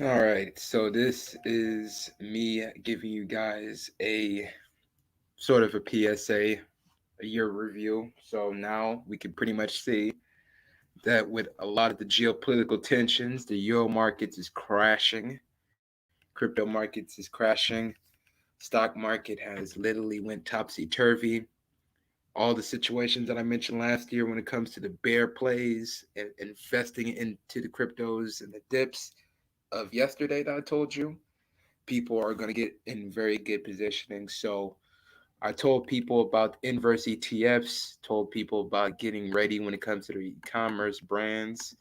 All right, so this is me giving you guys a sort of a PSA, a year review. So now we can pretty much see that with a lot of the geopolitical tensions, the euro markets is crashing, crypto markets is crashing, stock market has literally went topsy turvy. All the situations that I mentioned last year when it comes to the bear plays and investing into the cryptos and the dips of yesterday that I told you, people are going to get in very good positioning. So I told people about inverse ETFs, told people about getting ready when it comes to the e-commerce brands,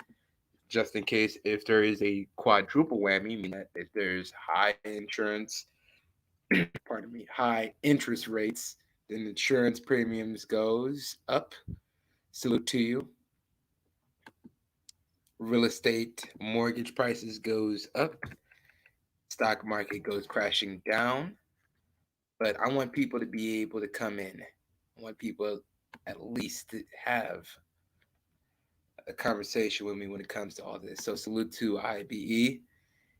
just in case if there is a quadruple whammy, meaning that if there's high insurance, pardon me, high interest rates, then insurance premiums goes up. Salute to you. Real estate mortgage prices goes up. Stock market goes crashing down. But I want people to be able to come in. I want people at least to have a conversation with me when it comes to all this. So salute to IBE.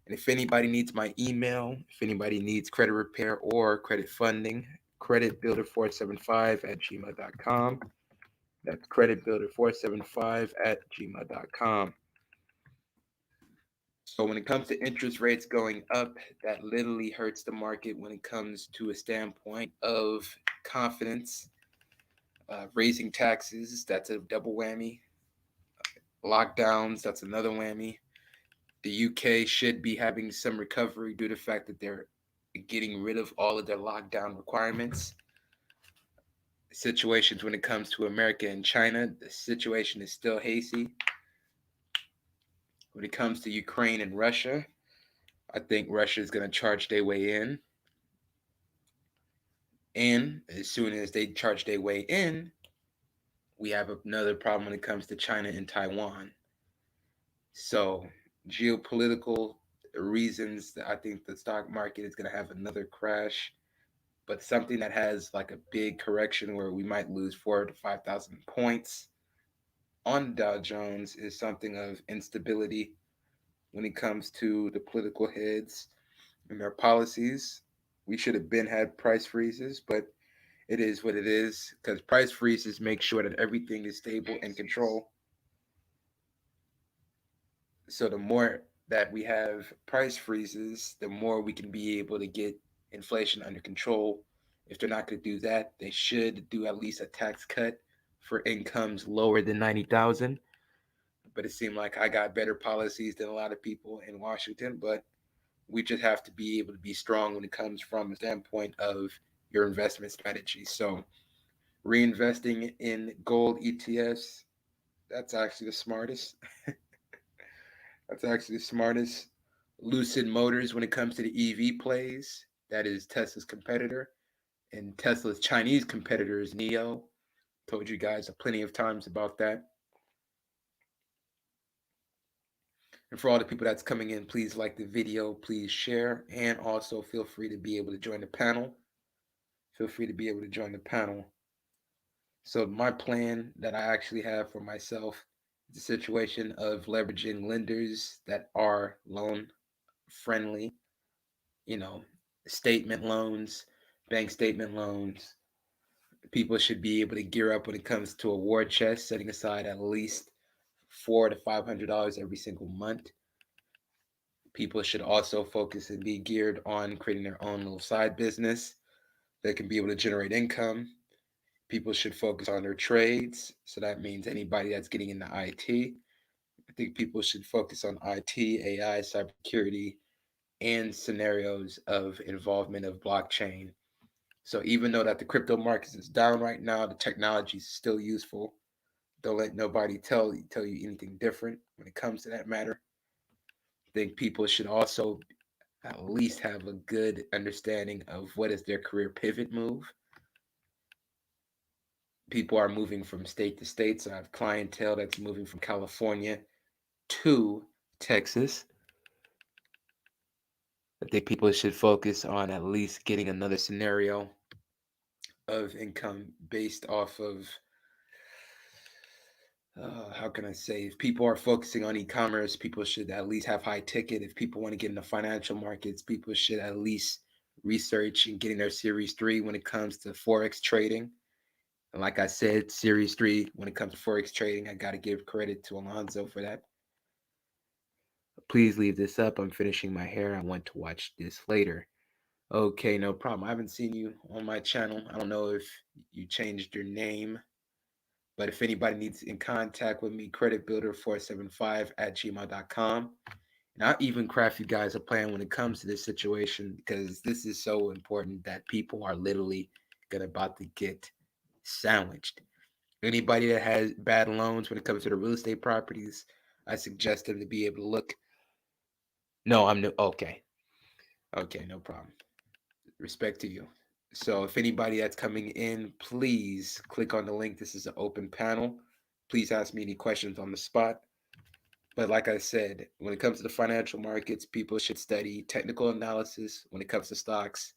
And if anybody needs my email, if anybody needs credit repair or credit funding, creditbuilder475 at gmail.com. That's creditbuilder475 at gmail.com. So when it comes to interest rates going up, that literally hurts the market when it comes to a standpoint of confidence. Raising taxes, that's a double whammy. Lockdowns, that's another whammy. The UK should be having some recovery due to the fact that they're getting rid of all of their lockdown requirements. Situations when it comes to America and China, the situation is still hazy. When it comes to Ukraine and Russia, I think Russia is going to charge their way in. And as soon as they charge their way in, we have another problem when it comes to China and Taiwan. So, geopolitical reasons, I think the stock market is going to have another crash, but something that has like a big correction where we might lose 4 to 5,000 points on Dow Jones is something of instability when it comes to the political heads and their policies. We should have been had price freezes, but it is what it is because price freezes make sure that everything is stable and control. So the more that we have price freezes, the more we can be able to get inflation under control. If they're not going to do that, they should do at least a tax cut for incomes lower than 90,000. But it seemed like I got better policies than a lot of people in Washington. But we just have to be able to be strong when it comes from a standpoint of your investment strategy. So reinvesting in gold ETFs, that's actually the smartest. That's actually the smartest. Lucid Motors, when it comes to the EV plays, that is Tesla's competitor. And Tesla's Chinese competitor is NIO. Told you guys plenty of times about that. And for all the people that's coming in, please like the video, please share, and also feel free to be able to join the panel. Feel free to be able to join the panel. So my plan that I actually have for myself is a situation of leveraging lenders that are loan friendly, you know, statement loans, bank statement loans. People should be able to gear up when it comes to a war chest, setting aside at least $400 to $500 every single month. People should also focus and be geared on creating their own little side business that can be able to generate income. People should focus on their trades. So that means anybody that's getting into IT. I think people should focus on IT, AI, cybersecurity, and scenarios of involvement of blockchain. So even though that the crypto markets is down right now, the technology is still useful. Don't let nobody tell you anything different when it comes to that matter. I think people should also at least have a good understanding of what is their career pivot move. People are moving from state to state, so I have clientele that's moving from California to Texas. I think people should focus on at least getting another scenario of income based off of How can I say? If people are focusing on e-commerce, people should at least have high ticket. If people want to get into financial markets, people should at least research and getting their Series 3 when it comes to Forex trading. And like I said, Series 3, when it comes to Forex trading, I got to give credit to Alonzo for that. Please leave this up. I'm finishing my hair. I want to watch this later. Okay, no problem. I haven't seen you on my channel. I don't know if you changed your name, but if anybody needs in contact with me, creditbuilder475 at gmail.com. And I'll even craft you guys a plan when it comes to this situation because this is so important that people are literally gonna about to get sandwiched. Anybody that has bad loans when it comes to the real estate properties, I suggest them to be able to look. No, I'm no okay. Okay, no problem. Respect to you. So if anybody that's coming in, please click on the link. This is an open panel. Please ask me any questions on the spot. But like I said, when it comes to the financial markets, people should study technical analysis. When it comes to stocks,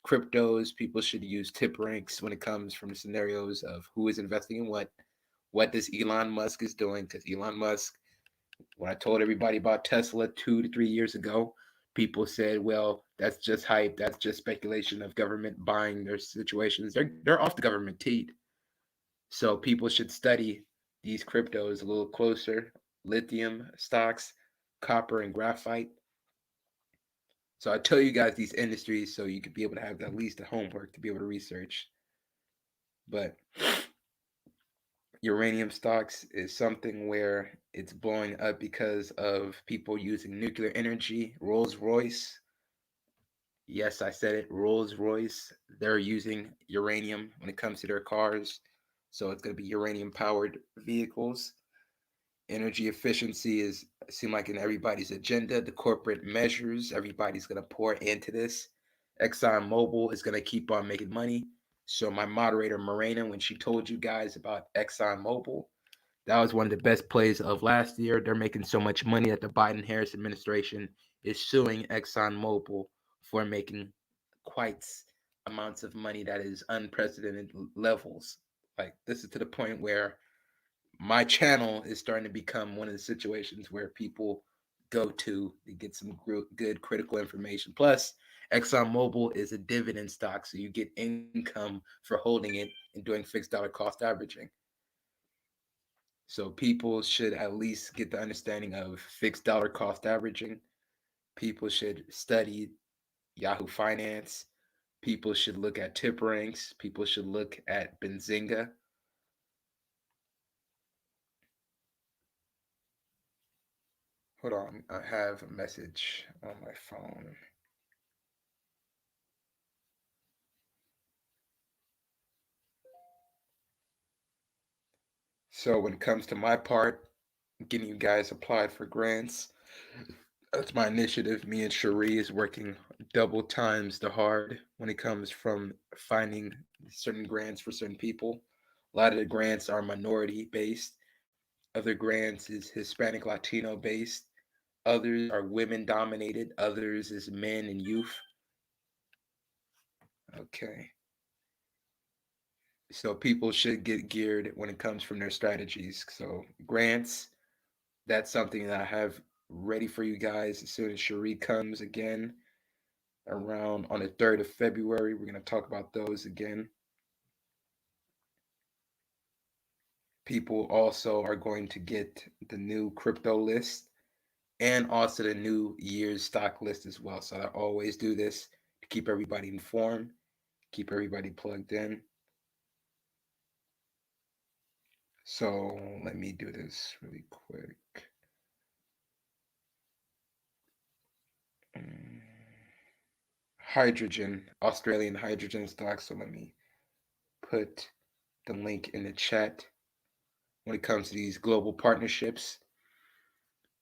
cryptos, people should use tip ranks when it comes from the scenarios of who is investing in what does Elon Musk is doing. Because Elon Musk, when I told everybody about Tesla 2 to 3 years ago, people said, "Well, that's just hype. That's just speculation of government buying their situations. They're off the government teed." So people should study these cryptos a little closer. Lithium stocks, copper, and graphite. So I tell you guys these industries so you could be able to have at least the homework to be able to research. But uranium stocks is something where it's blowing up because of people using nuclear energy. Rolls Royce, yes, I said it, Rolls Royce, they're using uranium when it comes to their cars. So it's going to be uranium powered vehicles. Energy efficiency is seem like in everybody's agenda. The corporate measures, everybody's gonna pour into this. Exxon Mobil is gonna keep on making money. So my moderator Morena, when she told you guys about Exxon Mobil, that was one of the best plays of last year. They're making so much money that the Biden Harris administration is suing Exxon Mobil for making quite amounts of money that is unprecedented levels. Like this is to the point where my channel is starting to become one of the situations where people go to get some good critical information. Plus, ExxonMobil is a dividend stock, so you get income for holding it and doing fixed dollar cost averaging. So people should at least get the understanding of fixed dollar cost averaging. People should study Yahoo Finance. People should look at tip ranks. People should look at Benzinga. Hold on, I have a message on my phone. So when it comes to my part, getting you guys applied for grants, that's my initiative. Me and Cherie is working double times the hard when it comes from finding certain grants for certain people. A lot of the grants are minority based. Other grants is Hispanic Latino based. Others are women dominated. Others is men and youth. Okay. So people should get geared when it comes from their strategies. So grants, that's something that I have ready for you guys as soon as Cherie comes again around on the 3rd of February. We're going to talk about those again. People also are going to get the new crypto list and also the new year's stock list as well. So I always do this to keep everybody informed, keep everybody plugged in. So let me do this really quick. Hydrogen, Australian hydrogen stock. So let me put the link in the chat when it comes to these global partnerships.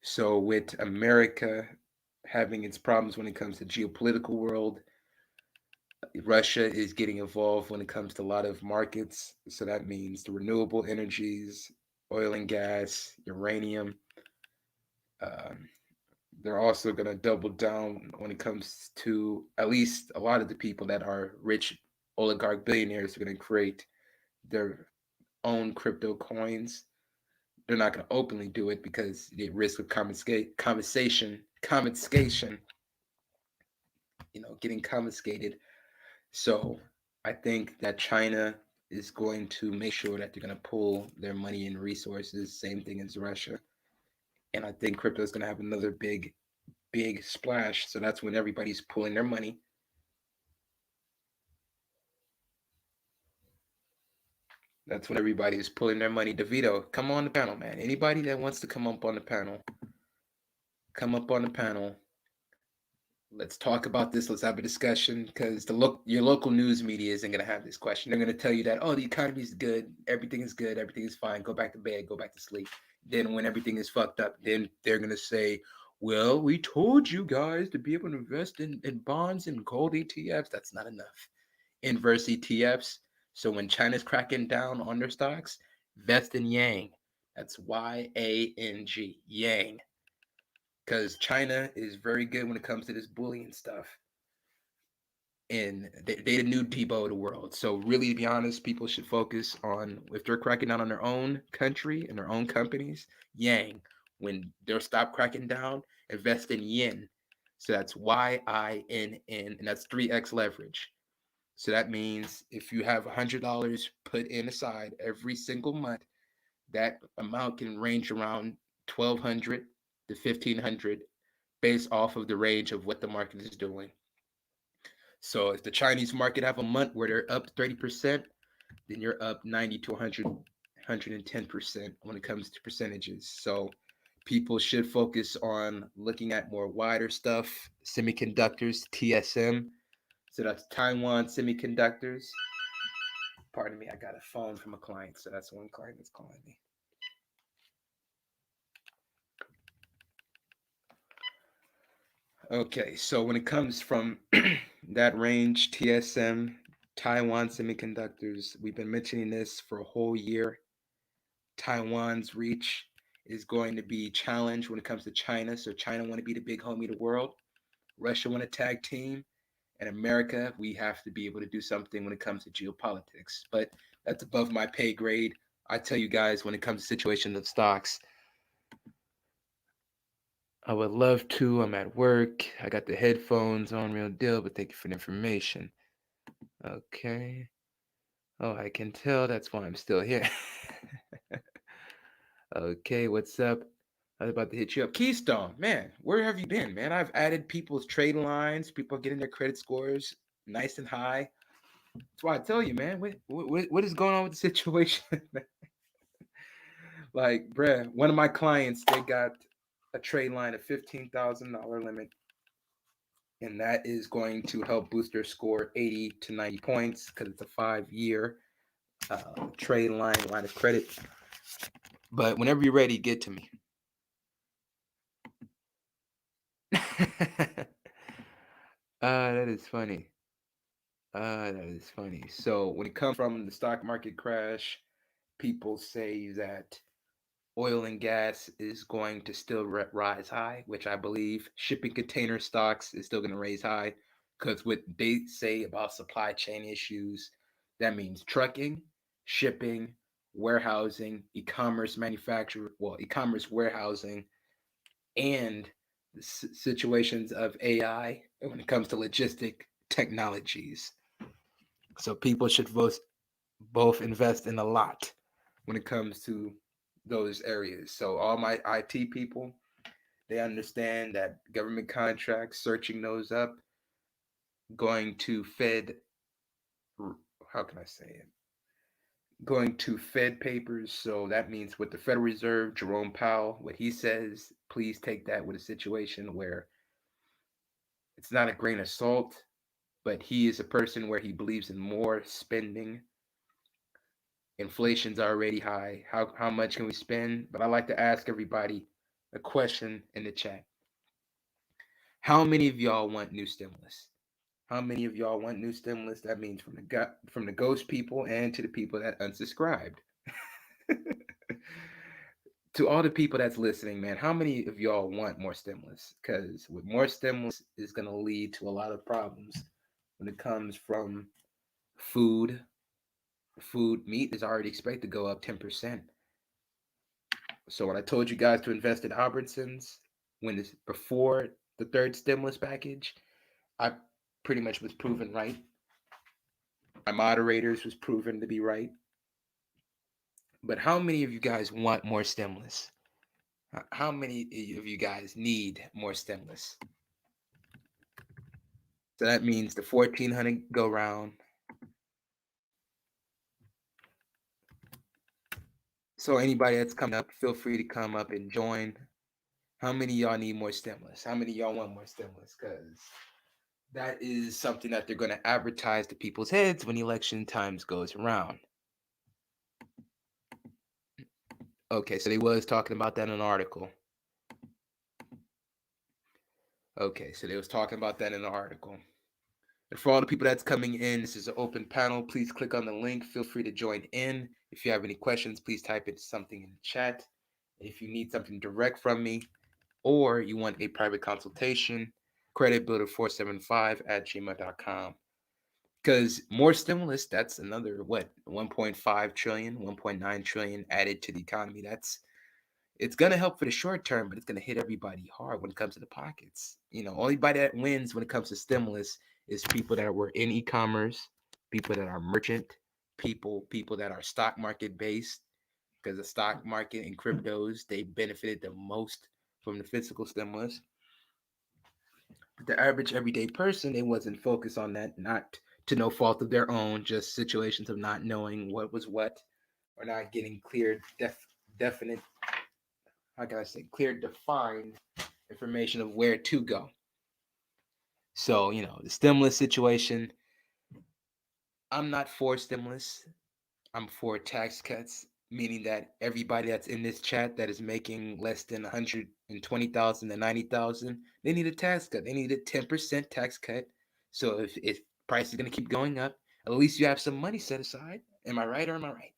So with America having its problems when it comes to geopolitical world, Russia is getting involved when it comes to a lot of markets. So that means the renewable energies, oil and gas, uranium. Um, they're also going to double down when it comes to at least a lot of the people that are rich oligarch billionaires are going to create their own crypto coins. They're not going to openly do it because they risk of confiscation, getting confiscated. So I think that China is going to make sure that they're going to pull their money and resources. Same thing as Russia. And I think crypto is going to have another big splash. So that's when everybody's pulling their money. That's when everybody is pulling their money. DeVito, come on the panel, man. Anybody that wants to come up on the panel, come up on the panel. Let's talk about this. Let's have a discussion because your local news media isn't going to have this question. They're going to tell you that, oh, the economy is good, everything is fine. Go back to bed, go back to sleep. Then when everything is fucked up, then they're going to say, well, we told you guys to be able to invest in bonds and gold ETFs. That's not enough. Inverse ETFs. So when China's cracking down on their stocks, invest in Yang. That's YANG, Yang. Because China is very good when it comes to this bullying stuff. And they the new Debo of the world. So really, to be honest, people should focus on if they're cracking down on their own country and their own companies, Yang. When they'll stop cracking down, invest in Yen. So that's YINN, and that's 3x leverage. So that means if you have $100 put in aside every single month, that amount can range around 1,200 to 1,500 based off of the range of what the market is doing. So if the Chinese market have a month where they're up 30%, then you're up 90 to 100, 110% when it comes to percentages. So people should focus on looking at more wider stuff, semiconductors, TSM. So that's Taiwan Semiconductors. Pardon me, I got a phone from a client, so that's one client that's calling me. Okay, so when it comes from that range, TSM, Taiwan Semiconductors, we've been mentioning this for a whole year. Taiwan's reach is going to be challenged when it comes to China. So China want to be the big homie of the world. Russia want to tag team. And America, we have to be able to do something when it comes to geopolitics. But that's above my pay grade. I tell you guys, when it comes to situations of stocks, I would love to. I'm at work. I got the headphones on, real deal, but thank you for the information. Okay. Oh, I can tell. That's why I'm still here. Okay, what's up? I was about to hit you up. Keystone, man, where have you been, man? I've added people's trade lines. People are getting their credit scores nice and high. That's why I tell you, man, what is going on with the situation? Like, bruh, one of my clients, they got a trade line of $15,000 limit, and that is going to help boost their score 80 to 90 points because it's a 5-year trade line of credit. But whenever you're ready, get to me. That is funny. That is funny. So when it comes from the stock market crash, people say that oil and gas is going to still rise high, which I believe. Shipping container stocks is still going to raise high because what they say about supply chain issues, that means trucking, shipping, warehousing, e-commerce warehousing, and the situations of AI when it comes to logistic technologies. So people should both invest in a lot when it comes to those areas. So all my IT people, they understand that government contracts, searching those up, going to Fed, how can I say it? Going to Fed papers. So that means with the Federal Reserve, Jerome Powell, what he says, please take that with a situation where it's not a grain of salt, but he is a person where he believes in more spending. Inflation's already high. How much can we spend? But I like to ask everybody a question in the chat. How many of y'all want new stimulus? How many of y'all want new stimulus? That means from the ghost people and to the people that unsubscribed. To all the people that's listening, man, how many of y'all want more stimulus? Because with more stimulus is going to lead to a lot of problems when it comes from food. Meat is already expected to go up 10%. So when I told you guys to invest in Albertsons when it's before the third stimulus package, I pretty much was proven right. My moderators was proven to be right. But how many of you guys want more stimulus? How many of you guys need more stimulus? So that means the 1400 go round. So anybody that's coming up, feel free to come up and join. How many of y'all need more stimulus? How many of y'all want more stimulus? Because that is something that they're going to advertise to people's heads when election times goes around. Okay, so they was talking about that in an article. Okay, so they was talking about that in an article. And for all the people that's coming in, this is an open panel. Please click on the link. Feel free to join in. If you have any questions, please type in something in the chat. If you need something direct from me or you want a private consultation, creditbuilder475@gmail.com. Because more stimulus, that's another, what, 1.5 trillion, 1.9 trillion added to the economy. It's going to help for the short term, but it's going to hit everybody hard when it comes to the pockets. Only body that wins when it comes to stimulus is people that were in e-commerce, people that are merchant, people that are stock market based, because the stock market and cryptos, they benefited the most from the physical stimulus. But the average everyday person, they wasn't focused on that, not to no fault of their own, just situations of not knowing what was what, or not getting clear, definite, how can I say, clear, defined information of where to go. So, the stimulus situation, I'm not for stimulus. I'm for tax cuts, meaning that everybody that's in this chat that is making less than 120,000 to 90,000, they need a tax cut. They need a 10% tax cut. So if price is going to keep going up, at least you have some money set aside. Am I right or am I right?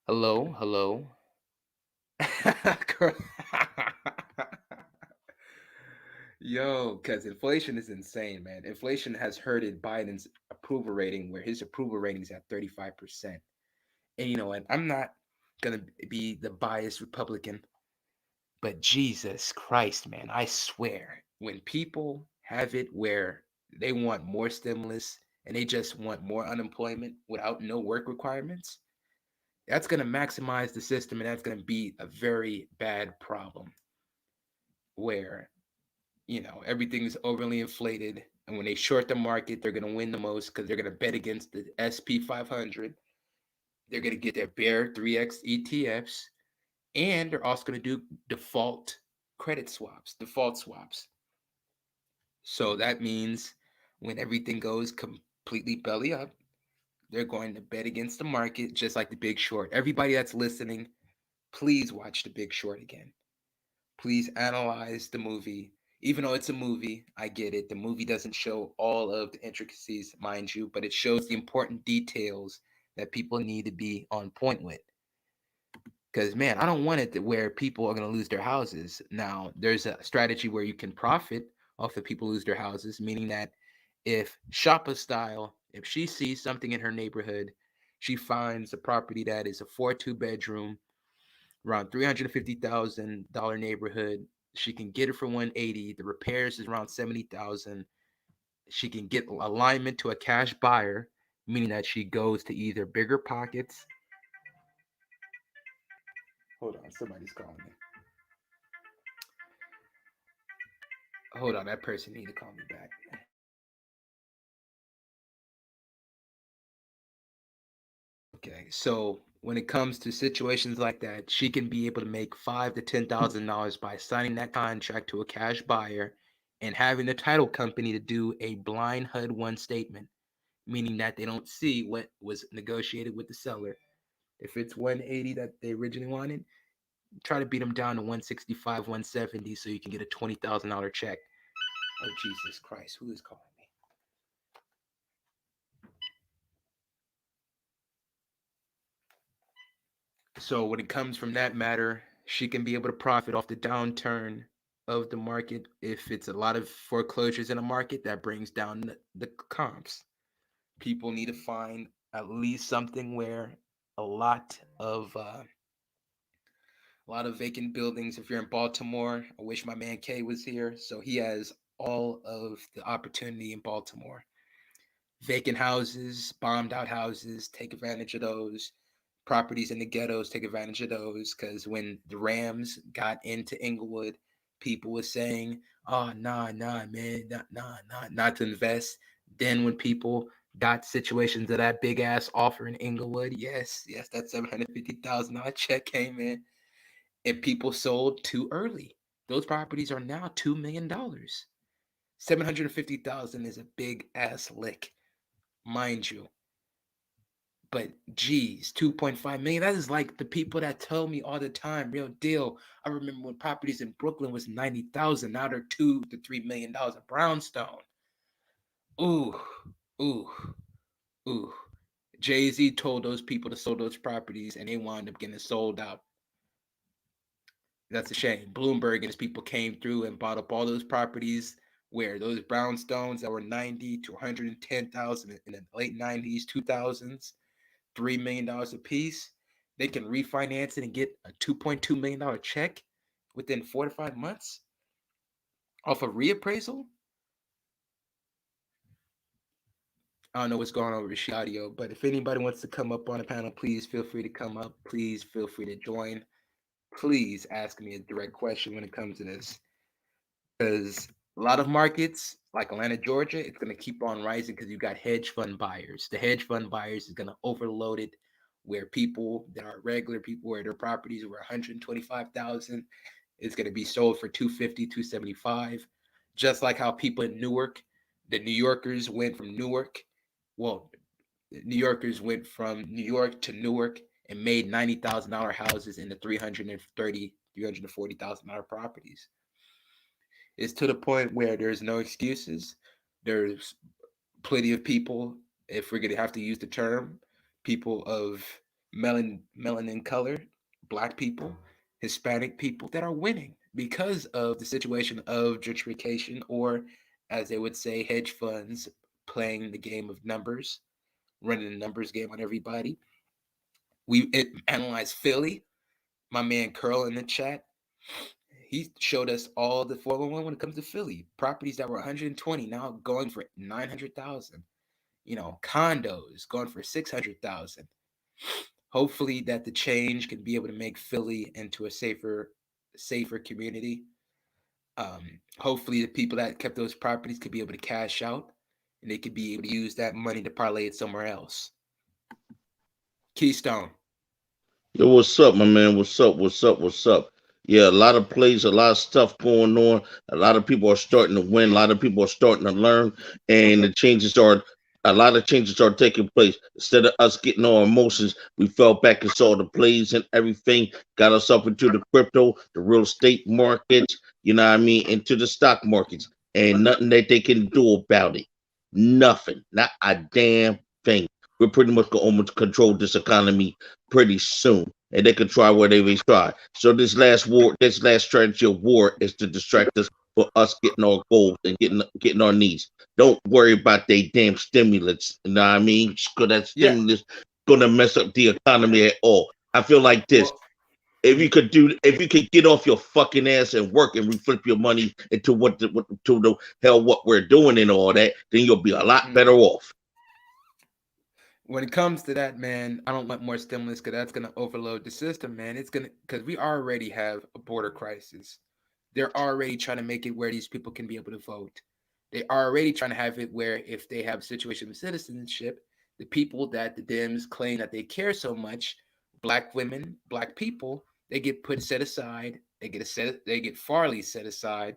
Hello, hello. Yo, because inflation is insane, man. Inflation has hurted Biden's approval rating, where his approval rating is at 35%. And what? I'm not going to be the biased Republican, but Jesus Christ, man, I swear, when people have it where they want more stimulus and they just want more unemployment without no work requirements, that's going to maximize the system, and that's going to be a very bad problem where everything is overly inflated. And when they short the market, they're going to win the most because they're going to bet against the SP 500. They're going to get their bare 3X ETFs, and they're also going to do default swaps. So that means when everything goes completely belly up, they're going to bet against the market, just like the Big Short. Everybody that's listening, please watch the Big Short again. Please analyze the movie. Even though it's a movie, I get it. The movie doesn't show all of the intricacies, mind you, but it shows the important details that people need to be on point with. Because, man, I don't want it to where people are going to lose their houses. Now, there's a strategy where you can profit off of people lose their houses, meaning that if Shoppa style, if she sees something in her neighborhood, she finds a property that is a 4 2 bedroom, around $350,000 neighborhood. She can get it for 180. The repairs is around 70,000. She can get alignment to a cash buyer, meaning that she goes to either bigger pockets. Hold on, somebody's calling me. Hold on, that person need to call me back. Okay, so when it comes to situations like that, she can be able to make $5,000 to $10,000 by signing that contract to a cash buyer and having the title company to do a blind HUD-1 statement, meaning that they don't see what was negotiated with the seller. If it's 180 that they originally wanted, try to beat them down to 165, 170 so you can get a $20,000 check. Oh, Jesus Christ, who is calling me? So when it comes from that matter, she can be able to profit off the downturn of the market. If it's a lot of foreclosures in a market, that brings down the comps. People need to find at least something where a lot of vacant buildings. If you're in Baltimore, I wish my man Kay was here. So he has all of the opportunity in Baltimore. Vacant houses, bombed out houses, take advantage of those. Properties in the ghettos, take advantage of those. Because when the Rams got into Inglewood, people were saying, "Oh, nah, man, not to invest." Then when people got situations of that big ass offer in Inglewood, yes, that $750,000 check came in, and people sold too early. Those properties are now $2 million. 750,000 is a big ass lick, mind you. But geez, 2.5 million. That is like the people that tell me all the time, real deal. I remember when properties in Brooklyn was 90,000. Now they're $2 to $3 million in Brownstone. Ooh, ooh, ooh. Jay-Z told those people to sell those properties and they wound up getting sold out. That's a shame. Bloomberg and his people came through and bought up all those properties where those brownstones that were 90 to 110,000 in the late 90s, 2000s, $3 million a piece. They can refinance it and get a $2.2 million check within 4 to 5 months off a reappraisal. I don't know what's going on with Rashid Audio, but if anybody wants to come up on the panel, please feel free to come up. Please feel free to join. Please ask me a direct question when it comes to this, because a lot of markets like Atlanta, Georgia, it's going to keep on rising because you got hedge fund buyers. The hedge fund buyers is going to overload it, where people that are regular people, where their properties were 125,000, is going to be sold for 250, 275. Just like how people in Newark, the New Yorkers went from Newark, well, New Yorkers went from New York to Newark and made $90,000 houses into 330, $340,000 properties. It's to the point where there's no excuses. There's plenty of people, if we're gonna have to use the term, people of melanin color, black people, Hispanic people that are winning because of the situation of gentrification, or as they would say, hedge funds playing the game of numbers, running the numbers game on everybody. Analyzed Philly. My man Curl in the chat, he showed us all the 411 when it comes to Philly. Properties that were 120 now going for 900,000. Condos going for 600,000. Hopefully that the change can be able to make Philly into a safer community. Hopefully the people that kept those properties could be able to cash out and they could be able to use that money to parlay it somewhere else. Keystone. Yo, what's up, my man? What's up? What's up? What's up? Yeah, a lot of plays, a lot of stuff going on. A lot of people are starting to win. A lot of people are starting to learn, and a lot of changes are taking place. Instead of us getting our emotions, we fell back and saw the plays and everything. Got us up into the crypto, the real estate markets. You know what I mean? Into the stock markets, and nothing that they can do about it. Nothing. Not a damn thing. We're pretty much going to control this economy pretty soon. And they can try whatever they try. So this last strategy of war is to distract us for us getting our goals and getting our needs. Don't worry about they damn stimulus. You know what I mean? Because that Yeah. stimulus gonna mess up the economy at all. I feel like this. Well, If you could get off your fucking ass and work and reflip your money into to the hell what we're doing and all that, then you'll be a lot better mhm. off. When it comes to that, man, I don't want more stimulus because that's gonna overload the system, man. It's gonna, because we already have a border crisis. They're already trying to make it where these people can be able to vote. They are already trying to have it where if they have a situation with citizenship, the people that the Dems claim that they care so much, black women, black people, they get put set aside. They get Farley set aside,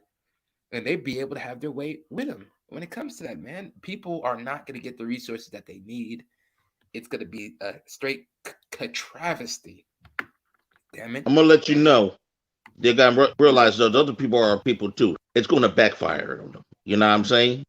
and they be able to have their way with them. When it comes to that, man, people are not going to get the resources that they need. It's going to be a straight travesty. Damn it. I'm gonna let you know. They got to realize those other people are people too. It's going to backfire on them. You know what I'm saying?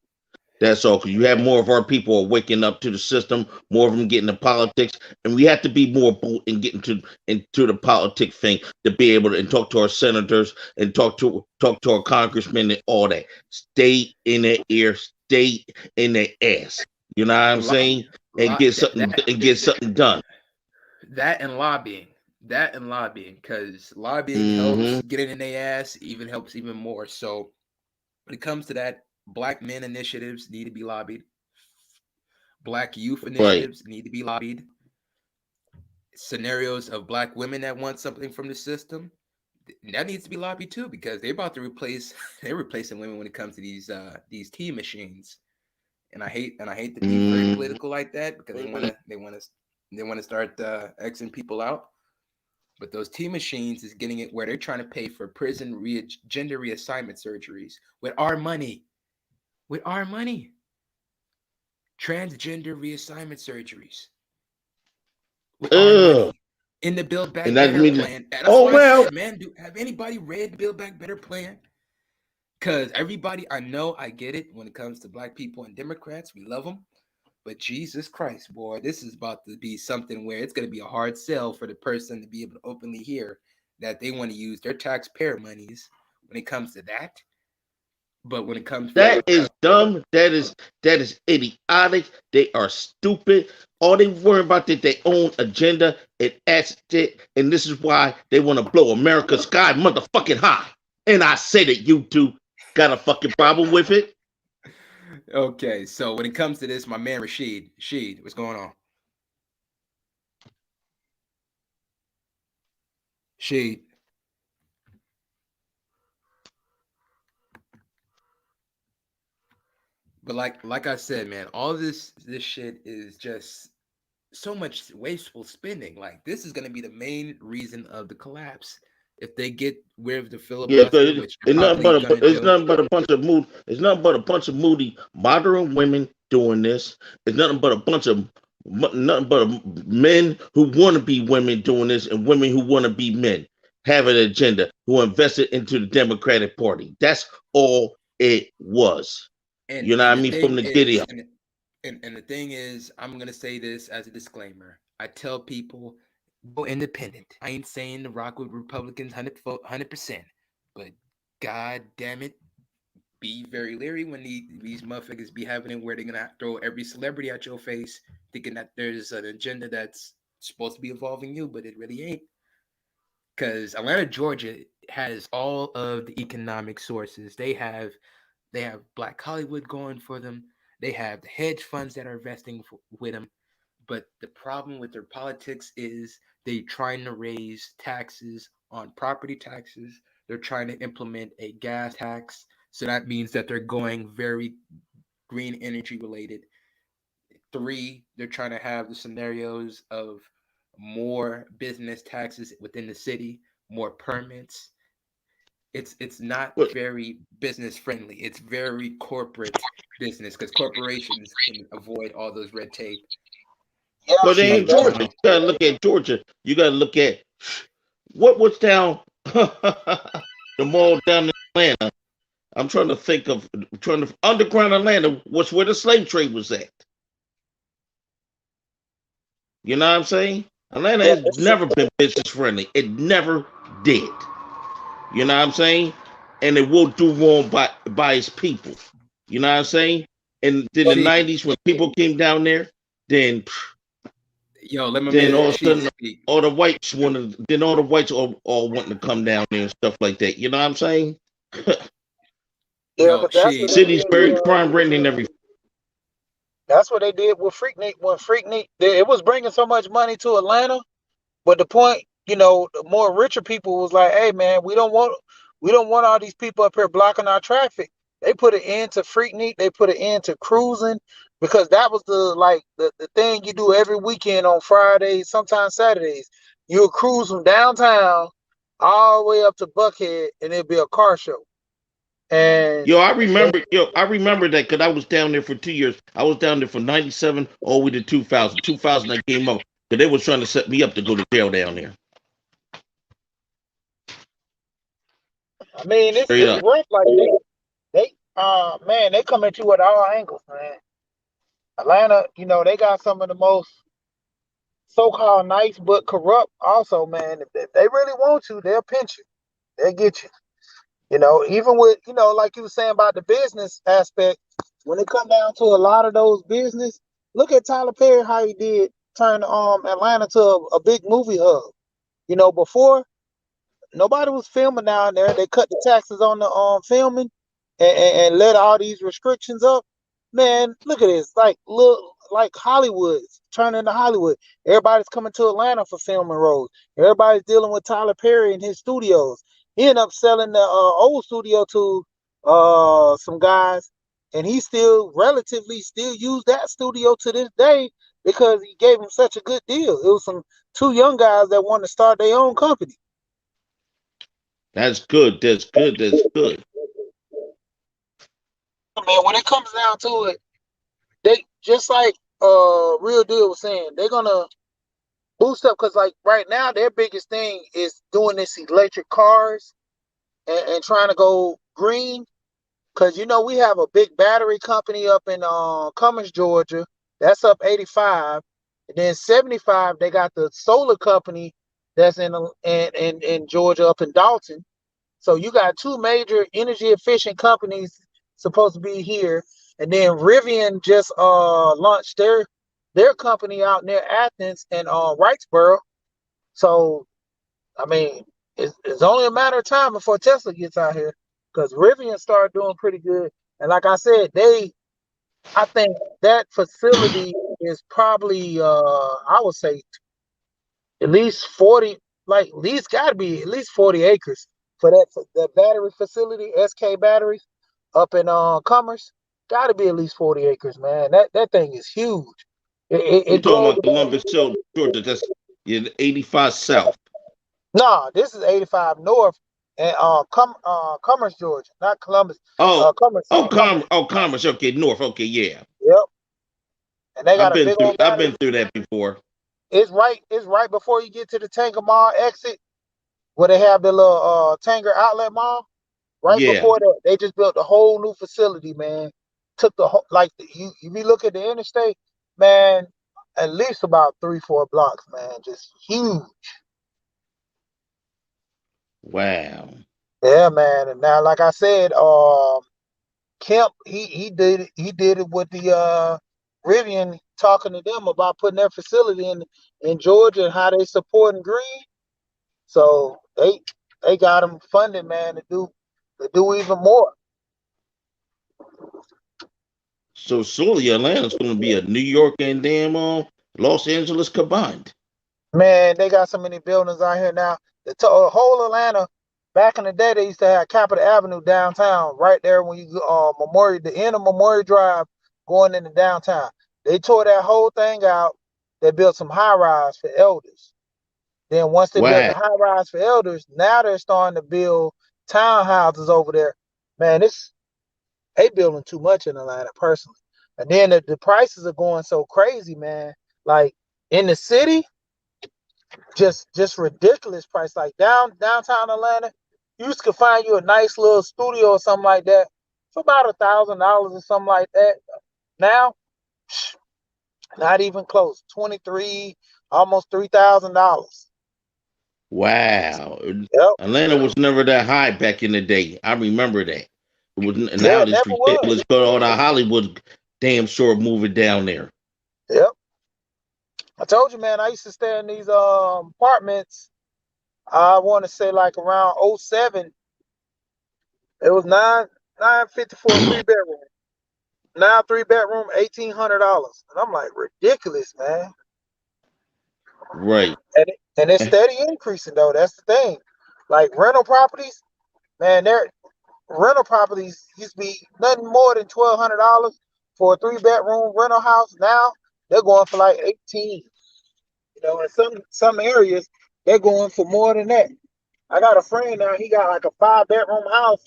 That's all. 'Cause you have more of our people are waking up to the system, more of them getting into politics, and we have to be more bold and get into the politic thing to be able to and talk to our senators and talk to our congressmen and all that. Stay in their ear, stay in their ass. You know what I'm A lot, saying? lot that, And get something done. That and lobbying. That and lobbying, because lobbying helps Mm-hmm. get it in their ass, even helps even more. So when it comes to that, black men initiatives need to be lobbied. Black youth Right. initiatives need to be lobbied. Scenarios of black women that want something from the system, that needs to be lobbied too, because they're about to replace they're replacing women when it comes to these tea machines. And I hate to be very Mm-hmm. political like that, because they want to start Xing people out. But those T machines is getting it where they're trying to pay for gender reassignment surgeries with our money. With our money. Transgender reassignment surgeries with our Ugh. money. In the Build And Back that Better means, plan. That's oh what I well. said, man. Have anybody read the Build Back Better plan? Because everybody, I know, I get it when it comes to black people and Democrats. We love them. But Jesus Christ, boy, this is about to be something where it's going to be a hard sell for the person to be able to openly hear that they want to use their taxpayer monies when it comes to that. But when it comes That for is dumb. That is idiotic. They are stupid. All they worry about is their own agenda, and that's it. And this is why they want to blow America's sky motherfucking high. And I say that YouTube got a fucking problem with it. okay, so when it comes to this, my man Rashid, what's going on? Sheed, but like I said, man, all this shit is just so much wasteful spending. Like this is going to be the main reason of the collapse if they get rid of the Yeah, filibuster, because which they're probably gonna it's do. nothing but a bunch of mood. It's nothing but a bunch of moody modern women doing this. It's nothing but a bunch of nothing but men who want to be women doing this, and women who want to be men have an agenda who invested into the Democratic Party. That's all it was. And You know and what I the mean? From thing the giddy is, up. and the thing is, I'm gonna say this as a disclaimer. I tell people go independent. I ain't saying to rock with Republicans 100%, but god damn it, be very leery when these motherfuckers be having it where they're gonna throw every celebrity at your face, thinking that there's an agenda that's supposed to be involving you, but it really ain't. Because Atlanta, Georgia has all of the economic sources. They have Black Hollywood going for them. They have the hedge funds that are investing with them. But the problem with their politics is they trying to raise taxes on property taxes. They're trying to implement a gas tax. So that means that they're going very green energy related. Three, they're trying to have the scenarios of more business taxes within the city, more permits. It's not But, very business friendly. It's very corporate business because corporations can avoid all those red tape. Yeah, but they but ain't Shade, what's that's going Georgia. You on? gotta look at Georgia. You gotta look at what's down the mall down in Atlanta. I'm trying to think of trying to underground Atlanta was where the slave trade was at. You know what I'm saying? Atlanta yeah, has never been business friendly. It never did. You know what I'm saying? And it will do wrong by its people. You know what I'm saying? And in the but Sheed, '90s when people came down there, then yo, let my then man all of a Sheed sudden speak. all the whites wanted then all the whites all wanting to come down there and stuff like that. You know what I'm saying? yeah, Yo, but that's what Sheed, they City's did with very crime ridden and everything. that's what they did with Freaknik when Freaknik it was bringing so much money to Atlanta. But the point, the more richer people was like, hey man, we don't want all these people up here blocking our traffic. They put an end to Freaknik, they put an end to cruising because that was the thing you do every weekend on Fridays, sometimes Saturdays. You'll cruise from downtown all the way up to Buckhead and it'll be a car show. And I remember that because I was down there for 2 years. I was down there from '97 all the way to 2000. 2000 I came up because they was trying to set me up to go to jail down there. I mean Straight it's up. rough like man, they come at you at all angles, man. Atlanta, they got some of the most so-called nice but corrupt also, man. If they really want you, they'll pinch you. They'll get you. Even with, like you were saying about the business aspect, when it come down to a lot of those business, look at Tyler Perry, how he did. Atlanta to a big movie hub. Before nobody was filming down there. They cut the taxes on the filming and let all these restrictions up. Man, look at this. Like Hollywood's turning into Hollywood. Everybody's coming to Atlanta for filming roles. Everybody's dealing with Tyler Perry and his studios. He ended up selling the old studio to some guys, and he still relatively still use that studio to this day because he gave him such a good deal. It was some two young guys that wanted to start their own company. That's good. That's good. That's good. Man, when it comes down to it, they just like Real Deal was saying, they're gonna boost up because like right now their biggest thing is doing this electric cars and trying to go green. Because we have a big battery company up in Cummins, Georgia. That's up 85. And then 75, they got the solar company that's in Georgia up in Dalton. So you got two major energy efficient companies supposed to be here. And then Rivian just launched their company out near Athens and Wrightsboro. So I mean, it's only a matter of time before Tesla gets out here because Rivian started doing pretty good. And like I said, I think that facility is probably, I would say at least 40, like at least got to be at least 40 acres for that battery facility, SK Batteries up in Commerce. Got to be at least 40 acres, man. That thing is huge. You It talking drove about the Columbus, Georgia? That's, yeah, 85 South. No, this is 85 North and Commerce, Georgia, not Columbus. Oh, Commerce, Commerce. Commerce. Okay, North. Okay, yeah. Yep. And they got a big old I've battery. been through that before. It's right before you get to the Tanger Mall exit where they have the little Tanger Outlet Mall. Right Yeah. before that, they just built a whole new facility, man. Took the whole you be look at the interstate, man, at least about 3-4 blocks, man. Just huge. Wow. Yeah, man. And now, like I said, Kemp, he did it with the Rivian talking to them about putting their facility in Georgia and how they supporting green. So they got them funded, man, to do even more. So slowly, Atlanta's going to be a New York and damn Los Angeles combined. Man, they got so many buildings out here now. The whole Atlanta, back in the day, they used to have Capitol Avenue downtown, right there when you the end of Memorial Drive, going into downtown. They tore that whole thing out. They built some high rise for elders. Then once they built Wow. the high rise for elders, now they're starting to build townhouses over there. Man, they building too much in Atlanta personally. And then the prices are going so crazy, man. Like in the city, just ridiculous price. Like downtown Atlanta, you could find you a nice little studio or something like that for about $1,000 or something like that. Now, not even close. 23, almost $3,000. Wow. Yep. Atlanta was never that high back in the day. I remember that. It was Yeah, now it it's never was. ridiculous. But all the Hollywood damn sure moving down there. Yep. I told you, man, I used to stay in these apartments. I want to say like around '07. It was 950 for a 3 bedroom. Now 3 bedroom, $1,800. And I'm like, ridiculous, man. Right. And it's steady increasing though. That's the thing. Like rental properties, man, their rental properties used to be nothing more than $1,200 for a 3 bedroom rental house. Now they're going for like 18. In some areas, they're going for more than that. I got a friend now, he got like a 5 bedroom house.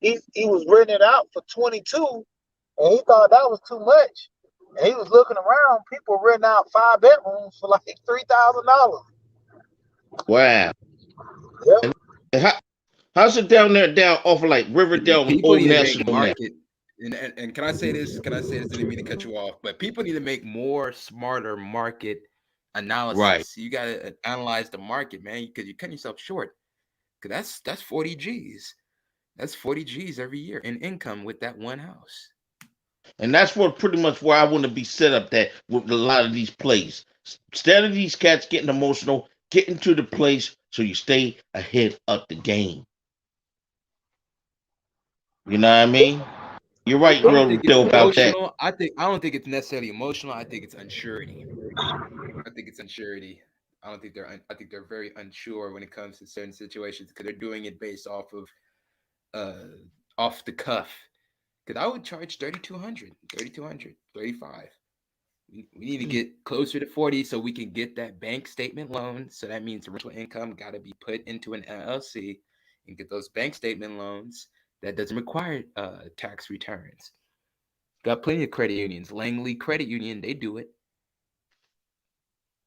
He was renting it out for 22, and he thought that was too much. And he was looking around, people renting out 5 bedrooms for like $3,000. Wow. Yep. And how's it down there, down off of like Riverdale, People Old need to make National now? market. And can I say this? Can I say this? I didn't mean to cut you off, but people need to make more smarter market Right. analysis. You got to analyze the market, man, because you're cutting yourself short. Because that's 40 G's. That's 40 G's every year in income with that one house. And that's what pretty much where I want to be set up that with a lot of these plays. Instead of these cats getting emotional, get into the place so you stay ahead of the game. You know what I mean? You're right, I don't bro, think it's Joe, about that. emotional. I don't think it's necessarily emotional. I think it's unsurety. I think it's unsurety. I don't think I think they're very unsure when it comes to certain situations because they're doing it based uh off the cuff. Because I would charge 3,200, 3,200, 35. We need to get closer to 40 so we can get that bank statement loan. So that means the rental income got to be put into an LLC and get those bank statement loans. That doesn't require tax returns. Got plenty of credit unions. Langley Credit Union, they do it.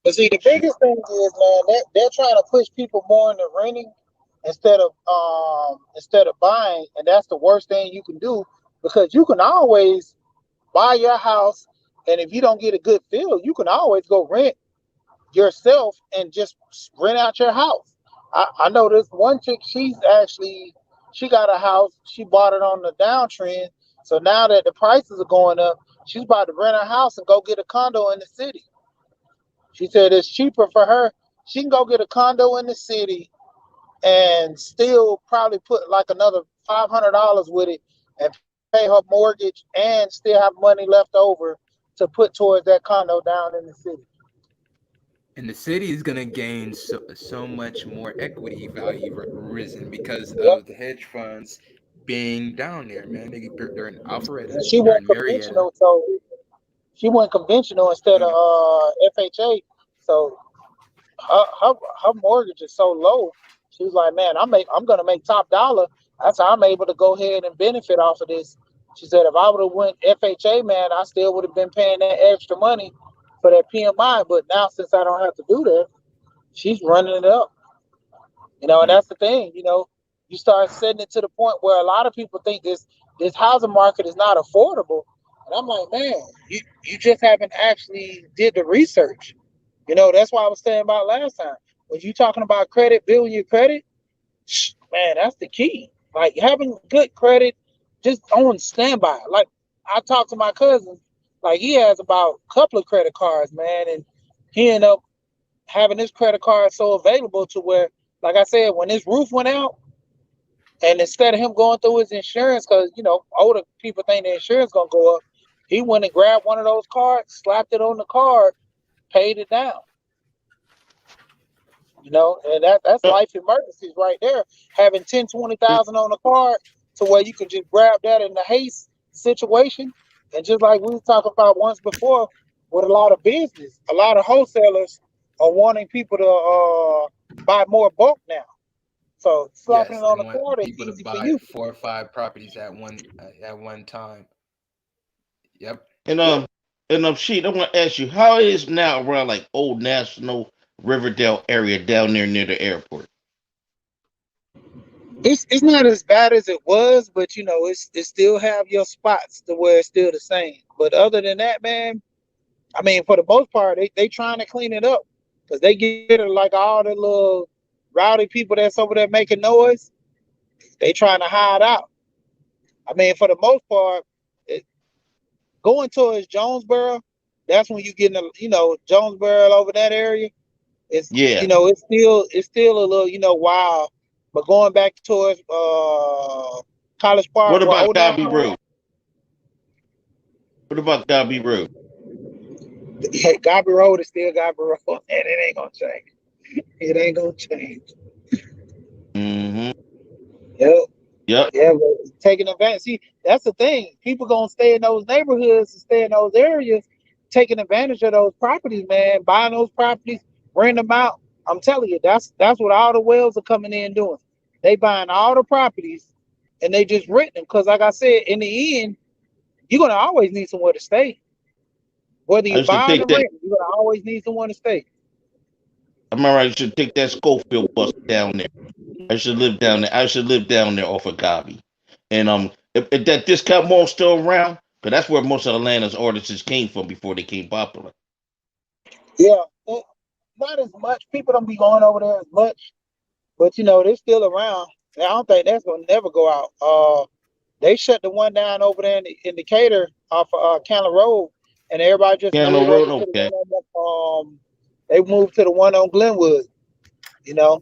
But see, the biggest thing is, man, they're trying to push people more into renting instead of buying, and that's the worst thing you can do because you can always buy your house, and if you don't get a good feel, you can always go rent yourself and just rent out your house. I know this one chick, she got a house, she bought it on the downtrend. So now that the prices are going up, she's about to rent a house and go get a condo in the city. She said it's cheaper for her. She can go get a condo in the city and still probably put like another $500 with it and pay her mortgage and still have money left over to put towards that condo down in the city. And the city is going to gain so much more equity value risen because of the hedge funds being down there, man. They're in And Alpharetta, she they're went in Marietta. conventional, so she went conventional instead of Mhm. FHA. So her mortgage is so low. She was like, "Man, I'm gonna make top dollar. That's how I'm able to go ahead and benefit off of this." She said, "If I would have went FHA, man, I still would have been paying that extra money for that PMI. But now since I don't have to do that, she's running it up." And Mm. that's the thing. You start setting it to the point where a lot of people think this housing market is not affordable, and I'm like, man, you just haven't actually did the research. That's why I was saying about last time when you talking about credit, building your credit, man, that's the key. Like having good credit, just on standby. Like I talked to my cousin, like he has about a couple of credit cards, man, and he ended up having his credit card so available to where, like I said, when his roof went out, and instead of him going through his insurance, because older people think the insurance gonna go up, he went and grabbed one of those cards, slapped it on the card, paid it down. And that's Uh, life emergencies right there. Having 10, 20,000 on a card to where you can just grab that in the haste situation. And just like we were talking about once before, with a lot of business, a lot of wholesalers are wanting people to buy more bulk now. So slapping it Yes, they on the want card is people to easy for buy you. 4 or 5 properties at one time. Yep. and sheet, I want to ask you, how it is now around like Old National Riverdale area down there near the airport? It's not as bad as it was, but it still have your spots to where it's still the same. But other than that, man, I mean, for the most part, they trying to clean it up because they get rid of like all the little rowdy people that's over there making noise. They trying to hide out. I mean, for the most part, it, going towards Jonesboro, that's when you get in, Jonesboro over that area. It's Yeah. it's still a little wild, but going back towards College Park, What where about Old Dobby National Road? What about Dobby Road? is, Gobby Road is still Gobby Road, and it ain't gonna change. It ain't gonna change. Mm-hmm. Yep. Yep. Yeah, but taking advantage. See, that's the thing. People gonna stay in those neighborhoods and stay in those areas, taking advantage of those properties, man. Buying those properties, renting them out. I'm telling you, that's what all the whales are coming in doing. They buying all the properties, and they just renting them. Cause like I said, in the end, you're gonna always need somewhere to stay. Whether I you used to buying take or that. renting, you're gonna always need somewhere to stay. I remember I used to take that Schofield bus down there. I should live down there. I should live down there off of Gobby. And if that discount mall still around, because that's where most of Atlanta's artists came from before they came popular. Yeah, not as much. People don't be going over there as much, but they're still around. I don't think that's gonna never go out. They shut the one down over there in Decatur off of Candler Road, and everybody just Cantaloupe moved Road, over to the okay. one They moved to the one on Glenwood. You know,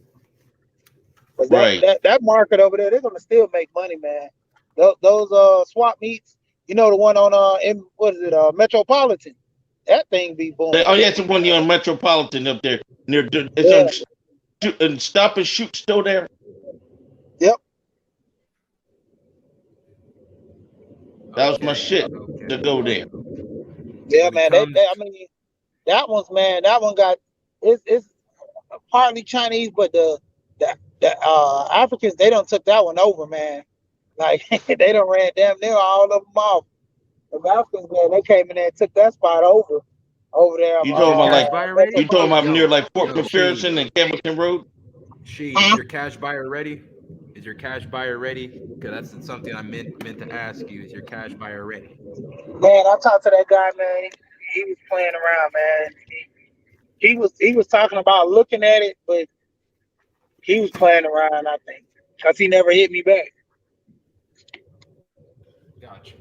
because that, Right. that that market over there, they're gonna still make money, man. Those swap meets, the one on in what is it, Metropolitan? That thing be Oh, booming. yeah, it's the one on Metropolitan up there near. It's Yeah. on shoot, and Stop and Shoot still there. Yep. That was my Okay, shit okay. to go there. Yeah, When it man. comes, I mean, that one's, man. That one got, it's partly Chinese, but the Africans, they don't took that one over, man. Like they don't ran damn near all of them off. The Africans, man, they came in there and took that spot over there. You is talking your about cash like buyer ready? you talking about Metropolitan. near Yo, like Fort yo, She, McPherson and Campbellton Road? Is your cash buyer ready? Is your cash buyer ready? Because that's something I meant to ask you. Is your cash buyer ready? Man, I talked to that guy, man. He was playing around, man. He was talking about looking at it, but he was playing around, I think, because he never hit me back. Gotcha.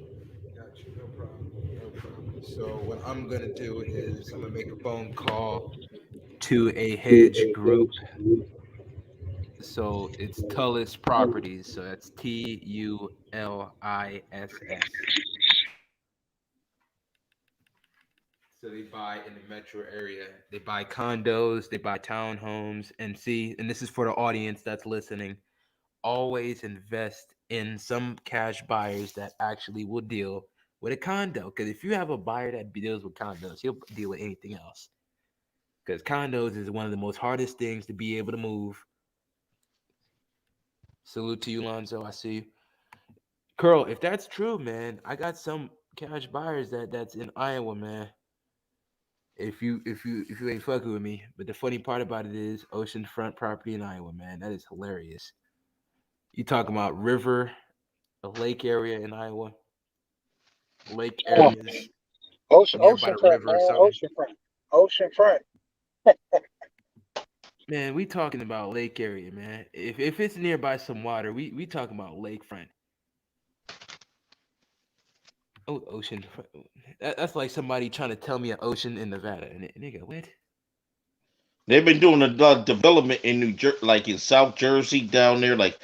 Gotcha. No problem. No problem. So what I'm gonna do is I'm gonna make a phone call to a hedge group. So it's Tullis Properties. So that's Tulliss. So they buy in the metro area. They buy condos, they buy townhomes, and see, and this is for the audience that's listening. Always invest in some cash buyers that actually will deal with a condo. Because if you have a buyer that deals with condos, he'll deal with anything else. Because condos is one of the most hardest things to be able to move. Salute to you, Lonzo. I see you. Curl, if that's true, man, I got some cash buyers that's in Iowa, man. If you ain't fucking with me. But the funny part about it is oceanfront property in Iowa, man. That is hilarious. You talking about river, a lake area in Iowa, lake areas near by the Oceanfront, river or man. something. Oceanfront. Man, we talking about lake area, man. If it's nearby some water, we talking about lakefront. Oh, ocean. That's like somebody trying to tell me an ocean in Nevada, and nigga, what? They've been doing a lot of development in New Jersey, like in South Jersey down there, like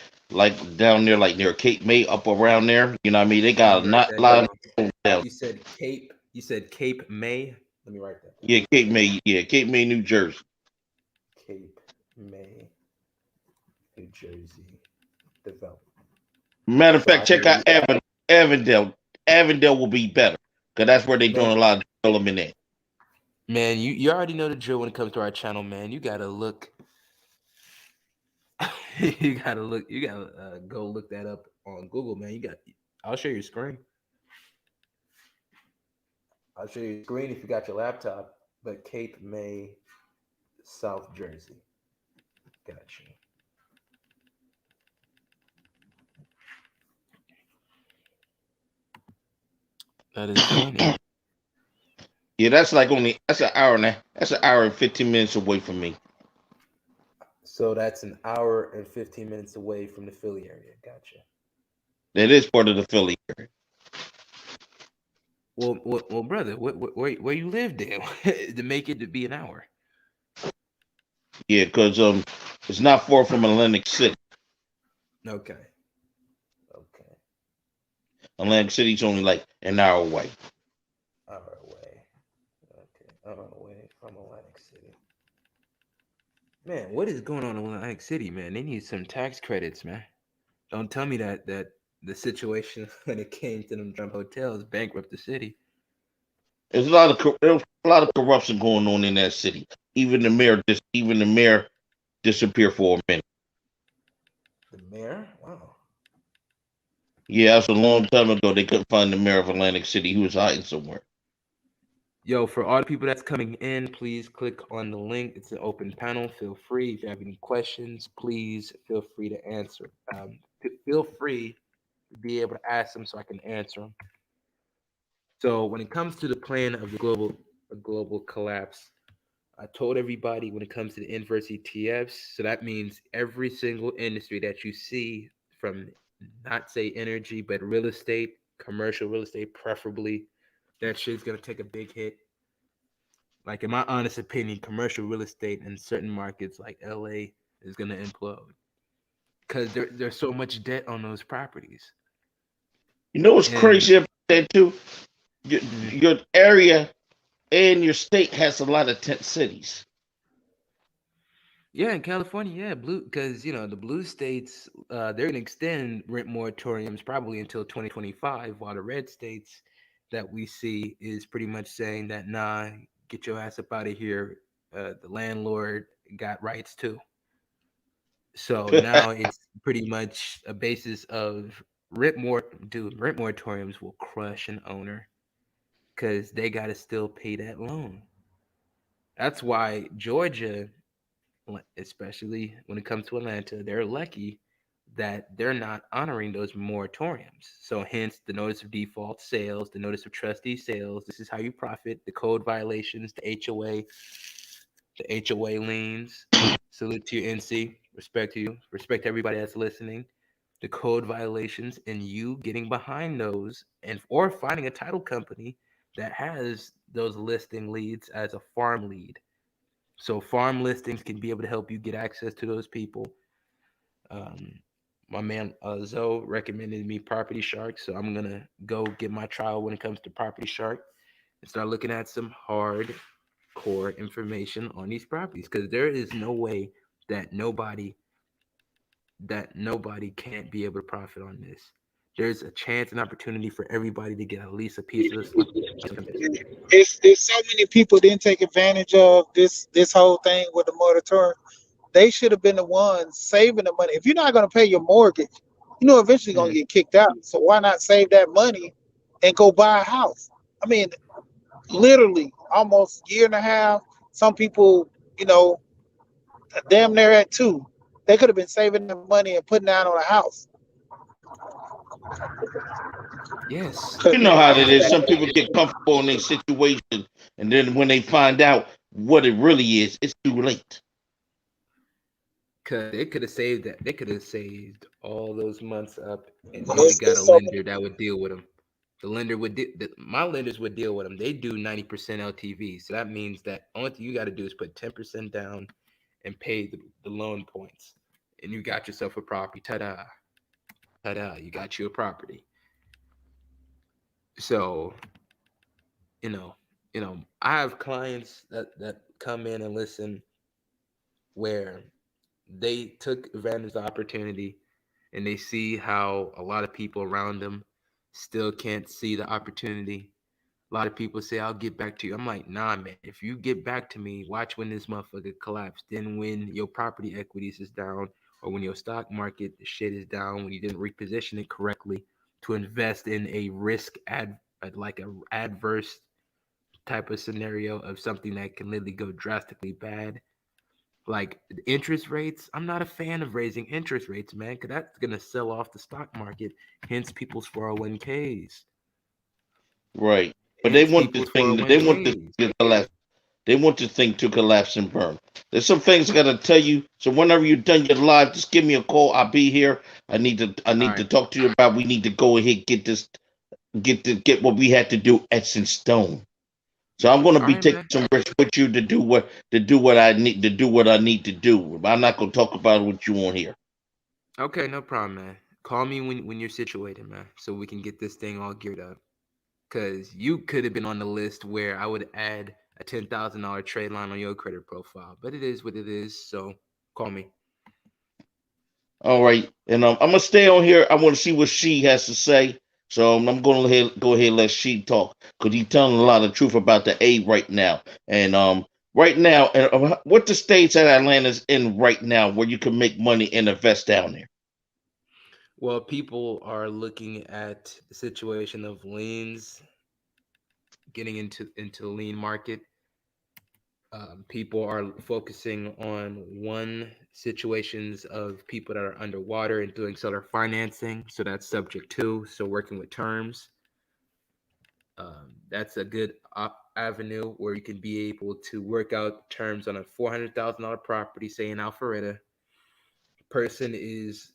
down there, like near Cape May, up around there. You know what I mean? They Let me got a write not that lot down. of down. You said Cape. You said Cape May. Let me write that down. Yeah, Cape May, New Jersey. Cape May, New Jersey development. Matter of So fact, I can check out read. Avondale. Avondale will be better because that's where they're Man, doing a lot of development at. man, you already know the drill when it comes to our channel, man. You gotta look. You gotta look. You gotta go look that up on Google, man. You got. I'll show you your screen. I'll show you your screen if you got your laptop. But Cape May, South Jersey. Gotcha. That is funny. Yeah, that's an hour and 15 minutes away from me. So that's an hour and 15 minutes away from the Philly area. Gotcha. That is part of the Philly area. Well, brother, where you live there to make it to be an hour? Yeah, because it's not far from Atlantic City. Okay. Okay. Atlantic City's only like an hour away. Hour away. Okay. Hour away from Atlantic City. Man, what is going on in Atlantic City, man? They need some tax credits, man. Don't tell me that the situation when it came to them jump hotels bankrupt the city. There's a lot of corruption going on in that city. Even the mayor disappeared for a minute. The mayor? Wow. Yeah, that's a long time ago. They couldn't find the mayor of Atlantic City. He was hiding somewhere. Yo, for all the people that's coming in, please click on the link. It's an open panel. Feel free. If you have any questions, please feel free to answer. Feel free to be able to ask them so I can answer them. So when it comes to the plan of the global collapse, I told everybody when it comes to the inverse ETFs, so that means every single industry that you see from not say energy, but real estate, commercial real estate, preferably, that shit's gonna take a big hit. Like in my honest opinion, commercial real estate in certain markets like LA is gonna implode because there's so much debt on those properties. You know what's And crazy about that too? Your, mm, your area and your state has a lot of tent cities. yeah, in California, yeah, blue because the blue states they're gonna extend rent moratoriums probably until 2025, while the red states that we see is pretty much saying that nah, get your ass up out of here. The landlord got rights too. So now it's pretty much a basis of rent moratoriums will crush an owner because they got to still pay that loan. That's why Georgia, especially when it comes to Atlanta, they're lucky that they're not honoring those moratoriums. So hence the notice of default sales, the notice of trustee sales. This is how you profit. The code violations, the HOA liens. Salute to your NC. Respect to you. Respect to everybody that's listening. The code violations and you getting behind those and or finding a title company that has those listing leads as a farm lead. So farm listings can be able to help you get access to those people. Um, my man Zoe recommended me Property Shark, so I'm gonna go get my trial when it comes to Property Shark and start looking at some hard core information on these properties because there is no way that nobody can't be able to profit on this. There's a chance and opportunity for everybody to get at least a piece of this. It's so many people didn't take advantage of this whole thing with the moratorium. They should have been the ones saving the money. If you're not going to pay your mortgage, eventually going Mm, to get kicked out. So why not save that money and go buy a house? I mean, literally almost year and a half. Some people, you know, damn near at two. They could have been saving that money and putting down on a house. yes, You know how and it is. Some people get comfortable in their situation, and then when they find out what it really is, it's too late. because they could have saved that. They could have saved all those months up, and they would have got a It's so many. lender that would deal with them. The lender would my lenders would deal with them. They do 90% LTV, so that means that only thing you got to do is put 10% down and pay the loan points, and you got yourself a property. Ta-da, ta-da! You got you a property. So you know, I have clients that come in and listen where they took advantage of the opportunity and they see how a lot of people around them still can't see the opportunity. A lot of people say, I'll get back to you. I'm like, nah, man, if you get back to me, watch when this motherfucker collapse. Then when your property equities is down or when your stock market shit is down, when you didn't reposition it correctly to invest in a like a adverse type of scenario of something that can literally go drastically bad. Like interest rates, I'm not a fan of raising interest rates, man, because that's gonna sell off the stock market, hence people's 401ks. Right. But they Hence want this people's thing. They want this 401ks. thing to collapse. They want this thing to collapse and burn. There's some things I gotta tell you. So whenever you're done your live, just give me a call. I'll be here. I All need to right. talk to you about. We need to go ahead get what we had to do etched in stone. So I'm gonna All be right, taking man. some risks with you to do what I need to do what I need to do. I'm not gonna talk about what you want here. Okay, no problem, man. Call me when you're situated, man, so we can get this thing all geared up. Cause you could have been on the list where I would add a $10,000 trade line on your credit profile, but it is what it is. So call me. All right, and I'm gonna stay on here. I want to see what she has to say. So I'm gonna go ahead and let she talk because he's telling a lot of truth about the A right now. And right now, and what the states that Atlanta's in right now where you can make money and invest down there. Well, people are looking at the situation of liens, getting into the lien market. People are focusing on one situations of people that are underwater and doing seller financing. So that's subject to. So working with terms. That's a good avenue where you can be able to work out terms on a $400,000 property, say in Alpharetta. Person is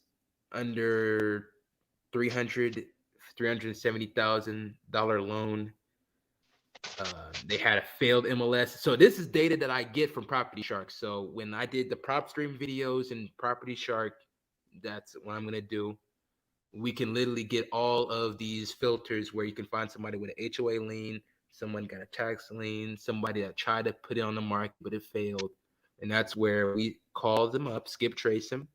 under 300 $370,000 loan. They had a failed MLS. So this is data that I get from Property Shark. So when I did the prop stream videos in Property Shark, that's what I'm gonna do. We can literally get all of these filters where you can find somebody with an HOA lien, someone got a tax lien, somebody that tried to put it on the market but it failed, and that's where we call them up, skip trace them,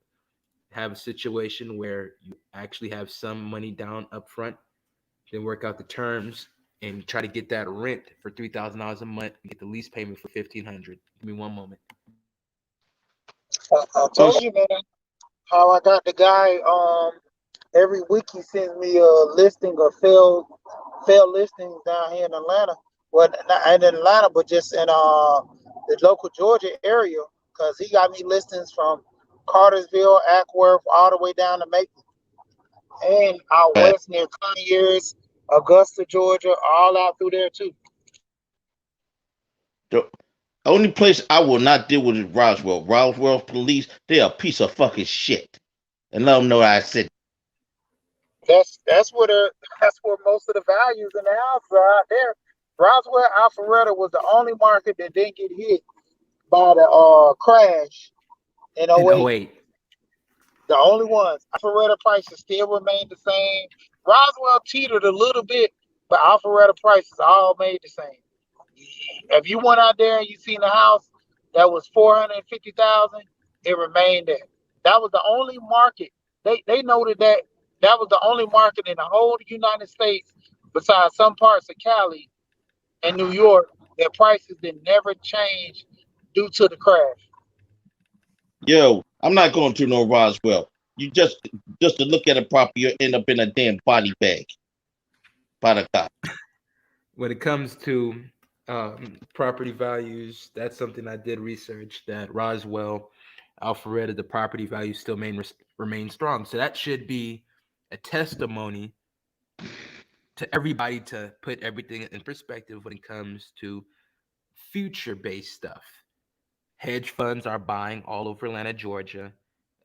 have a situation where you actually have some money down up front, then work out the terms and try to get that rent for $3,000 a month and get the lease payment for 1,500. Give me one moment. I So told you, man, how I got the guy. Every week he sends me a listing of failed listings down here in Atlanta. Well, not in Atlanta, but just in the local Georgia area, because he got me listings from Cartersville, Ackworth, all the way down to Macon, and out uh, west near Conyers, Augusta, Georgia, all out through there too. the only place I will not deal with is Roswell. Roswell police, they a piece of fucking shit. And let them know I said, That's where that's where most of the values in the houses are out there. Roswell, Alpharetta was the only market that didn't get hit by the crash in In '08. '08. The only ones. Alpharetta prices still remain the same. Roswell teetered a little bit, but Alpharetta prices all made the same. If you went out there and you seen a house that was 450,000, it remained there. That was the only market. They noted that was the only market in the whole United States, besides some parts of Cali and New York, that prices did never change due to the crash. yo, I'm not going to no Roswell. You just to look at a property, you end up in a damn body bag by the cop. When it comes to property values, that's something I did research that Roswell, Alpharetta, the property values still remain strong. So that should be a testimony to everybody to put everything in perspective when it comes to future based stuff. Hedge funds are buying all over Atlanta, Georgia.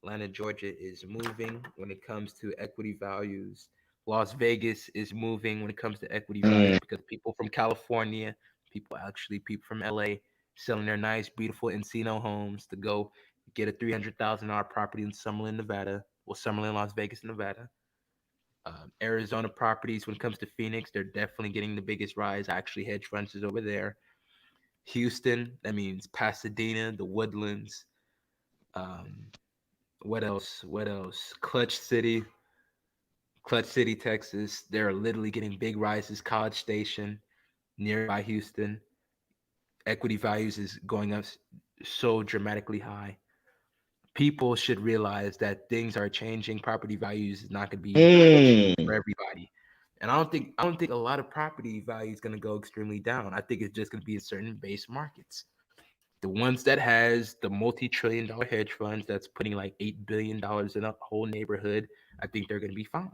Atlanta, Georgia is moving when it comes to equity values. Las Vegas is moving when it comes to equity values Mm. because people from California, people from LA, selling their nice, beautiful Encino homes to go get a $300,000 property in Summerlin, Nevada. Well, Summerlin, Las Vegas, Nevada. Arizona properties, when it comes to Phoenix, they're definitely getting the biggest rise. Actually, hedge funds is over there. Houston, that means Pasadena, the Woodlands. Um, what else? What else? Clutch City, Texas. They're literally getting big rises. College Station, nearby Houston. Equity values is going up so dramatically high. People should realize that things are changing. Property values is not going to be cheap for Mm. everybody. And I don't think a lot of property value is going to go extremely down. I think it's just going to be in certain base markets. The ones that has the multi-trillion dollar hedge funds that's putting like $8 billion in a whole neighborhood, I think they're going to be fine.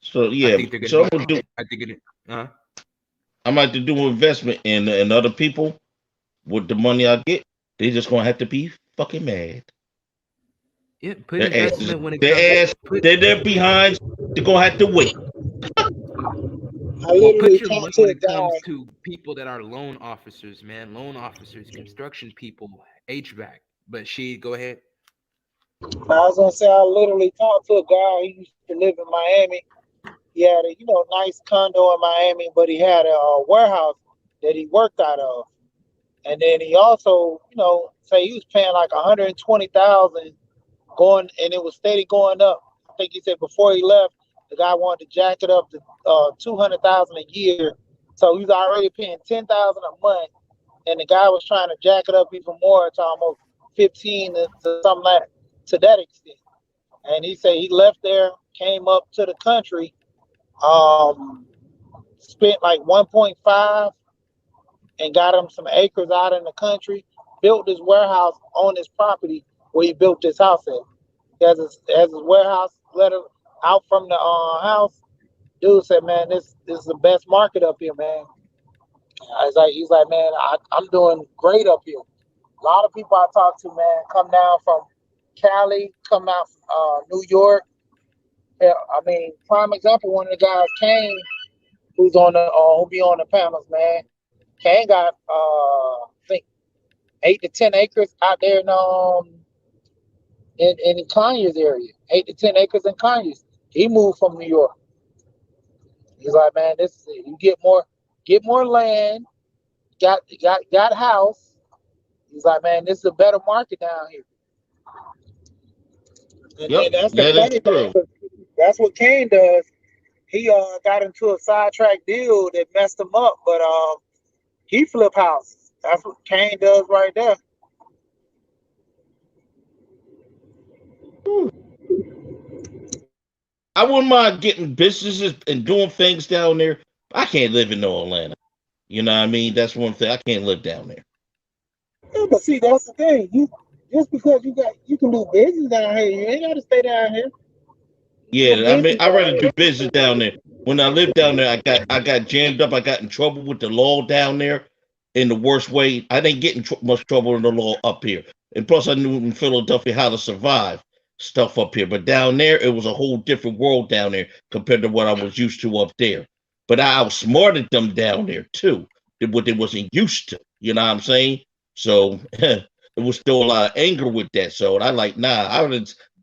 So I yeah, think they're going to so be fine. I think it. Uh, I'm like to do investment in other people with the money I get. They just gonna have to be fucking mad. yeah, put Their asses, investment when it comes. their ass, Put their behinds. They're gonna have to wait. I well, literally put your talked money to when a it comes guy. to people that are loan officers, man. Loan officers, construction people, HVAC. But she, go ahead. I was gonna say I literally talked to a guy. He used to live in Miami. He had a nice condo in Miami, but he had a warehouse that he worked out of. And then he also, say he was paying like 120,000 going, and it was steady going up. I think he said before he left, the guy wanted to jack it up to 200,000 a year. So he was already paying 10,000 a month, and the guy was trying to jack it up even more to almost 15 to something like to that extent. And he said he left there, came up to the country, um, spent like 1.5 and got him some acres out in the country, built his warehouse on his property where he built this house at. He has his warehouse let him out from the house. Dude said, "Man, this is the best market up here, man." He's like, "Man, I'm doing great up here." A lot of people I talk to, man, come down from Cali, come out from New York. Yeah, I mean, prime example, one of the guys came who's on the who be on the panels, man. Kane got I think 8 to 10 acres out there in Conyers area. 8 to 10 acres in Conyers. He moved from New York. He's like, man, this is it. You get more land, got a house. He's like, man, this is a better market down here. And Yep, that's the that is funny thing, true. 'cause that's what Kane does. He got into a sidetrack deal that messed him up, but he flip houses. That's what Kane does right there. Whew. I wouldn't mind getting businesses and doing things down there. I can't live in no Atlanta. You know what I mean? That's one thing. I can't live down there. Yeah, but see, that's the thing. You just because you can do business down here, you ain't got to stay down here. You can do Yeah, I mean, business I'd down rather do business down there. When I lived down there, I got jammed up. I got in trouble with the law down there in the worst way. I didn't get in much trouble in the law up here, and plus I knew in Philadelphia how to survive stuff up here. But down there, it was a whole different world down there compared to what I was used to up there. But I outsmarted them down there too, than what they wasn't used to. You know what I'm saying? So it was still a lot of anger with that. So I like, nah,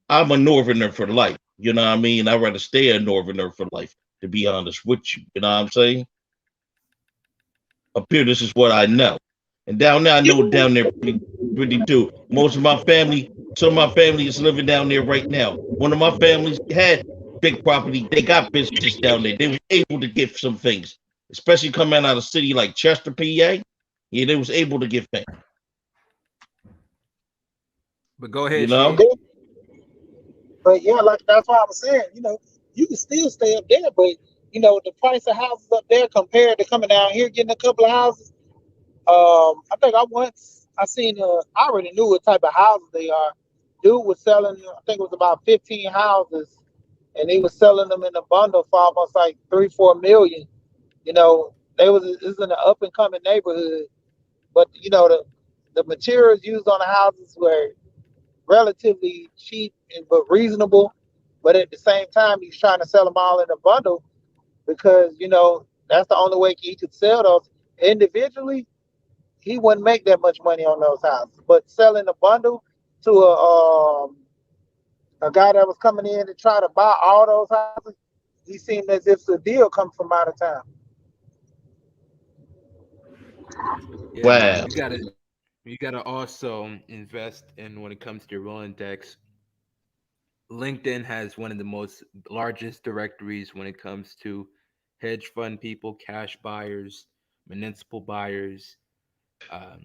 I'm a northerner for life. You know what I mean? I'd rather stay a northerner for life, to be honest with you. You know what I'm saying? Up here, this is what I know. And down there, I know down there pretty too. Most of my family, some of my family is living down there right now. One of my families had big property. They got business down there. They were able to get some things, especially coming out of a city like Chester, PA. Yeah, they was able to get things, But go you ahead, know? Sheik. here. But yeah, like that's what I was saying. You can still stay up there, but the price of houses up there compared to coming down here getting a couple of houses. I think I seen I already knew what type of houses they are. Dude was selling, I think it was about 15 houses, and he was selling them in a bundle for almost like 3 4 million. They was This is in an up and coming neighborhood, but the materials used on the houses were relatively cheap but reasonable. But at the same time, he's trying to sell them all in a bundle because that's the only way he could sell those individually. He wouldn't make that much money on those houses, but selling a bundle to a guy that was coming in to try to buy all those houses, he seemed as if the deal come from out of town. Yeah, man. Wow. You gotta also invest in when it comes to your Rolodex. LinkedIn has one of the most largest directories when it comes to hedge fund people, cash buyers, municipal buyers, um,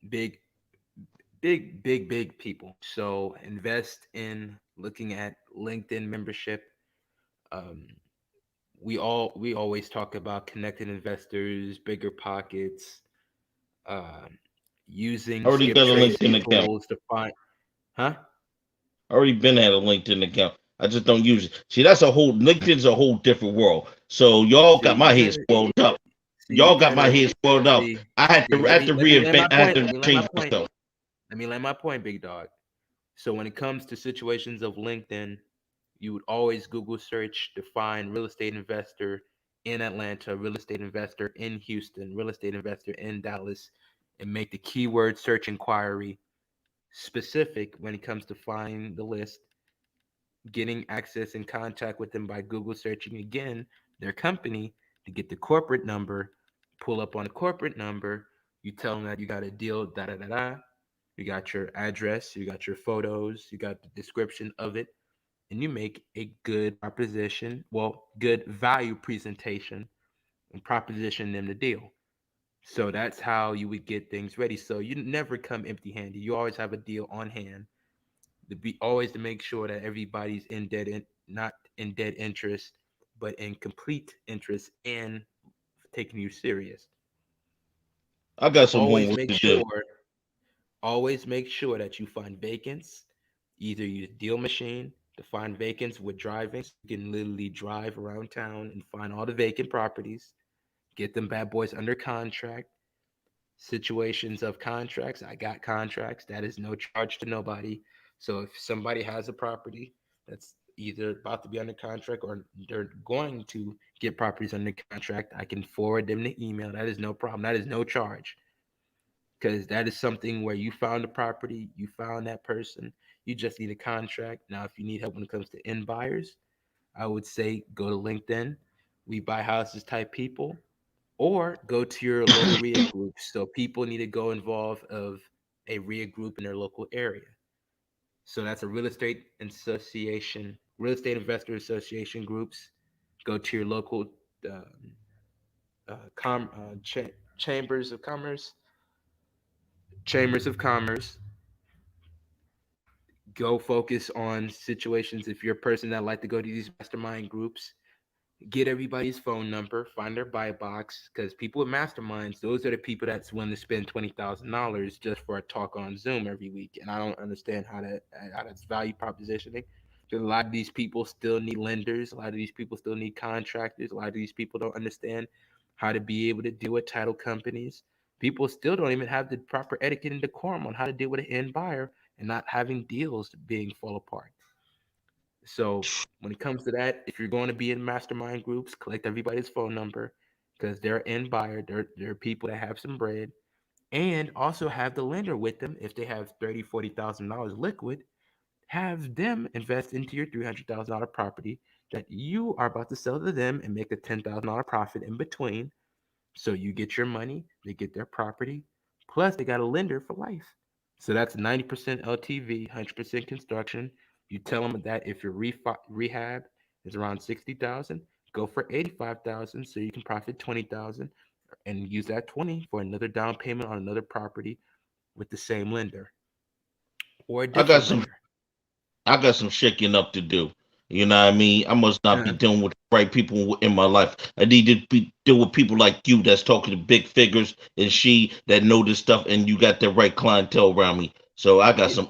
big, big people. So invest in looking at LinkedIn membership. Um, we always talk about connected investors, bigger pockets, um, I using already skip got a tracing LinkedIn account. tools to find, huh? I already been had a LinkedIn account. I just don't use it. See, that's a whole LinkedIn's a whole different world. So y'all See, got you my head gotta spoiled up. see, you Y'all got my gotta head spoiled up. see, I had to let me land reinvent. my I had point. Let to me land my change point. myself. Let me land my point, big dog. So when it comes to situations of LinkedIn, you would always Google search to find real estate investor in Atlanta, real estate investor in Houston, real estate investor in Dallas, and make the keyword search inquiry specific when it comes to finding the list, getting access and contact with them by Google searching again their company to get the corporate number, pull up on the corporate number, you tell them that you got a deal, da da da da. You got your address, you got your photos, you got the description of it, and you make a good proposition, well, good value presentation and proposition them the deal. So that's how you would get things ready. So you never come empty handed. You always have a deal on hand to be always to make sure that everybody's in not in dead interest, but in complete interest and taking you serious. I got So some homework to do. always make sure that you find vacants. Either use Deal Machine to find vacants with driving, so you can literally drive around town and find all the vacant properties. Get them bad boys under contract. Situations of contracts. I got contracts. That is no charge to nobody. So if somebody has a property that's either about to be under contract or they're going to get properties under contract, I can forward them the email. That is no problem. That is no charge, because that is something where you found the property, you found that person, you just need a contract. Now, if you need help when it comes to end buyers, I would say go to LinkedIn, We Buy Houses type people, or go to your local REIA groups. So people need to go involved of a REIA group in their local area. So that's a real estate investor association groups. Go to your local um, chambers of commerce, chambers of commerce. Go focus on situations. If you're a person that like to go to these mastermind groups, get everybody's phone number, find their buy box, because people with masterminds, those are the people that's willing to spend $20,000 just for a talk on Zoom every week. And I don't understand how that's value propositioning. Because a lot of these people still need lenders. A lot of these people still need contractors. A lot of these people don't understand how to be able to deal with title companies. People still don't even have the proper etiquette and decorum on how to deal with an end buyer and not having deals being fall apart. So when it comes to that, if you're going to be in mastermind groups, collect everybody's phone number, because they're end buyer. They're people that have some bread, and also have the lender with them. If they have $30,000, $40,000 liquid, have them invest into your $300,000 property that you are about to sell to them and make a $10,000 profit in between. So you get your money, they get their property, plus they got a lender for life. So that's 90% LTV, 100% construction. You tell them that if your rehab is around 60,000, go for 85,000 so you can profit 20,000 and use that 20 for another down payment on another property with the same lender or a I got different some lender. I got some shaking up to do. You know what I mean? I must not be Uh-huh. dealing with the right people in my life. I need to deal with people like you that's talking to big figures and she that know this stuff and you got the right clientele around me. So I got some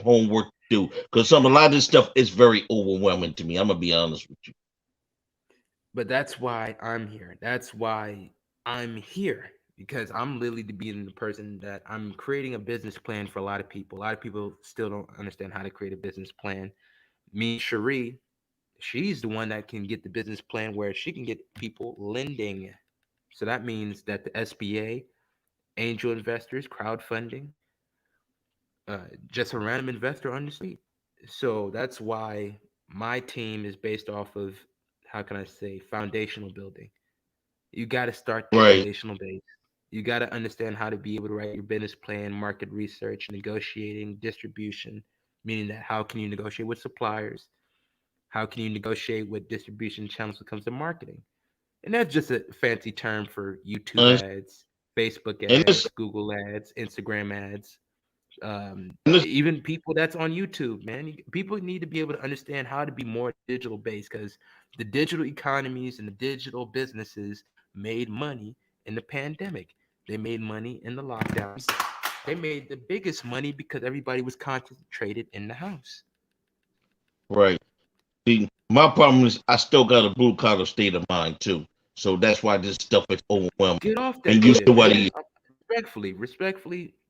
homework to do because a lot of this stuff is very overwhelming to me. I'm gonna be honest with you. But that's why I'm here. That's why I'm here, because I'm literally to being the person that I'm creating a business plan for a lot of people. A lot of people still don't understand how to create a business plan. Me and Cherie, she's the one that can get the business plan where she can get people lending. So that means that the SBA, angel investors, crowdfunding, just a random investor on the street. So that's why my team is based off of, how can I say, foundational building. You got to start the Right. foundational base. You got to understand how to be able to write your business plan, market research, negotiating, distribution, meaning that how can you negotiate with suppliers? How can you negotiate with distribution channels when it comes to marketing? And that's just a fancy term for YouTube And ads, Facebook and this ads, Google ads, Instagram ads, and this even people that's on YouTube, man. People need to be able to understand how to be more digital based, because the digital economies and the digital businesses made money in the pandemic. They made money in the lockdowns. They made the biggest money because everybody was concentrated in the house. right. See, my problem is I still got a blue collar state of mind too. So that's why this stuff is overwhelming. Get off And that you shit, still what man. you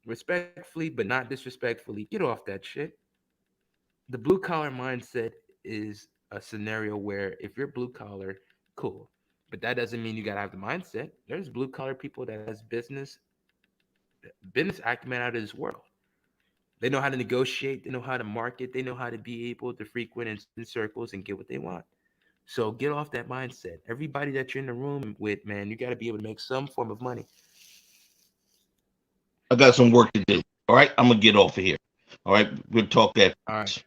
Respectfully, but not disrespectfully. Get off that shit. The blue collar mindset is a scenario where if you're blue collar, cool. But that doesn't mean you gotta have the mindset. There's blue collar people that has business acumen out of this world. They know how to negotiate, they know how to market, they know how to be able to frequent in certain circles and get what they want. So get off that mindset. Everybody that you're in the room with, man, you gotta be able to make some form of money. I got some work to do. All right, I'm gonna get off of here. All right, we'll talk after. All right.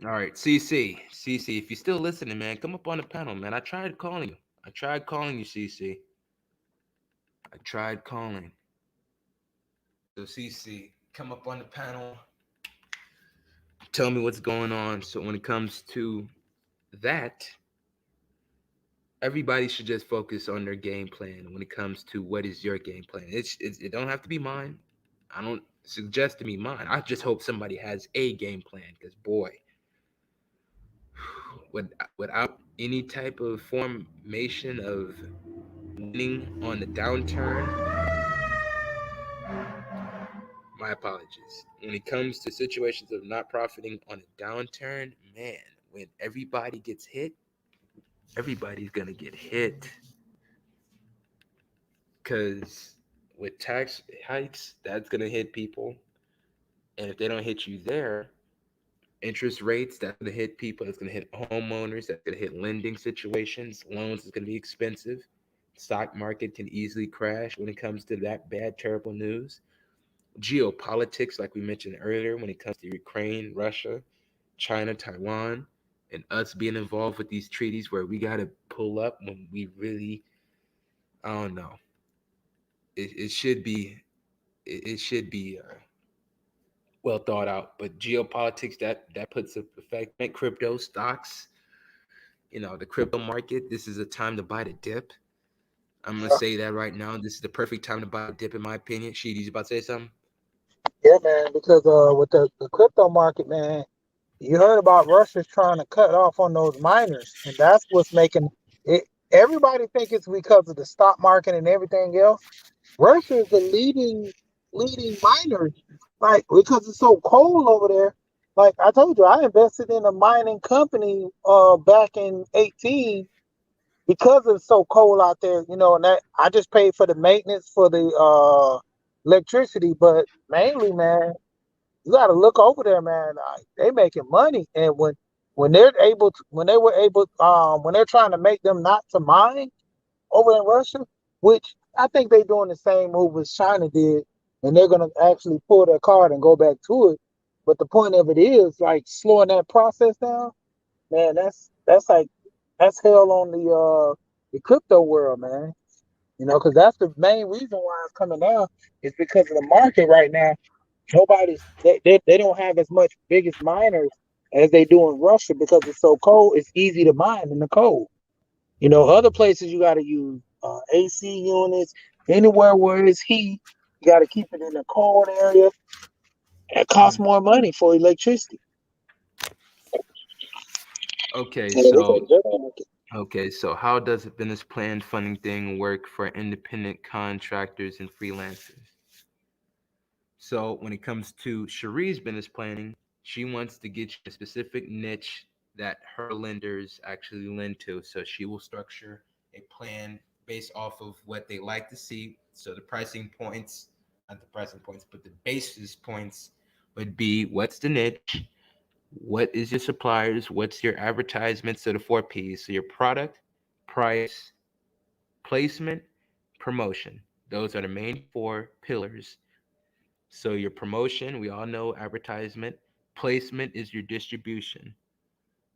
All right. CC, if you're still listening, man, come up on the panel, man. I tried calling you. I tried calling you, CC. I tried calling. So CC, come up on the panel. Tell me what's going on. So when it comes to that, everybody should just focus on their game plan. When it comes to what is your game plan, it don't have to be mine. I don't suggest to me mine. I just hope somebody has a game plan, because boy, without any type of formation of winning on the downturn, my apologies. When it comes to situations of not profiting on a downturn, man, when everybody gets hit, everybody's gonna get hit because with tax hikes, that's gonna hit people, and if they don't hit you there, interest rates that's gonna hit people. That's gonna hit homeowners. That's gonna hit lending situations. Loans is gonna be expensive. Stock market can easily crash when it comes to that bad, terrible news. Geopolitics, like we mentioned earlier, when it comes to Ukraine, Russia, China, Taiwan, and us being involved with these treaties where we got to pull up when we really, I don't know. It should be, it should be well thought out. But geopolitics that puts a effect on crypto stocks. The crypto market. This is a time to buy the dip. I'm gonna say that right now. This is the perfect time to buy a dip, in my opinion. Sheedy's about to say something. Yeah, man, because with the crypto market, man, you heard about Russia's trying to cut off on those miners, and that's what's making it. Everybody think it's because of the stock market and everything else. Russia is the leading miner, like because it's so cold over there. Like I told you, I invested in a mining company back in 18 because it's so cold out there, and that I just paid for the maintenance for the electricity, but mainly, man, you got to look over there, man. They making money, and when they were able, when they're trying to make them not to mine over in Russia, which I think they're doing the same move as China did, and they're gonna actually pull their card and go back to it. But the point of it is like slowing that process down, man. That's hell on the crypto world, man. Because that's the main reason why it's coming down is because of the market right now. They don't have as much biggest miners as they do in Russia because it's so cold. It's easy to mine in the cold. Other places you got to use AC units. Anywhere where it's heat, you got to keep it in a cold area. It costs more money for electricity. Okay, Yeah, so how does the business plan funding thing work for independent contractors and freelancers? So when it comes to Cherie's business planning, she wants to get you a specific niche that her lenders actually lend to. So she will structure a plan based off of what they like to see. So the pricing points, not the pricing points, but the basis points would be what's the niche, what is your suppliers, what's your advertisement, so the four P's. So your product, price, placement, promotion. Those are the main four pillars. So your promotion, we all know advertisement. Placement is your distribution.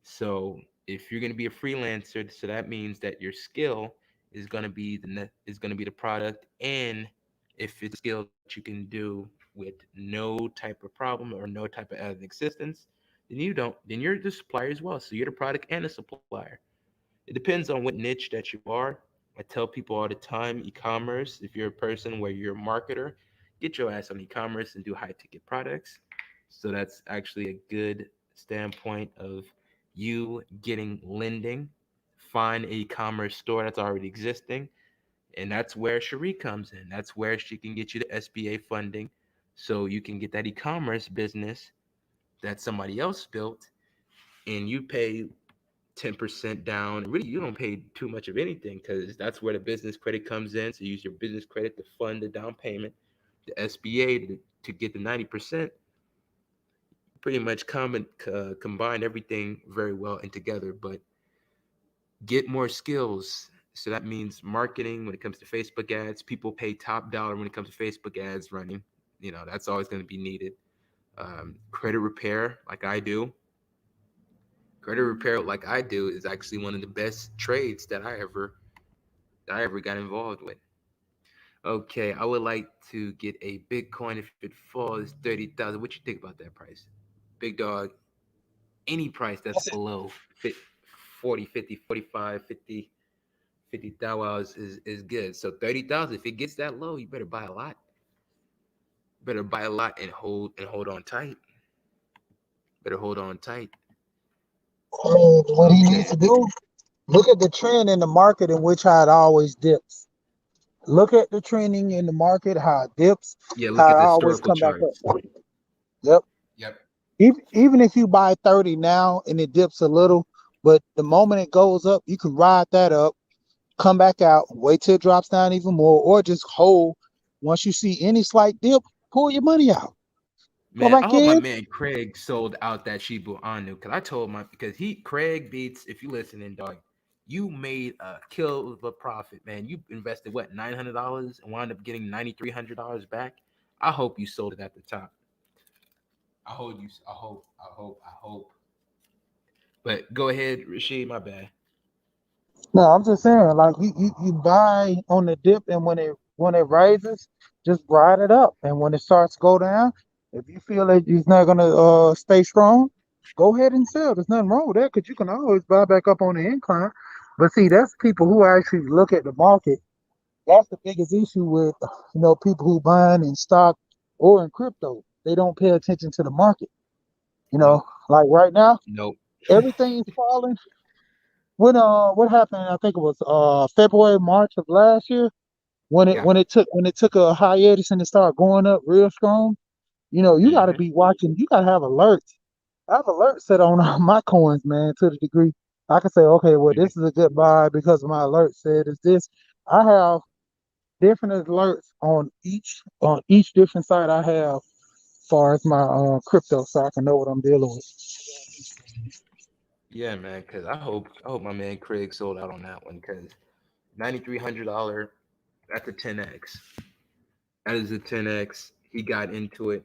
So if you're going to be a freelancer, so that means that your skill is going to be the product, and if it's a skill that you can do with no type of problem or no type of ad existence, then you're the supplier as well. So you're the product and the supplier. It depends on what niche that you are. I tell people all the time, e-commerce, if you're a person where you're a marketer, get your ass on e-commerce and do high ticket products. So that's actually a good standpoint of you getting lending. Find a e-commerce store that's already existing. And that's where Cherie comes in. That's where she can get you the SBA funding so you can get that e-commerce business that somebody else built, and you pay 10% down. Really, you don't pay too much of anything because that's where the business credit comes in. So you use your business credit to fund the down payment, the SBA to get the 90%. Pretty much combine everything very well and together, but get more skills. So that means marketing when it comes to Facebook ads. People pay top dollar when it comes to Facebook ads running. That's always going to be needed. Credit repair, like I do. Credit repair, like I do, is actually one of the best trades that I ever got involved with. Okay, I would like to get a Bitcoin if it falls 30,000. What you think about that price? Big dog, any price that's below 40, 50, 45, 50, 50,000 is good. So 30,000, if it gets that low, you better buy a lot. Better buy a lot and hold on tight. Better hold on tight. I mean, what he needs Okay. to do, look at the trend in the market in which how it always dips. Look at the trending in the market, how it dips, Yeah, look how at it the always historical come back charts. up. Yep. Yep. Even if you buy 30 now and it dips a little, but the moment it goes up, you can ride that up, come back out, wait till it drops down even more, or just hold. Once you see any slight dip, pull your money out. Go Man, I back hope my in. man Craig sold out that Shibu Anu because I told my because he Craig Beats, if you listening, dog, you made a kill of a profit, man. You invested what $900 and wound up getting $9,300 back. I hope you sold it at the top. I hope you. I hope. I hope. I hope. But go ahead, Rashid. My bad. No, I'm just saying, like you buy on the dip, and when it rises, just ride it up. And when it starts to go down, if you feel that it's not gonna stay strong, go ahead and sell. There's nothing wrong with that because you can always buy back up on the incline. But see, that's people who actually look at the market. That's the biggest issue with people who buying in stock or in crypto. They don't pay attention to the market. You know, Nope. like right now, Nope. everything's falling. What happened? I think it was February, March of last year when it Yeah. when it took a hiatus and it started going up real strong. You got to Hmm. be watching. You got to have alerts. I have alerts set on all my coins, man, to the degree I can say, okay, well, Hmm. this is a good buy because my alert said it's this. I have different alerts on each different site I have, as far as my crypto, so I can know what I'm dealing with. Yeah, man. Because I hope my man Craig sold out on that one because $9,300. That's a 10x. That is a 10x. He got into it.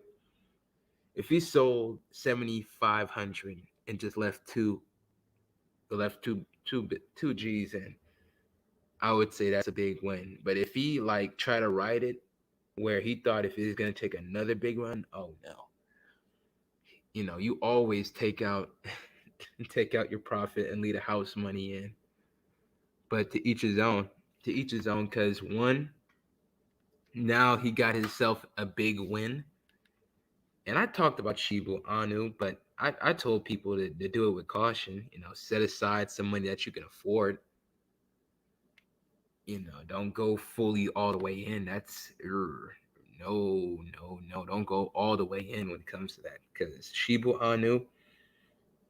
If he sold 7,500 and just left two G's in, I would say that's a big win. But if he like try to ride it where he thought if he's gonna take another big run, oh no. You always take out take out your profit and leave the house money in. But to each his own. To each his own, because one, now he got himself a big win. And I talked about Shibu Anu, but I told people to do it with caution. Set aside some money that you can afford. Don't go fully all the way in. No, no, no. Don't go all the way in when it comes to that. Because Shibu Anu,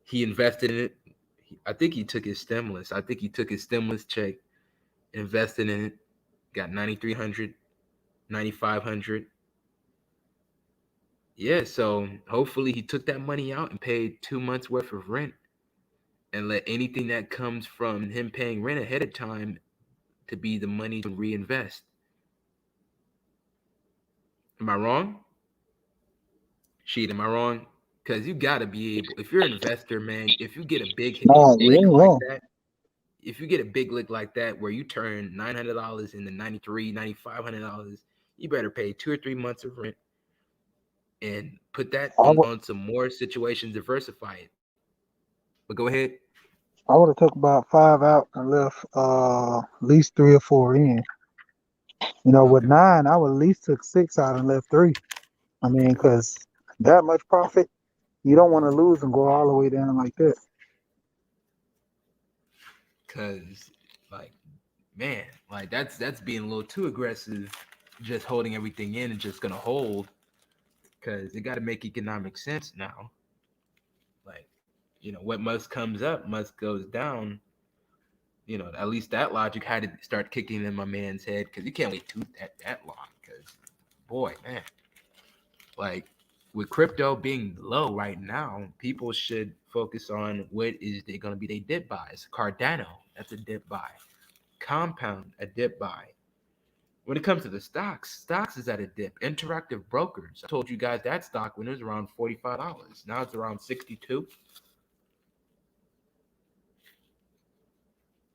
he invested in it. I think he took his stimulus. I think he took his stimulus check, invested in it, got 9,300, 9,500. Yeah, so hopefully he took that money out and paid 2 months worth of rent and let anything that comes from him paying rent ahead of time to be the money to reinvest. Am I wrong? Sheet, am I wrong? Because you gotta be able. If you're an investor, man, if you get a big No, you lick ain't like wrong. that, if you get a big lick like that where you turn $900 into 93, $9,500, you better pay 2 or 3 months of rent and put that I would on some more situations, diversify it. But go ahead. I would have took about five out and left at least three or four in. With Okay. nine, I would at least took six out and left three. I mean, because that much profit, you don't want to lose and go all the way down like that. Cause like man, like that's being a little too aggressive, just holding everything in and just gonna hold. Cause it got to make economic sense now. Like, what must comes up, must goes down. At least that logic had to start kicking in my man's head because you can't wait that long. Because boy, man, like with crypto being low right now, people should focus on what is they gonna be they dip buys. Cardano, that's a dip buy. Compound, a dip buy. When it comes to the stocks is at a dip. Interactive brokers. I told you guys that stock when it was around $45. Now it's around 62.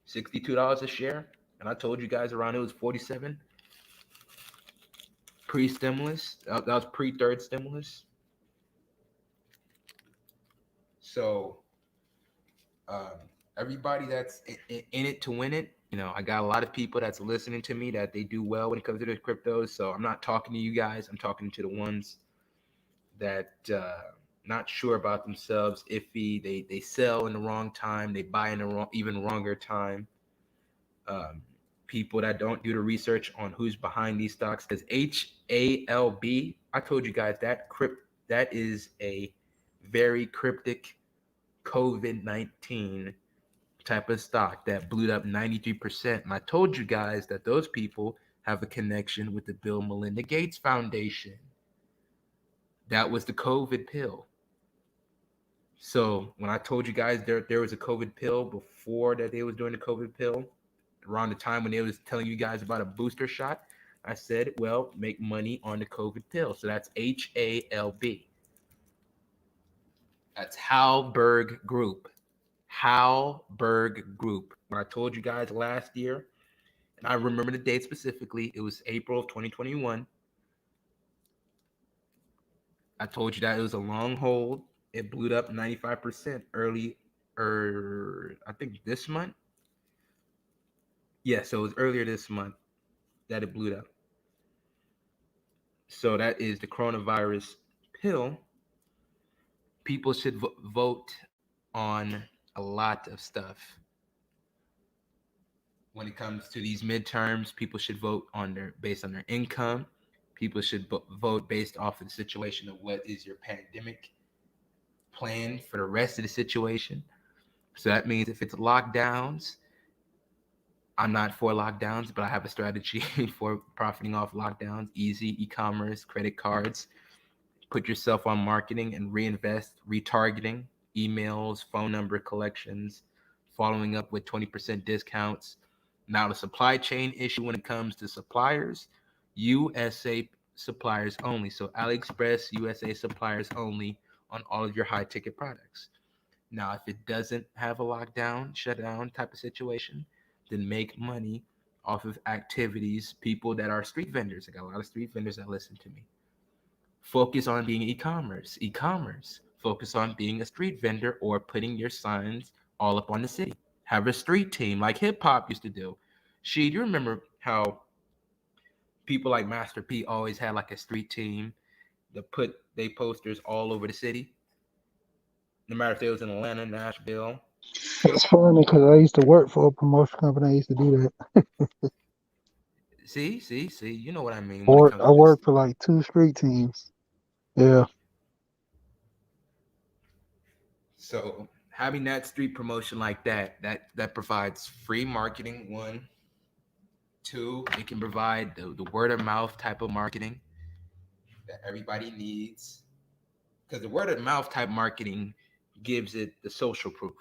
$62 a share. And I told you guys around it was 47 pre-stimulus. That was pre-third stimulus. So um, everybody that's in it to win it, I got a lot of people that's listening to me that they do well when it comes to the cryptos. So I'm not talking to you guys. I'm talking to the ones that not sure about themselves, iffy. They sell in the wrong time. They buy in the even wronger time. Um, People that don't do the research on who's behind these stocks. Because HALB, I told you guys that is a very cryptic COVID-19 type of stock that blew up 93%. And I told you guys that those people have a connection with the Bill Melinda Gates Foundation. That was the COVID pill. So when I told you guys there was a COVID pill before that they was doing the COVID pill, around the time when they was telling you guys about a booster shot, I said, well, make money on the COVID pill. So that's HALB. That's Halberg Group. Halberg Group. When I told you guys last year, and I remember the date specifically, it was April of 2021. I told you that it was a long hold. It blew up 95% early, I think this month. Yeah, so it was earlier this month that it blew up. So that is the coronavirus pill. People should vote on a lot of stuff. When it comes to these midterms, people should vote on their based on their income. People should vote based off of the situation of what is your pandemic plan for the rest of the situation. So that means if it's lockdowns, I'm not for lockdowns, but I have a strategy for profiting off lockdowns. Easy e-commerce, credit cards. Put yourself on marketing and reinvest, retargeting, emails, phone number collections, following up with 20% discounts. Now, the supply chain issue when it comes to suppliers, USA suppliers only. So, AliExpress, USA suppliers only on all of your high ticket products. Now, if it doesn't have a lockdown, shutdown type of situation, then make money off of activities, people that are street vendors. I got a lot of street vendors that listen to me. Focus on being e-commerce. Focus on being a street vendor or putting your signs all up on the city. Have a street team like hip hop used to do. Do you remember how people like Master P always had like a street team that put they posters all over the city, no matter if it was in Atlanta, Nashville. It's funny because I used to work for a promotion company. I used to do that. See, you know what I mean when it comes I to this. worked for like two street teams. Yeah. So having that street promotion like that provides free marketing. One, two, it can provide the word of mouth type of marketing that everybody needs. Because the word of mouth type marketing gives it the social proof.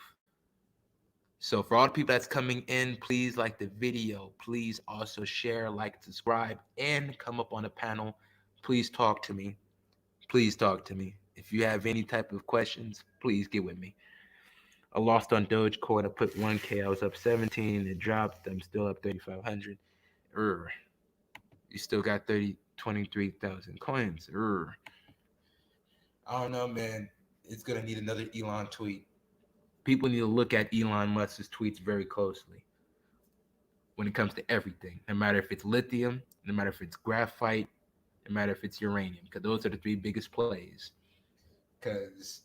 So for all the people that's coming in, please like the video. Please also share, like, subscribe, and come up on the panel. Please talk to me. Please talk to me. If you have any type of questions, please get with me. I lost on Dogecoin. I put 1K. I was up 17. It dropped. I'm still up 3,500. You still got 23,000 coins. I don't know, man. It's going to need another Elon tweet. People need to look at Elon Musk's tweets very closely when it comes to everything, no matter if it's lithium, no matter if it's graphite, no matter if it's uranium, because those are the three biggest plays. Because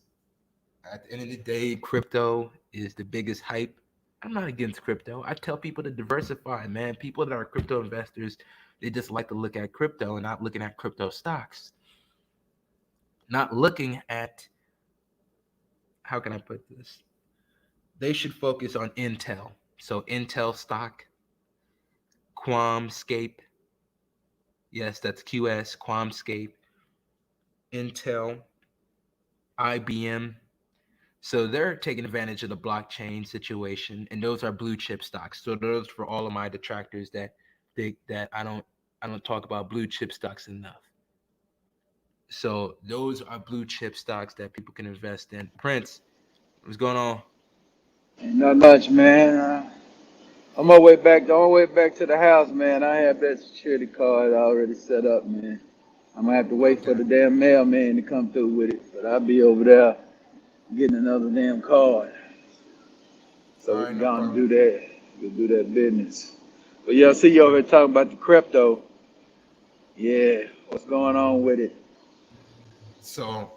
at the end of the day, crypto is the biggest hype. I'm not against crypto. I tell people to diversify, man. People that are crypto investors, they just like to look at crypto and not looking at crypto stocks. Not looking at, how can I put this? They should focus on Intel. So Intel stock, Quamscape. Yes, that's QS, Quamscape, Intel, IBM. So they're taking advantage of the blockchain situation, and those are blue chip stocks. So those for all of my detractors that think that I don't talk about blue chip stocks enough. So those are blue chip stocks that people can invest in. Prince, what's going on? Ain't not much, man. On my way back, on my way back to the house, man. I have that security card already set up, man. I'm gonna have to wait for Okay. the damn mailman to come through with it, but I'll be over there getting another damn card, so All we right, can no go and problem. do that. We'll do that business. But yeah, I see you over here talking about the crypto. Yeah, what's going on with it? So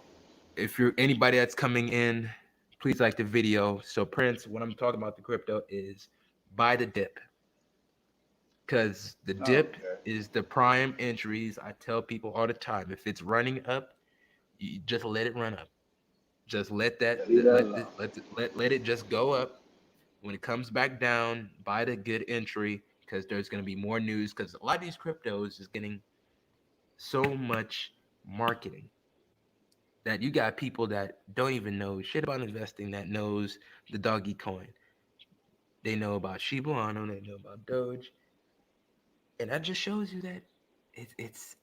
if you're anybody that's coming in, please like the video. So Prince, what I'm talking about the crypto is buy the dip, because the Oh, dip okay. is the prime entries. I tell people all the time, if it's running up, you just let it run up. Just Yeah, leave that alone. let it just go up. When it comes back down, buy the good entry because there's going to be more news. Because a lot of these cryptos is getting so much marketing that you got people that don't even know shit about investing that knows the doggy coin. They know about Shiba Inu, they know about Doge, and that just shows you that it's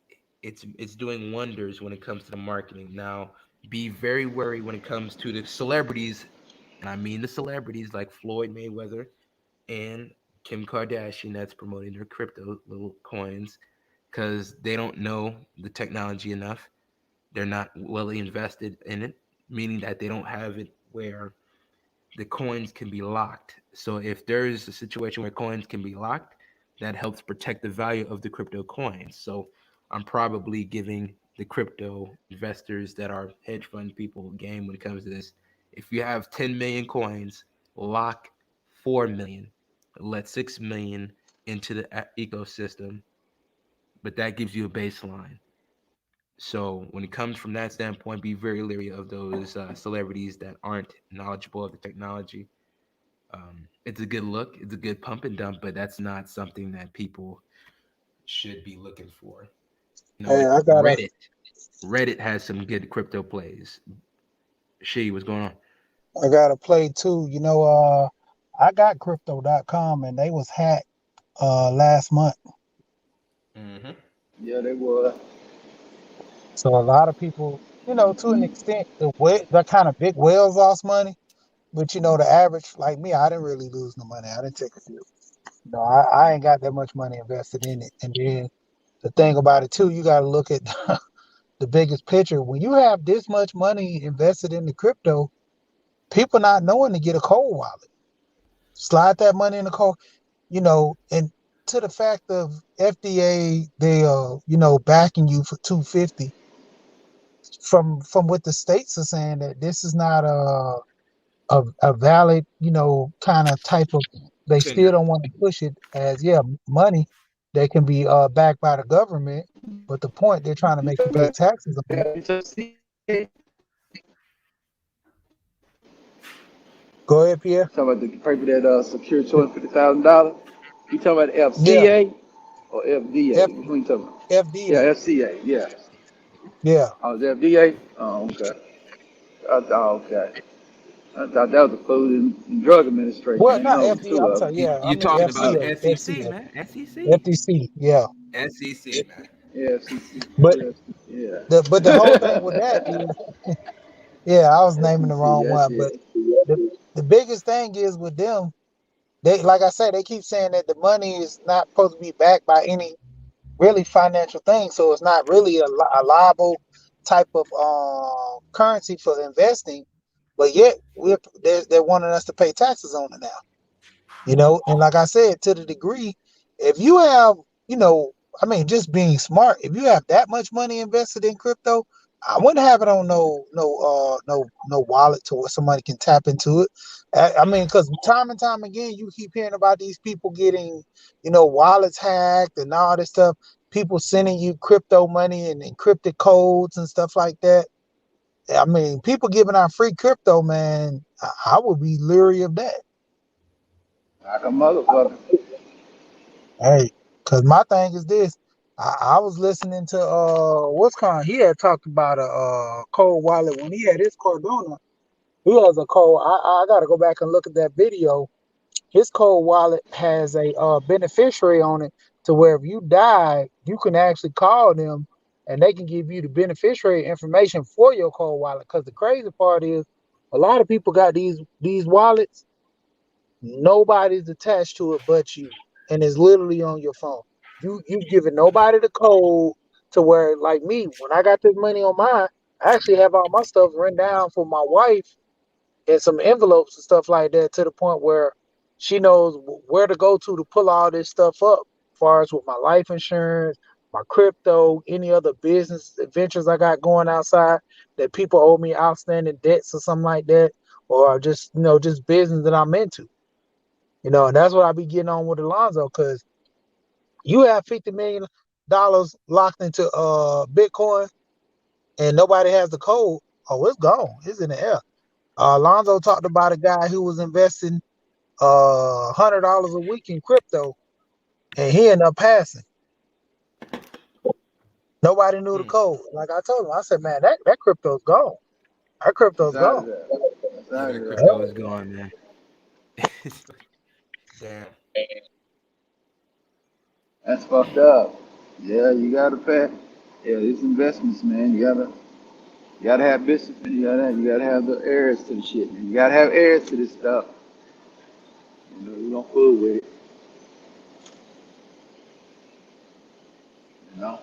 it's it's doing wonders when it comes to the marketing. Now, be very wary when it comes to the celebrities, and I mean the celebrities like Floyd Mayweather and Kim Kardashian that's promoting their crypto little coins because they don't know the technology enough. They're not well invested in it, meaning that they don't have it where the coins can be locked. So if there is a situation where coins can be locked, that helps protect the value of the crypto coins. So I'm probably giving the crypto investors that are hedge fund people game when it comes to this. If you have 10 million coins, lock 4 million, let 6 million into the ecosystem, but that gives you a baseline. So when it comes from that standpoint, be very leery of those celebrities that aren't knowledgeable of the technology. It's a good look, it's a good pump and dump, but that's not something that people should be looking for. You know, Hey, it I got a Reddit has some good crypto plays. What's going on? I got a play too. I got crypto.com and they was hacked last month. Mm-hmm. Yeah, they were. So a lot of people, to an extent, the kind of big whales lost money. But the average, like me, I didn't really lose no money. I didn't take a few. I ain't got that much money invested in it. And then the thing about it too, you got to look at the biggest picture. When you have this much money invested in the crypto, people not knowing to get a cold wallet. Slide that money in the cold, and to the fact of FDA, they backing you for 250 from what the states are saying that this is not a valid, kind of type of. They still Tender. don't want to push it as money that can be backed by the government. But the point they're trying to make you pay taxes on it. Go ahead, Pierre. Talking about the paper that secured $250,000. You talking about Yeah, FCA or F, FDA? Which one you talking about? Yeah, FDA. FCA. Yeah. Yeah. Oh, the FDA. Oh, okay. Okay. I thought that was the Food and Drug Administration. Well, You not know, it was FDA. two I'm of sorry. them. Yeah, I You mean talking about Uh, FCA, SEC, FCA, man? SEC, FTC. Yeah, SEC, man. yeah, FCC. but Yeah, yeah. the whole thing with that is, yeah, I was naming the FCC. wrong That's one, but it. the biggest thing is with them, they like I said, they keep saying that the money is not supposed to be backed by any really financial thing, so it's not really a liable type of currency for investing. But yet they're wanting us to pay taxes on it now. And like I said, to the degree, if you have, you know, I mean, just being smart, if you have that much money invested in crypto, I wouldn't have it on no wallet to where somebody can tap into it. I mean, because time and time again, you keep hearing about these people getting, wallets hacked and all this stuff. People sending you crypto money and encrypted codes and stuff like that. I mean, people giving out free crypto, man. I would be leery of that. Like a motherfucker. Hey, cause my thing is this. I was listening to what's called. He had talked about a cold wallet when he had his Cardona. He has a cold. I gotta go back and look at that video. His cold wallet has a beneficiary on it to where if you die, you can actually call them and they can give you the beneficiary information for your cold wallet. Cause the crazy part is a lot of people got these wallets. Nobody's attached to it but you, and it's literally on your phone. You've given nobody the code to where, like me, when I got this money on mine, I actually have all my stuff written down for my wife and some envelopes and stuff like that to the point where she knows where to go to pull all this stuff up, as far as with my life insurance, my crypto, any other business adventures I got going outside that people owe me outstanding debts or something like that, or just just business that I'm into. And that's what I be getting on with Alonzo, because you have $50 million locked into Bitcoin and nobody has the code. Oh, it's gone. It's in the air. Alonzo talked about a guy who was investing $100 a week in crypto, and he ended up passing. Nobody knew the Hmm. code. Like I told him, I said, man, that crypto's gone. That It's crypto's out gone. of there. It's Yeah, out of that there. crypto is gone, man. Damn. That's fucked up. Yeah, you gotta pay. Yeah, these investments, man. You gotta have business. You gotta have the heirs to the shit, man. You gotta have heirs to this stuff. You don't fool with it. You know.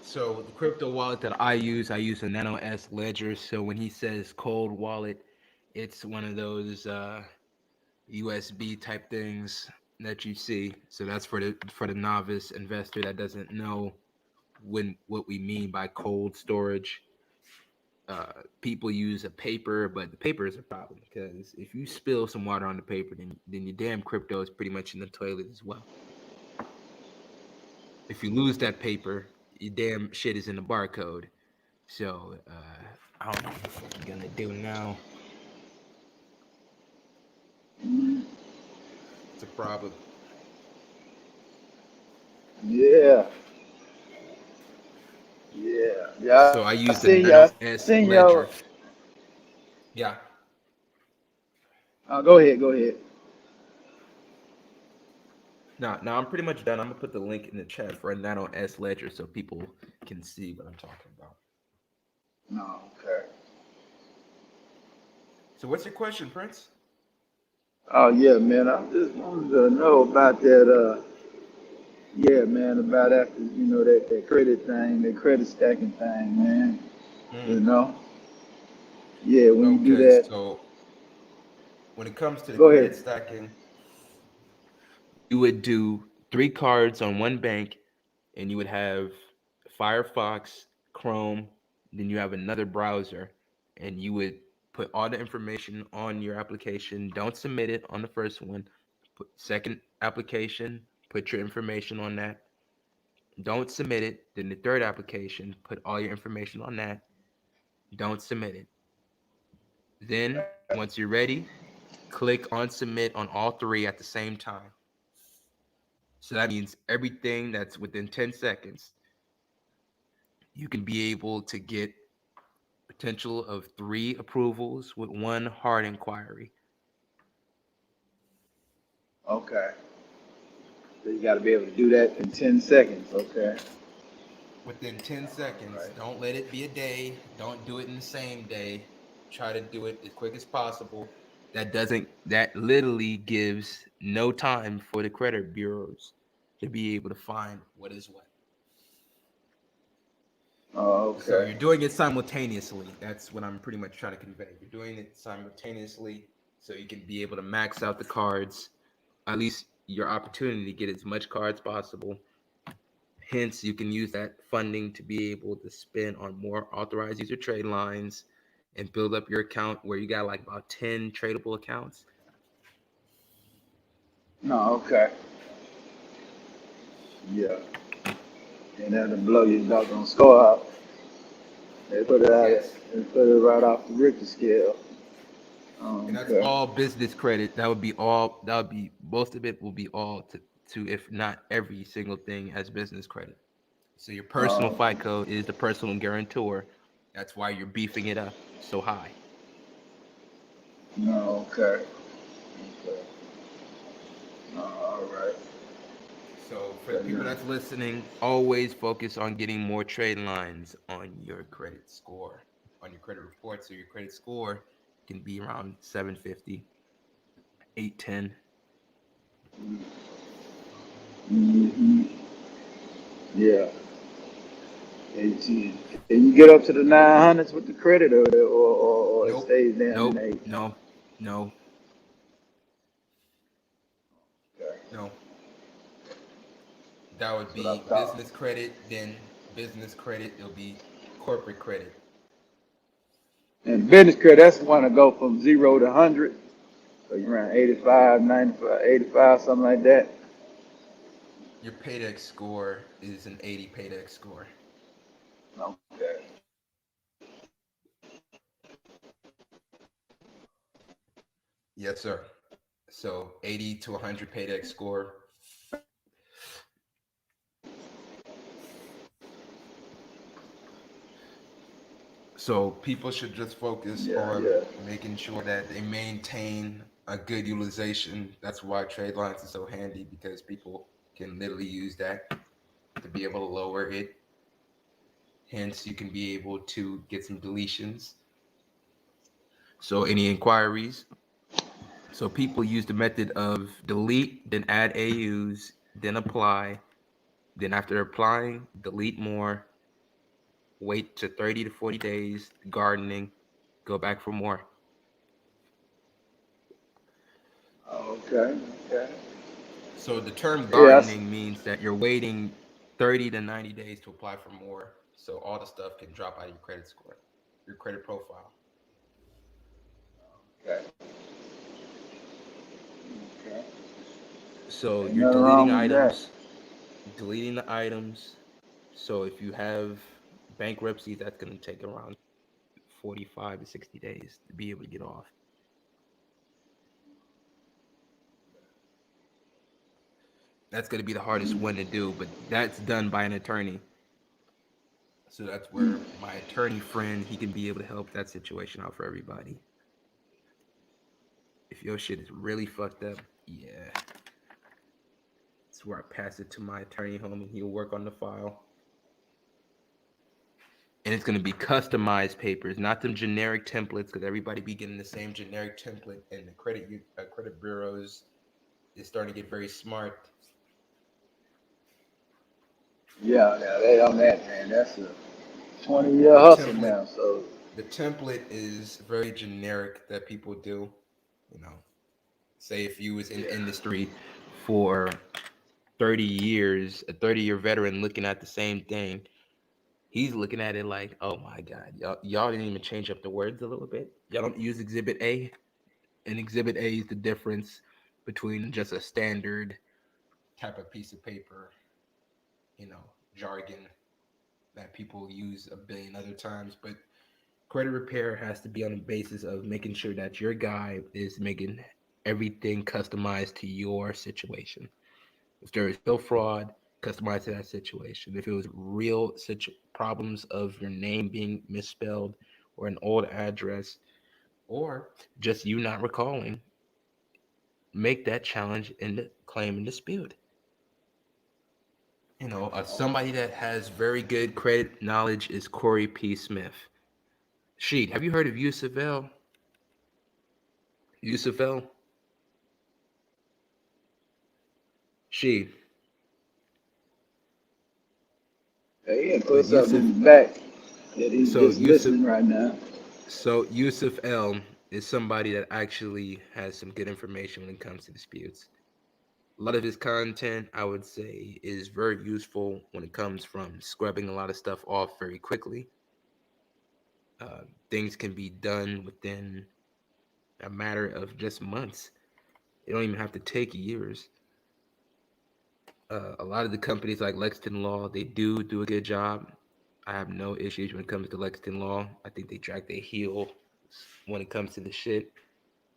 So the crypto wallet that I use a Nano S Ledger. So when he says cold wallet, it's one of those USB type things that you see. So that's for the novice investor that doesn't know what we mean by cold storage. People use a paper, but the paper is a problem because if you spill some water on the paper, then your damn crypto is pretty much in the toilet as well. If you lose that paper, your damn shit is in the barcode. So I don't know what I'm gonna do now. It's a problem. Yeah, yeah, yeah. So I I use the seen y'all. Nano S Seen y'all. Ledger. Yeah. Go ahead. Go ahead. Now I'm pretty much done. I'm gonna put the link in the chat for a Nano S Ledger so people can see what I'm talking about. No, okay. So what's your question, Prince? Oh yeah, man. I just wanted to know about that. Yeah, man. About after that credit thing, that credit stacking thing, man. You Mm. know. Yeah, when you do Okay, that. so when it comes to the Go credit ahead. stacking, you would do three cards on one bank, and you would have Firefox, Chrome, then you have another browser, and you would put all the information on your application. Don't submit it on the first one. Put second application, put your information on that. Don't submit it. Then the third application, put all your information on that. Don't submit it. Then once you're ready, click on submit on all three at the same time. So that means everything that's within 10 seconds, you can be able to get potential of three approvals with one hard inquiry. Okay. So you got to be able to do that in 10 seconds. Okay. Within 10 All seconds, right. don't let it be a day. Don't do it in the same day. Try to do it as quick as possible. That literally gives no time for the credit bureaus to be able to find what is what. Oh, So okay. you're doing it simultaneously. That's what I'm pretty much trying to convey. You're doing it simultaneously so you can be able to max out the cards, at least your opportunity to get as much cards possible. Hence, you can use that funding to be able to spend on more authorized user trade lines and build up your account where you got like about 10 tradable accounts. No, okay. Yeah. And that'll blow your doggone score out. They put it out. Yes. They put it right off the Richter scale. Oh, And that's okay. all business credit. That would be all, that would be, most of it will be all to if not every single thing as business credit. So your personal Oh, FICO is the personal guarantor. That's why you're beefing it up so high. no, okay. Okay. All right. So for the Okay, people now. that's listening, always focus on getting more trade lines on your credit score, on your credit report. So your credit score can be around 750, 810. Mm-hmm. Yeah. 18. Can you get up to the 900s with the credit, or it Nope, stays down in nope, eight? no, no, Okay. no. That would That's what I be thought. business credit, then business credit, it'll be corporate credit. And business credit, that's the one to go from 0 to 100. So you're around 85, 95, 85, something like that. Your paydex score is an 80 paydex score. Okay. Yes, sir. So 80 to 100 paydex score. So people should just focus Yeah, on yeah. making sure that they maintain a good utilization. That's why trade lines is so handy because people can literally use that to be able to lower it. Hence, you can be able to get some deletions. So, any inquiries? So, people use the method of delete, then add AUs, then apply. Then, after applying, delete more, wait to 30 to 40 days, gardening, go back for more. Okay, okay. So the term Yes. gardening means that you're waiting 30 to 90 days to apply for more. So all the stuff can drop out of your credit score, your credit profile. Okay, okay. So Ain't you're nothing deleting wrong with that. items, deleting the items. So if you have bankruptcy, that's going to take around 45 to 60 days to be able to get off. That's going to be the hardest one to do, but that's done by an attorney. So that's where my attorney friend, he can be able to help that situation out for everybody. If your shit is really fucked up, yeah, that's where I pass it to my attorney home and he'll work on the file. And it's gonna be customized papers, not them generic templates, because everybody be getting the same generic template. And the credit bureaus is starting to get very smart. Yeah, yeah, they on that, man. That's a 20-year The hustle template, now. So, the template is very generic that people do. You know, say if you was in yeah, industry for 30 years, a 30-year veteran looking at the same thing, he's looking at it like, oh my God, y'all didn't even change up the words a little bit. Y'all don't use Exhibit A, and Exhibit A is the difference between just a standard type of piece of paper, you know, jargon that people use a billion other times. But credit repair has to be on the basis of making sure that your guy is making everything customized to your situation. If there is real fraud, customize to that situation. If it was real problems of your name being misspelled or an old address or just you not recalling, make that challenge and claim and dispute. Somebody that has very good credit knowledge is Corey P. Smith. Sheet, have you heard of Yusuf L? Yusuf L? She, hey, he put but something Yusuf, in the back that he's so just Yusuf, listening right now. so Yusuf L is somebody that actually has some good information when it comes to disputes. A lot of his content, I would say, is very useful when it comes from scrubbing a lot of stuff off very quickly. Things can be done within a matter of just months. They don't even have to take years. A lot of the companies like Lexington Law, they do a good job. I have no issues when it comes to Lexington Law. I think they drag their heel when it comes to the shit.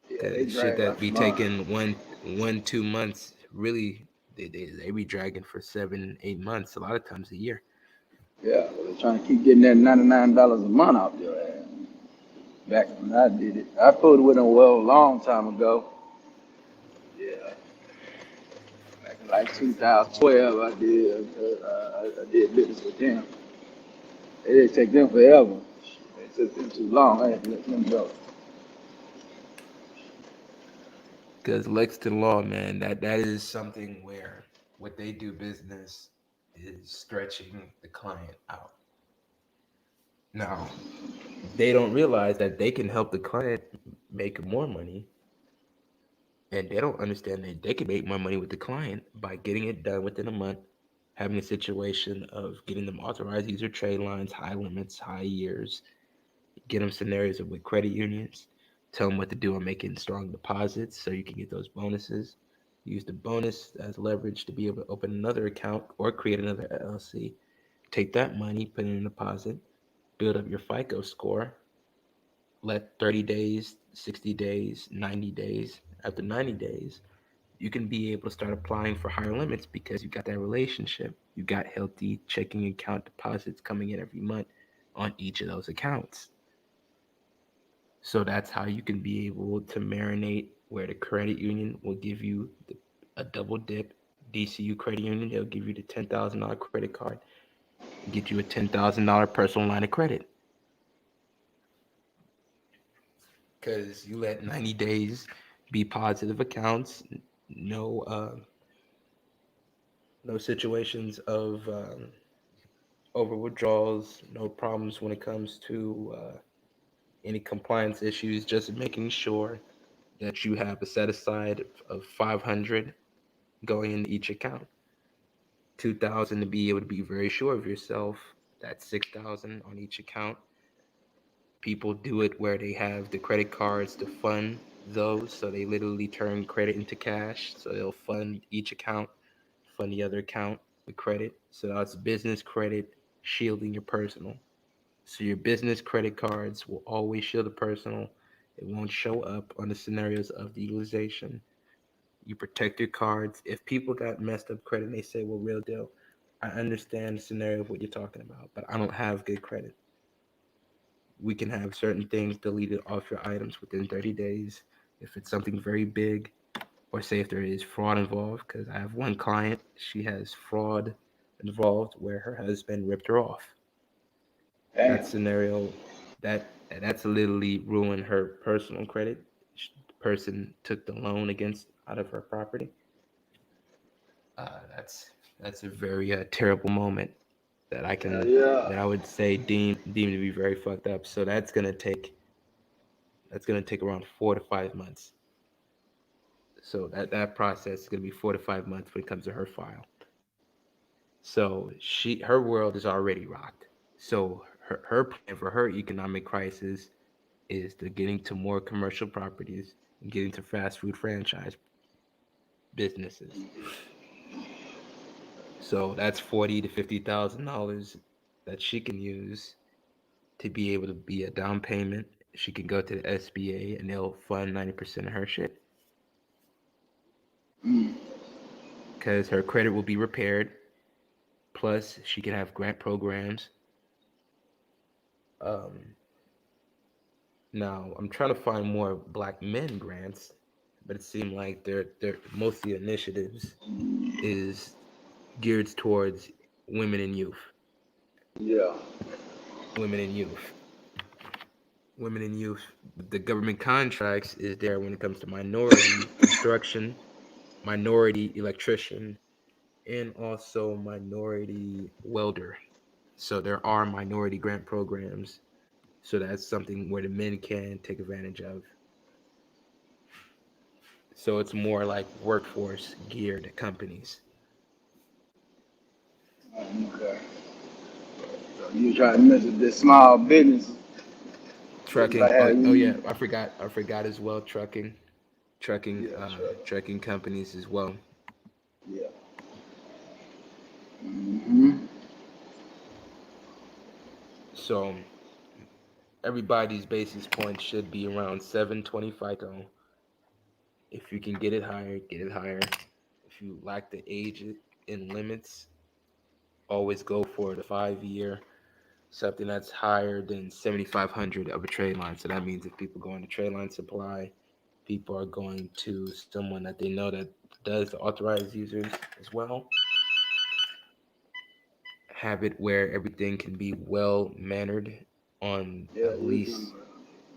Yeah, they Cause shit drag that like a be mother. taking 2 months, really, they be dragging for 7, 8 months, a lot of times a year. Yeah, well, they're trying to keep getting that $99 a month out there. Back when I did it, I pulled with them well a long time ago. Yeah, back in like 2012, I did business with them. It didn't take them forever. It took them too long. I had to let them go. Because Lexington Law, man, that is something where what they do business is stretching the client out. Now, they don't realize that they can help the client make more money, and they don't understand that they can make more money with the client by getting it done within a month, having a situation of getting them authorized user trade lines, high limits, high years, get them scenarios with credit unions, tell them what to do on making strong deposits so you can get those bonuses. Use the bonus as leverage to be able to open another account or create another LLC. Take that money, put it in a deposit, build up your FICO score, let 30 days 60 days, 90 days. After 90 days, you can be able to start applying for higher limits because you got that relationship. You got healthy checking account deposits coming in every month on each of those accounts. So that's how you can be able to marinate where the credit union will give you a double dip. DCU Credit Union, they'll give you the $10,000 credit card and get you a $10,000 personal line of credit because you let 90 days be positive accounts, no no situations of over withdrawals, no problems when it comes to any compliance issues, just making sure that you have a set aside of 500 going in each account, 2,000 to be able to be very sure of yourself. That's 6,000 on each account. People do it where they have the credit cards to fund those, so they literally turn credit into cash. So they'll fund each account, fund the other account with credit. So that's business credit shielding your personal. So your business credit cards will always shield the personal. It won't show up on the scenarios of the utilization. You protect your cards. If people got messed up credit and they say, well, real deal, I understand the scenario of what you're talking about, but I don't have good credit. We can have certain things deleted off your items within 30 days. If it's something very big, or say if there is fraud involved, because I have one client, she has fraud involved where her husband ripped her off. That Damn. scenario, that's literally ruined her personal credit. The person took the loan against out of her property. That's a very terrible moment that Hell yeah. I would say deem to be very fucked up. So that's gonna take around 4 to 5 months. So that process is gonna be 4 to 5 months when it comes to her file. So her world is already rocked. So her plan for her economic crisis is to getting to more commercial properties and getting to fast food franchise businesses. So that's $40,000 to $50,000 that she can use to be able to be a down payment. She can go to the SBA and they'll fund 90% of her shit Mm. because her credit will be repaired. Plus, she can have grant programs. Um, Now, I'm trying to find more black men grants, but it seemed like they're most of the initiatives is geared towards women and youth. Yeah. Women and youth. Women and youth. The government contracts is there when it comes to minority construction, minority electrician, and also minority welder. So there are minority grant programs. So that's something where the men can take advantage of. So it's more like workforce geared companies. Okay. So you trying to mention this small business? It's like Trucking. how Oh yeah, you. I forgot as well. Yeah, sure. Trucking companies as well. Yeah. Mm-hmm. So everybody's basis point should be around 720 FICO. If you can get it higher, get it higher. If you lack the age and limits, always go for the 5 year, something that's higher than 7,500 of a trade line. So that means if people go into trade line supply, people are going to someone that they know that does the authorized users as well. Have it where everything can be well mannered on Yeah, you can.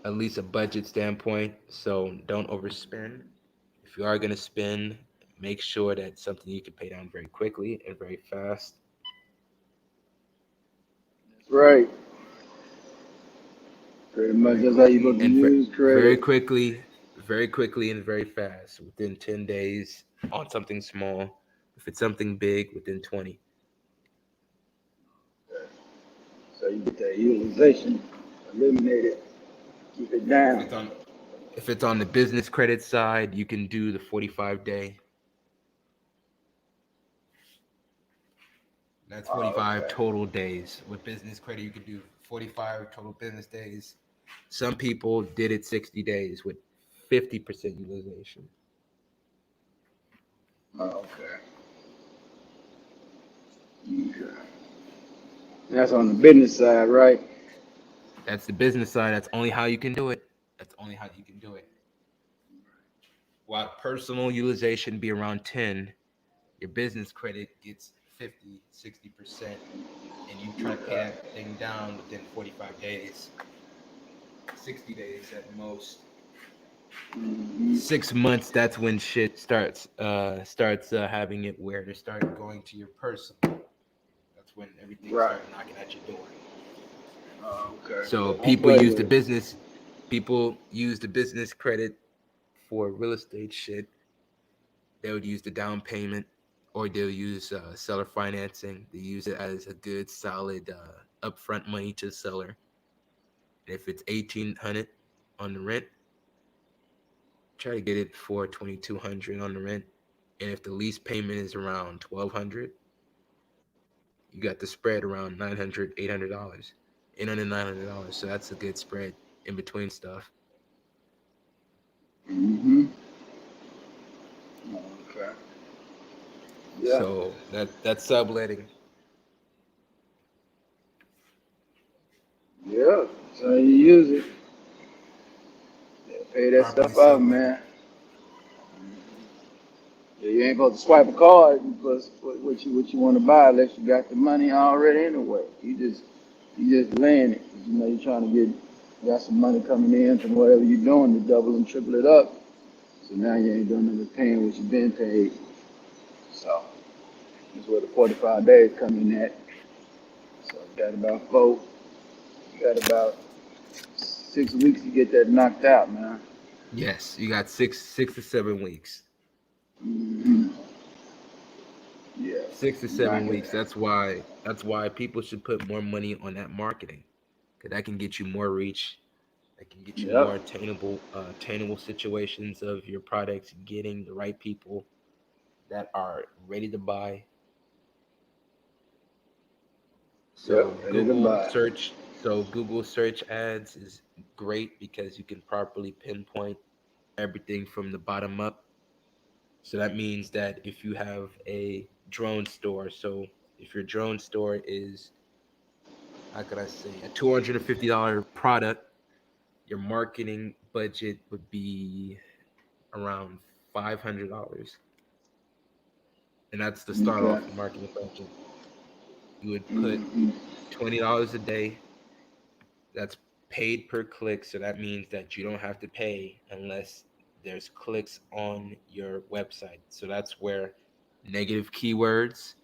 at least a budget standpoint. So don't overspend. If you are gonna spend, make sure that's something you can pay down very quickly and very fast. That's right. Pretty much Very that's how you quickly supposed to and use very credit. quickly, very quickly and very fast. Within 10 days on something small. If it's something big, within 20. So you get that utilization eliminated. Keep it If down. it's on if it's on the business credit side, you can do the 45 day. That's Oh, 45 okay. total days. With business credit, you can do 45 total business days. Some people did it 60 days with 50% utilization. Oh, okay. Okay. That's on the business side, right? That's the business side. That's only how you can do it. That's only how you can do it. While personal utilization be around 10, your business credit gets 50, 60%, and you try to pay Okay. that thing down within 45 days, 60 days at most. Hmm. 6 months, that's when shit starts having it where they start going to your personal. That's when everything Right. start knocking at your door. Oh, okay. So Don't people play use with the it. business people use the business credit for real estate shit. They would use the down payment, or they'll use seller financing. They use it as a good solid upfront money to the seller. If it's 1,800 on the rent, try to get it for 2,200 on the rent. And if the lease payment is around 1,200, you got the spread around 900, $800, $900. So that's a good spread in between stuff. Hmm. Okay. Yeah. So that's subletting. Yeah. So you use it. Yeah, pay that Properly stuff out, subletting. man. Yeah, you ain't supposed to swipe a card because what you want to buy unless you got the money already anyway. You just laying it. You know you're trying to got some money coming in from whatever you're doing to double and triple it up. So now you ain't doing nothing but paying what you've been paid. So that's where the 45 days come in at. So you got about you got about 6 weeks to get that knocked out, man. Yes, you got six to 7 weeks. Hmm. Yeah, 6 to 7 weeks. knocking That's why people should put more money on that marketing, because that can get you more reach. That can get it. you more Yep. attainable situations of your products, getting the right people that are ready to buy. Yep. So Ready to buy. Google search ads is great because you can properly pinpoint everything from the bottom up. So that means that if you have a drone store, so if your drone store is, how could I say, a $250 product, your marketing budget would be around $500. And that's the start Okay. off marketing budget. You would put Hmm. $20 a day. That's paid per click. So that means that you don't have to pay unless there's clicks on your website. So that's where negative keywords,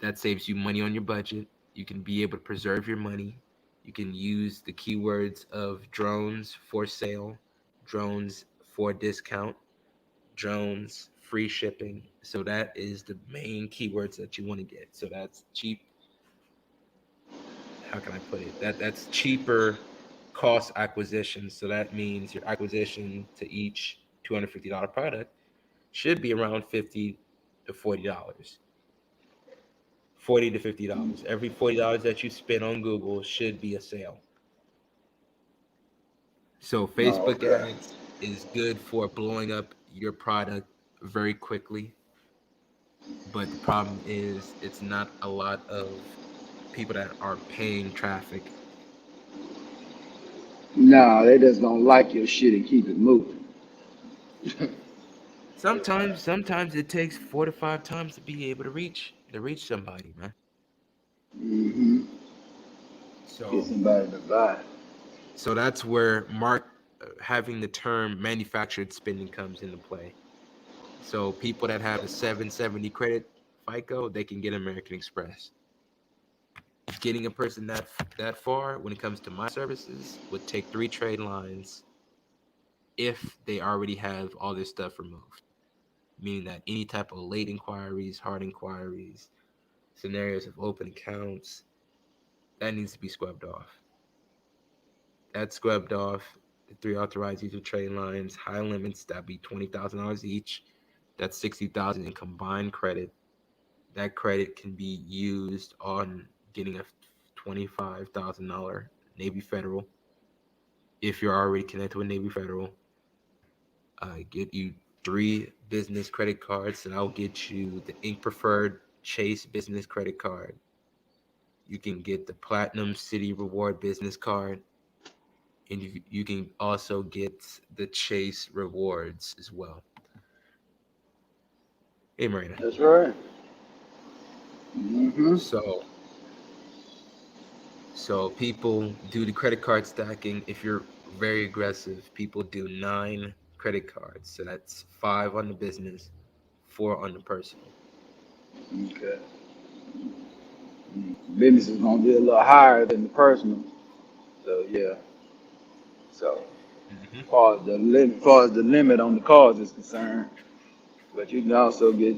that saves you money on your budget. You can be able to preserve your money. You can use the keywords of drones for sale, drones for discount, drones free shipping. So that is the main keywords that you want to get. So that's cheap. How can I put it? That's cheaper cost acquisition. So that means your acquisition to each $250 product should be around 50 to $40. $40 to $50. Every $40 that you spend on Google should be a sale. So Oh, Facebook okay. ads is good for blowing up your product very quickly, but the problem is it's not a lot of people that are paying traffic. No, they just don't like your shit and keep it moving. Sometimes it takes 4 to 5 times to be able to reach somebody, man. Hmm. Get So somebody to buy. so that's where mark having the term manufactured spending comes into play. So people that have a 770 credit FICO, they can get American Express. Getting a person that far when it comes to my services would take 3 trade lines if they already have all their stuff removed. Meaning that any type of late inquiries, hard inquiries, scenarios of open accounts, that needs to be scrubbed off. That's scrubbed off. The 3 authorized user trade lines, high limits, that'd be $20,000 each. That's 60,000 in combined credit. That credit can be used on getting a $25,000 Navy Federal. if you're already connected with Navy Federal, get you 3 business credit cards, and I'll get you the Ink Preferred Chase business credit card. You can get the Platinum City Reward business card, and you can also get the Chase Rewards as well. Hey, Marina. That's right. Mm-hmm. So people do the credit card stacking. If you're very aggressive, people do 9 credit cards. So that's 5 on the business, 4 on the personal. Okay. Business is gonna be a little higher than the personal. So yeah. So Hmm. far as the limit on the cards is concerned, but you can also get.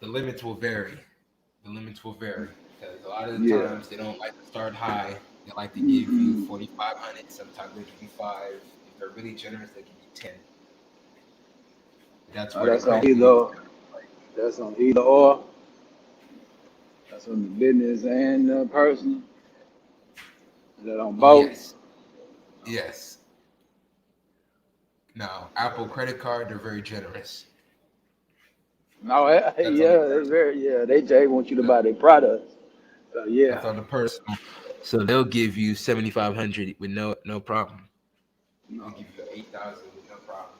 The limits will vary. The limits will vary because a lot of the Yeah. times they don't like to start high. They like to give you Mm-hmm. 4,500. Sometimes they give you 5. If they're really generous, they give you 10. That's where the That's on credit unions. either or. That's on the business and the personal. Is that on both? Yes, yes. Now, Apple credit card, they're very generous. No, That's on the yeah, they personal. very yeah. They just want you to buy their products. So yeah. That's on the personal. So they'll give you 7,500 with no problem. They'll No. give you 8,000 with no problem.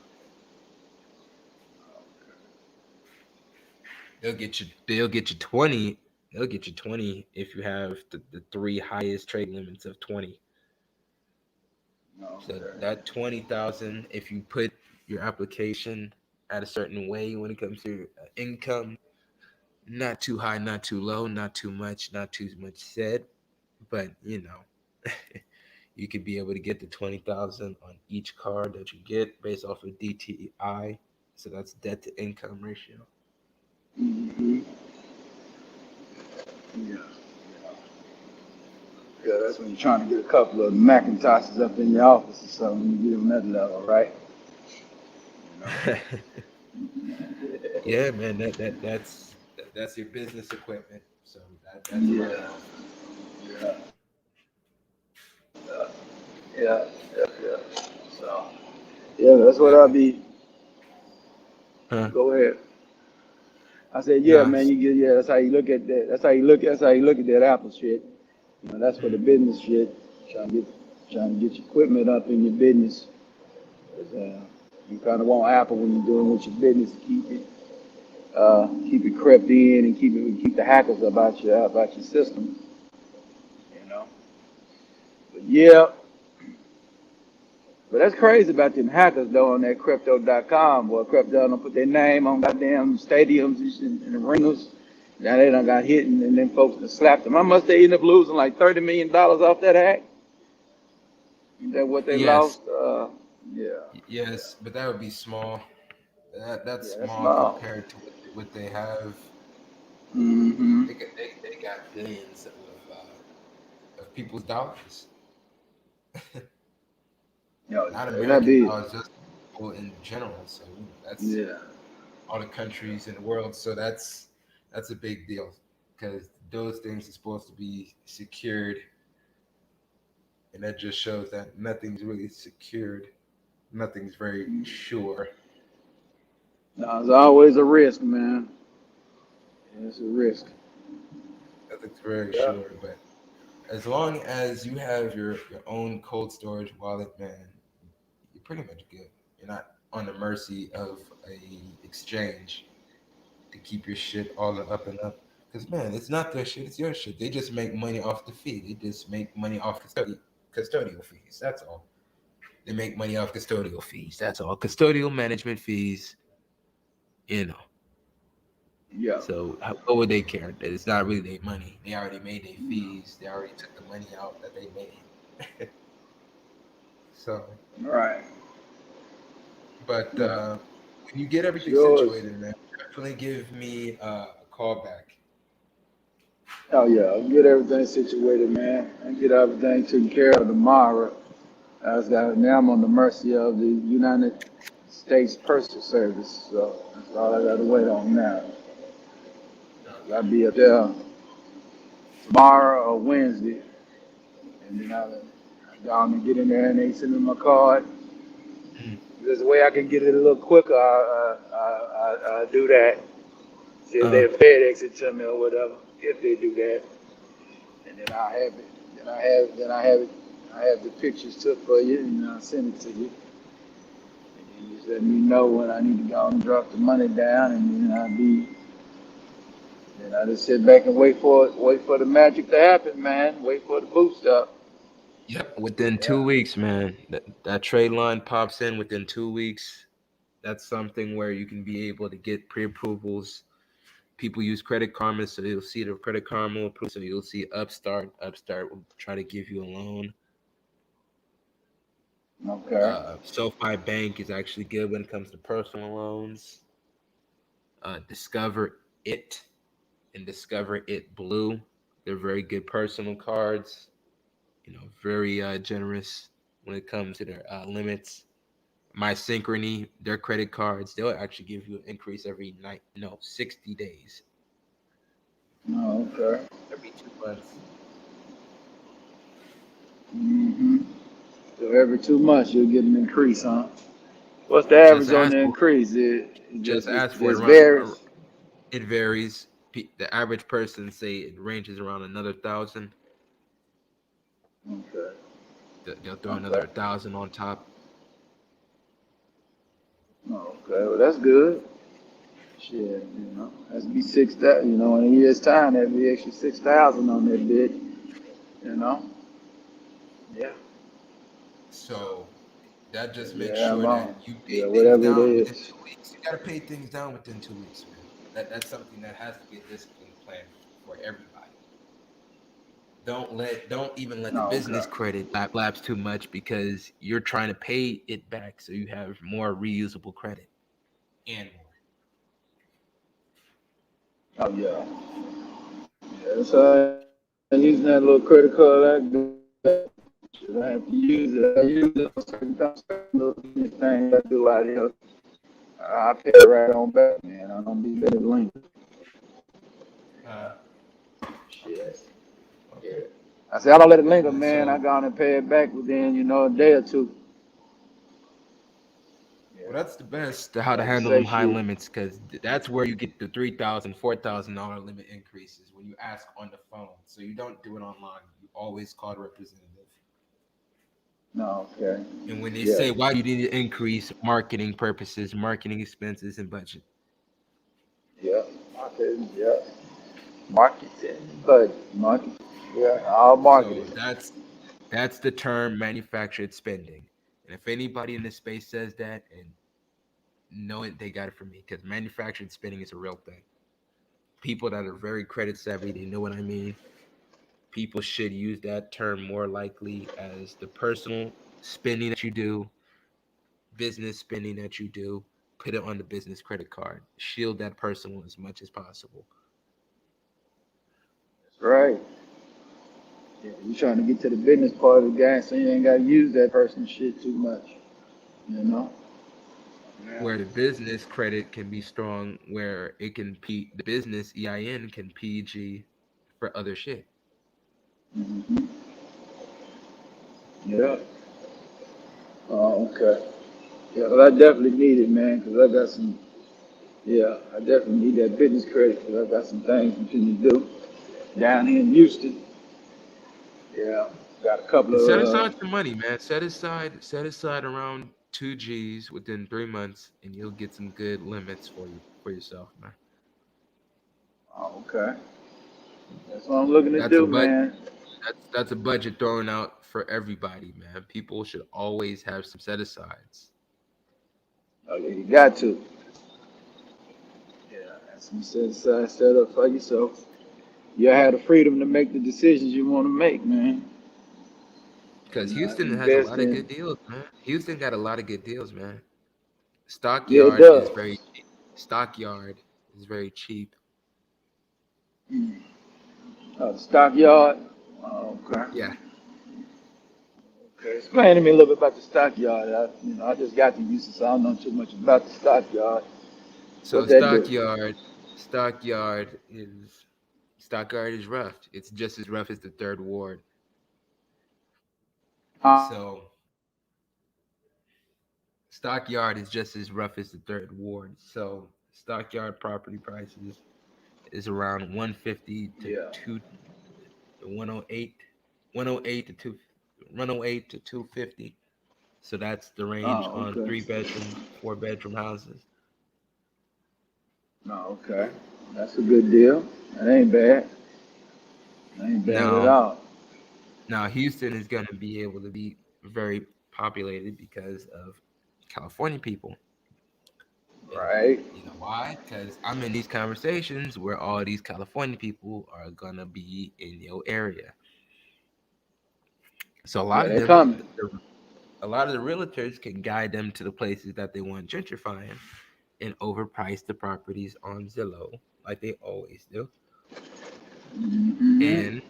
They'll get you 20. They'll get you 20 if you have the 3 highest trade limits of 20. No. So Okay. that 20,000, if you put your application at a certain way when it comes to income, not too high, not too low, not too much said, but you could be able to get the 20,000 on each card that you get based off of DTI. So that's debt to income ratio. Mm-hmm. Yeah. Yeah, that's when you're trying to get a couple of Macintoshes up in your office or something. You get them that level, right? You know. Yeah, man, that's your business equipment. So that's a Yeah. write off. Yeah. Yeah. Yeah. Yeah. So yeah, that's what I'll Now, be. huh? Go ahead. I said, yeah, Nah. man. You get yeah. That's how you look at that. That's how you look. That's how you look at that Apple shit. You know, that's for the Mhm. business shit. Trying to get your equipment up in your business. 'Cause, you kind of want Apple when you're doing with your business. Keep it crept in and keep the hackers about your system. You know. But yeah, but that's crazy about them hackers though on that crypto.com. Boy, crypto don't put their name on goddamn stadiums and arenas. Now they done got hit and then folks done slapped them. How much they end up losing? Like $30 million off that hack? Is that what they Yes, lost? Yeah. yes, but that would be small. That's Yeah, that's small small. compared to what they have. Mm-hmm. They got billions of people's dollars, Yo, not that American be dollars, just people in general. So that's yeah. all the countries in the world. So that's a big deal because those things are supposed to be secured, and that just shows that nothing's really secured. Nothing's very sure. No, it's always a risk, man. Yeah, it's a risk. Nothing's very Yeah. sure, but as long as you have your own cold storage wallet, man, you're pretty much good. You're not on the mercy of a exchange to keep your shit all up and up. Because man, it's not their shit; it's your shit. They just make money off the fee. They just make money off custodial fees. That's all. They make money off custodial fees. That's all. Custodial management fees. You know. Yeah. So what would they care? That it's not really their money. They already made their fees. They already took the money out that they made. So, All right. but Yeah. when you get It's everything yours. situated, man, definitely give me a call back. Oh yeah, I'll get everything situated, man. And get everything taken care of tomorrow. Now I'm on the mercy of the United States Postal Service, so that's all I got to wait on now. I'll Okay. be up there tomorrow or Wednesday, and then I'll Go on and get in there and they send me my card. Mm. There's a way I can get it a little quicker. I do that. See if Uh, they FedEx it to me or whatever. If they do that, and then I have it. Then I have it. I have the pictures took for you, and I'll send it to you. And you just let me know when I need to go and drop the money down, and then I just sit back and wait for the magic to happen, man. Wait for the boost up. yep. Within Yeah, 2 weeks, man, that trade line pops in within 2 weeks. That's something where you can be able to get pre-approvals. People use Credit Karma, so you'll see the Credit Karma approve. So you'll see Upstart. Upstart will try to give you a loan. okay. SoFi Bank is actually good when it comes to personal loans. Discover It and Discover It Blue. They're very good personal cards. Very generous when it comes to their limits. My Synchrony, their credit cards, they'll actually give you an increase every night. No, 60 days, Oh, okay. every 2 months. hmm So every 2 months you'll get an increase, huh? What's the Just average on ask the for increase? It just just ask for it just around. varies. It varies. The average person say it ranges around another 1,000. Okay. They'll throw another Okay. 1,000 on top. Oh, okay. Well, that's good. Shit, that's be 6,000. In a year's time, that'd be extra 6,000 on that bid. You know. Yeah. So that just makes Yeah. sure that Long. you Yeah. pay things Whatever it down within is. 2 weeks. You got to pay things down within 2 weeks, man. That's something that has to be a disciplined plan for everybody. Don't even let the No. business Okay. credit lapse too much because you're trying to pay it back so you have more reusable credit and more. Oh yeah. Yeah. So using that little credit card, I have to use it. I use it for certain little things I do out here. I pay it right on back, man. I don't be letting it linger. Uh, okay, Shit. Yeah. okay. I say I don't let it Yeah, linger, man. man. I So, go on and pay it back within, a day or two. well, Yeah. that's the best to how to Like I handle say, them high shit. limits because that's where you get the $3,000, $4,000 limit increases when you ask on the phone. So you don't do it online. You always call the representative. No, okay. And when they Yeah. say why you need to increase marketing purposes, marketing expenses, and budget. Yeah. Marketing. Yeah. Marketing. But market. Yeah. All So marketing. that's the term manufactured spending. And if anybody in this space says that and know it, they got it from me because manufactured spending is a real thing. People that are very credit savvy, they know what I mean. People should use that term more likely as the personal spending that you do, business spending that you do, put it on the business credit card. Shield that personal as much as possible. That's right. Yeah. You trying to get to the business part of the game, so you ain't got to use that person's shit too much. You know. Yeah. Where the business credit can be strong, where it can the business EIN can PG for other shit. hmm Yeah. Oh, okay. Yeah. Well, I definitely need it, man, because I got some. Yeah, I definitely need that business credit because I got some things I'm finna do down here in Houston. Yeah, got a couple And set of. aside some money, man. Set aside around 2 G's within 3 months, and you'll get some good limits for yourself, man. Oh, okay, that's what I'm looking to That's a do, budget. man. That's a budget thrown out for everybody, man. People should always have some set asides. Oh, yeah, you got to. Yeah, that's some set up for yourself. You have the freedom to make the decisions you want to make, man. Because Houston has a Invest lot of in. good deals, man. Houston got a lot of good deals, man. Yeah, it Stockyard is does. very cheap. Stockyard is very cheap. Mm. Stockyard. Oh, okay. Yeah. Okay. Explain to me a little bit about the stockyard. I just got to Houston, so I don't know too much about the stockyard. So What that do? Stockyard is rough. It's just as rough as the third ward. So Stockyard is just as rough as the third ward. So Stockyard property prices is around 150 to Yeah. 2 108 108 to 2 108 to 250. So that's the range Oh, on okay. 3 bedroom, 4 bedroom houses. Oh, okay. That's a good deal. That ain't bad. That ain't bad at Now, all. Houston is going to be able to be very populated because of California people. And Right. you know why? Because I'm in these conversations where all these California people are going to be in your area. So a Yeah, lot of they them, coming. a lot of the realtors can guide them to the places that they want gentrifying and overprice the properties on Zillow like they always do. Hmm. And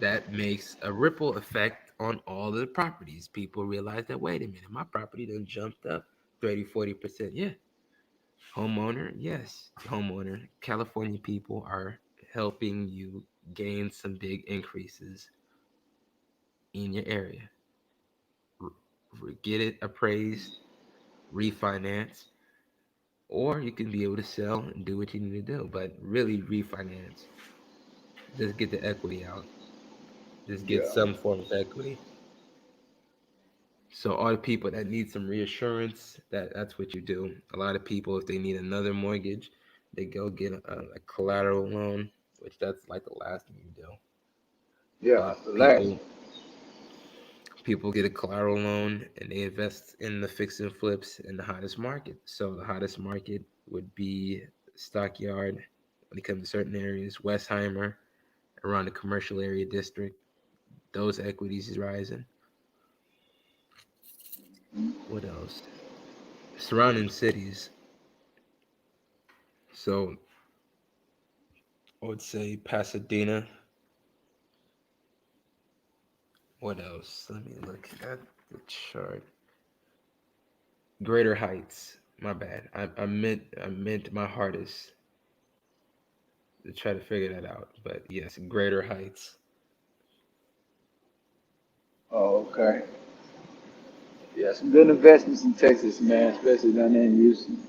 that makes a ripple effect on all of the properties. People realize that, wait a minute, my property done jumped up 30, 40%. Yeah. Homeowner, yes. Homeowner. California people are helping you gain some big increases in your area. Get it appraised, refinance, or you can be able to sell and do what you need to do, but really refinance. Just get the equity out. Just get Yeah. some form of equity. So all the people that need some reassurance, that's what you do. A lot of people, if they need another mortgage, they go get a collateral loan, which that's like the last thing you do. Yeah. But The last people one. people get a collateral loan and they invest in the fix and flips in the hottest market. So the hottest market would be Stockyard when it comes to certain areas, Westheimer around the commercial area district. Those equities is rising. What else? Surrounding cities. So I would say Pasadena. What else? Let me look at the chart. Greater Heights. My bad. I meant my hardest to try to figure that out. But yes, Greater Heights. Oh, okay. Yeah, some good investments in Texas, man, especially down there in Houston.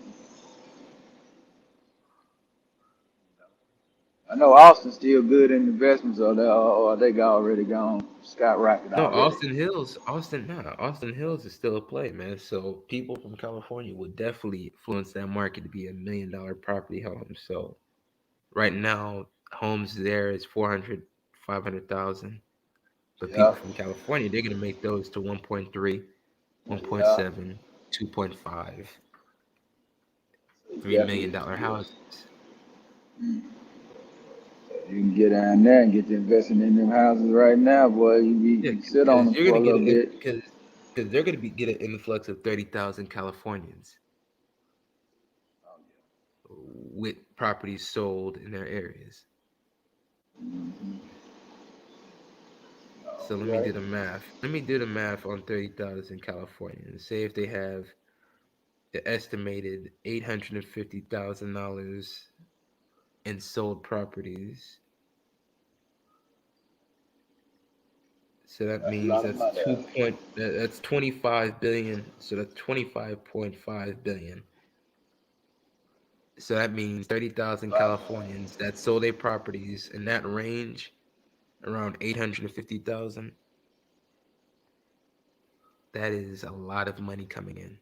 I know Austin's still good in investments, or they got already gone skyrocket No, already. Austin Hills is still a play, man. So people from California would definitely influence that market to be $1 million property home. So right now, homes there is 400, 500,000. But Yeah, people from California, they're gonna make those to 1.3, yeah, 1.7, 2.5, $3 million definitely. dollar Yes. houses. You can get down there and get to investing in them houses right now, boy. Yeah, You sit on because them you're for gonna a get little an bit. because they're gonna be get an influx of 30,000 Californians with properties sold in their areas. Hmm. So let me Okay. do the math. Let me do the math on 30,000 Californians. Say if they have the estimated $850,000 in sold properties. So that That's a means lot of that's money. that's 25 billion. So that's 25.5 billion. So that means 30,000 Wow. Californians that sold their properties in that range around 850,000. That is a lot of money coming in.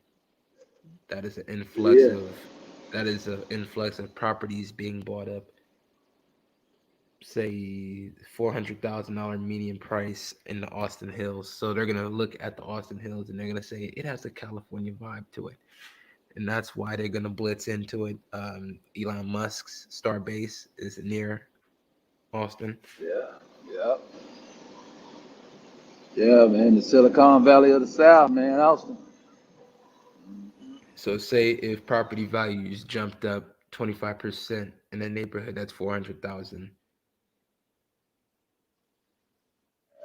That is an It influx is. of that is an influx of properties being bought up. Say $400,000 median price in the Austin Hills. So they're gonna look at the Austin Hills and they're gonna say it has a California vibe to it, and that's why they're gonna blitz into it. Elon Musk's Starbase is near Austin. Yeah, yeah, yeah, man. The Silicon Valley of the South, man. Austin. So say if property values jumped up 25% in a neighborhood that's 400,000,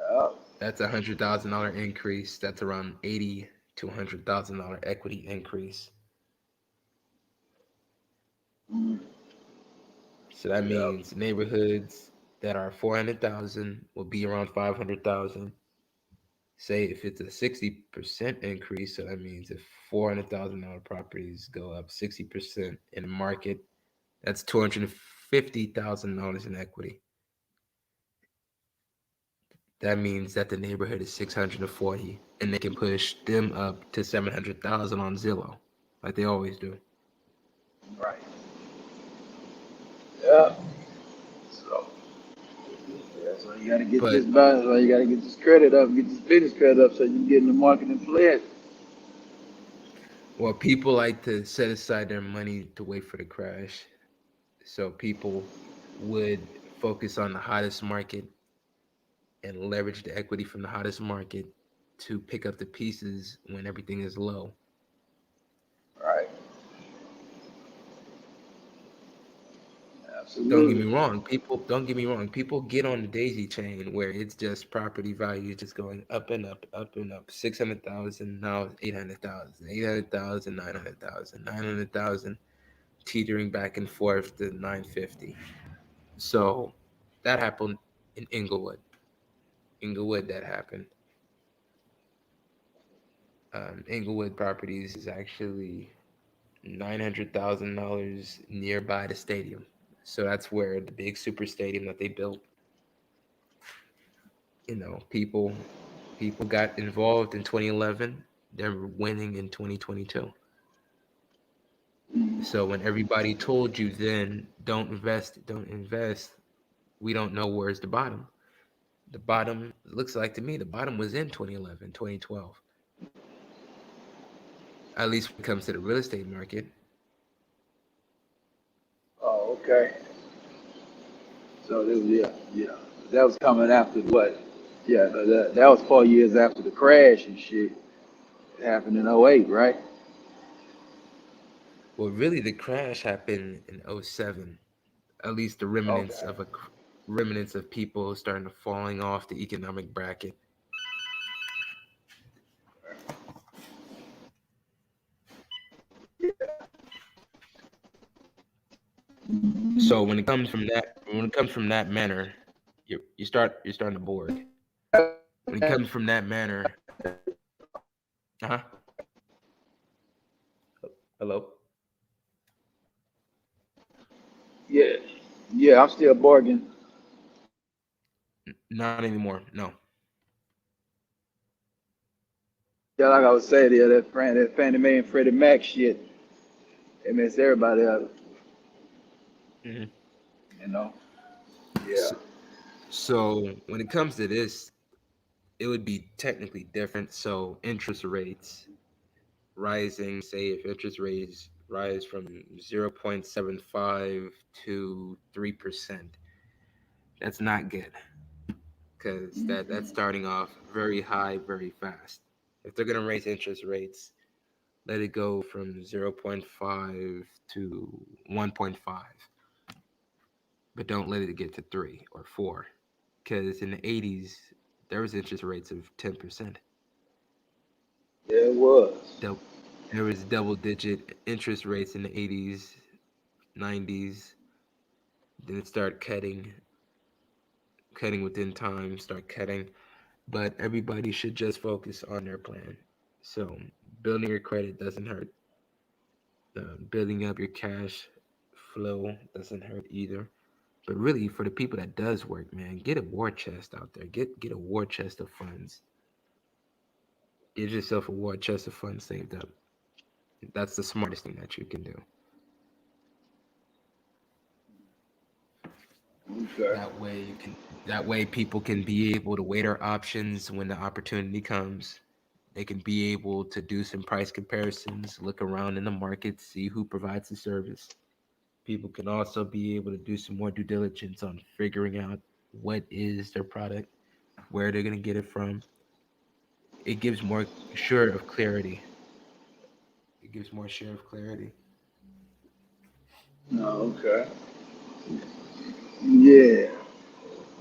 Yeah. that's $100,000 increase. That's around 80 to $100,000 equity increase. Mm, So that yeah. means neighborhoods that are 400,000 will be around 500,000. Say if it's a 60% increase, so that means if $400,000 properties go up 60% in the market, that's $250,000 in equity. That means that the neighborhood is 640, and they can push them up to 700,000 on Zillow, like they always do. Right. Yeah. So, yeah, so you gotta get this But balance. So you gotta get this credit up, get this business credit up, so you can get in the market and play it. well, people like to set aside their money to wait for the crash. So people would focus on the hottest market and leverage the equity from the hottest market to pick up the pieces when everything is low. Right. Don't get Absolutely. me wrong, people don't get me wrong. People get on the daisy chain where it's just property value just going up and up, up and up. 600,000, now it's 800,000, 800,000, 900,000, 900,000, teetering back and forth to 950. So that happened in Inglewood. Inglewood, that happened. Inglewood Properties is actually $900,000 nearby the stadium. So that's where the big super stadium that they built, people got involved in 2011. They're winning in 2022. Mm. So when everybody told you then, don't invest, don't invest, we don't know where's the bottom. The bottom looks like to me the bottom was in 2011, 2012. At least when it comes to the real estate market. Oh, okay. So this, yeah, yeah. That was coming after what? Yeah, that was 4 years after the crash and shit. It happened in '08, right? Well, really, the crash happened in '07. At least the remnants Okay. of remnants of people starting to falling off the economic bracket. So when it comes from that manner, you're starting to board. When it comes from that manner, uh-huh. Hello. Yeah, yeah. I'm still bargaining. Not anymore. No. Yeah, like I was saying, yeah, that Fannie Mae and Freddie Mac shit, it messed everybody up, Hmm. you know. Yeah. So, so when it comes to this, it would be technically different. So interest rates rising, say if interest rates rise from 0.75 to 3%, that's not good because that's Hmm. starting off very high, very fast. If they're gonna raise interest rates, let it go from 0.5 to 1.5, but don't let it get to 3 or 4. Because in the 80s, there was interest rates of 10%. Yeah, it was. Dou- There was double digit interest rates in the 80s, 90s. Then it started cutting within time, start cutting. But everybody should just focus on their plan. So building your credit doesn't hurt. Building up your cash flow doesn't hurt either. But really, for the people that does work, man, get a war chest out there. Get a war chest of funds. Get yourself a war chest of funds saved up. That's the smartest thing that you can do. Okay. That way people can be able to weigh their options when the opportunity comes. They can be able to do some price comparisons, look around in the market, see who provides the service. People can also be able to do some more due diligence on figuring out what is their product, where they're going to get it from. It gives more sure of clarity. It gives more share of clarity. No, okay. Yeah.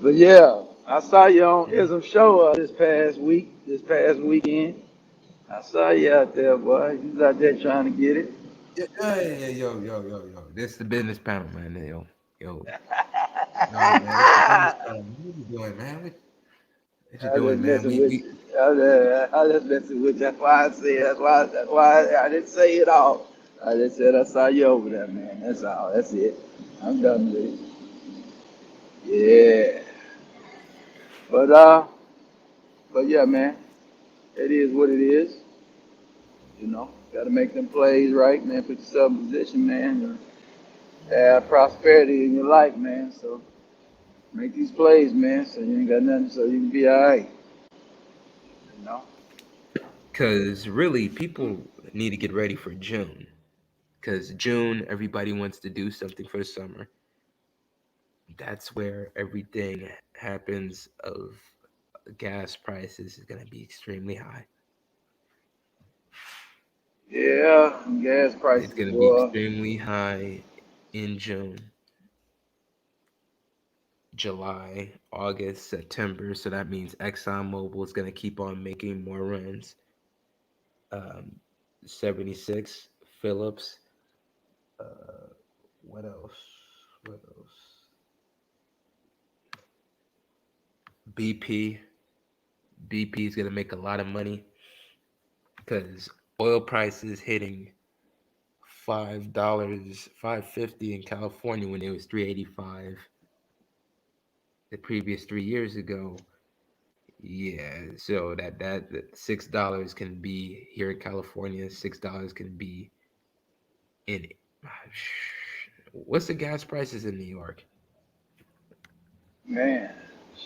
But yeah, I saw you on Mhm. Ism show this past weekend. I saw you out there, boy. You was out there trying to get it. Yeah, yeah, yo. This is the business panel, man. Yo, no, man. This is the business panel. What are you doing, man? What you I just doing, man? messing We with we you. I just messing with you. That's why I said. That's why I didn't say it all. I just said I saw you over there, man. That's all. That's it. I'm done with it. Yeah. But but yeah, man. It is what it is. You know, got to make them plays right, man. Put yourself in position, man. And have prosperity in your life, man. So make these plays, man. So you ain't got nothing. So you can be all right. You know. Because really, people need to get ready for June. Because June, everybody wants to do something for the summer. That's where everything happens. Of gas prices is going to be extremely high. Yeah, gas It's prices, going to be boy. extremely high in June, July, August, September. So that means ExxonMobil is going to keep on making more runs. Um, 76, Phillips. Uh, what else? What else? BP. BP is going to make a lot of money because oil prices hitting $5, 5.50 in California when it was 3.85 the previous 3 years ago. Yeah, so that $6 can be here in California. $6 can be in. What's the gas prices in New York? Man,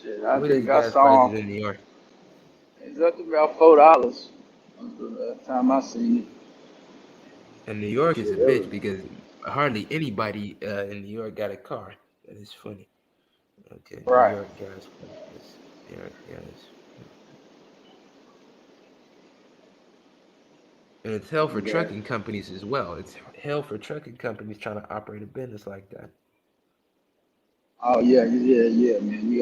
shit. I What is think the I gas prices saw in New York? it's up to about $4. The last time I seen it. And New York is a Shit, it was bitch because hardly anybody in New York got a car. That is funny. Okay, New right. York gas prices. New York gas. And it's hell for Okay. trucking companies as well. It's hell for trucking companies trying to operate a business like that. Oh yeah, man.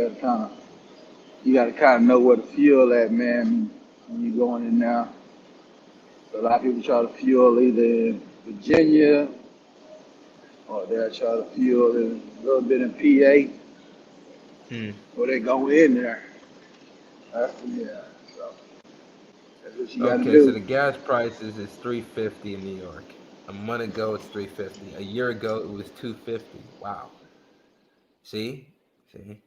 You gotta kind of know where to fuel at, man. When you going in now, so a lot of people try to fuel either in Virginia or they'll try to fuel in a little bit in PA, Hmm. or they go in there. Yeah. So that's what you gotta Okay, so do. the gas prices is 3.50 in New York. A month ago it's 3.50. A year ago it was 2.50. Wow. See? See?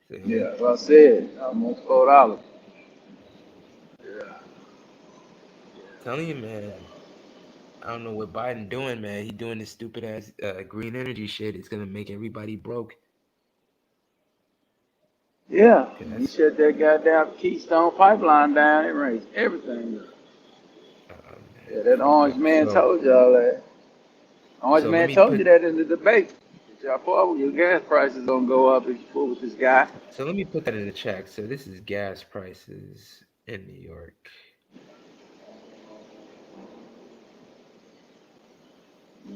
See? Yeah, well I said, almost $4. Yeah. Telling you, man. I don't know what Biden doing, man. He doing this stupid ass green energy shit. It's gonna make everybody broke. Yeah, Okay, he that's shut that goddamn Keystone pipeline down. It raised everything. man, Yeah, that fucked orange up. man told y'all that. Orange So let man me told you put that in the debate. Y'all fool, your gas prices gonna go up if you fool with this guy. so let me put that in the chat. So this is gas prices in New York.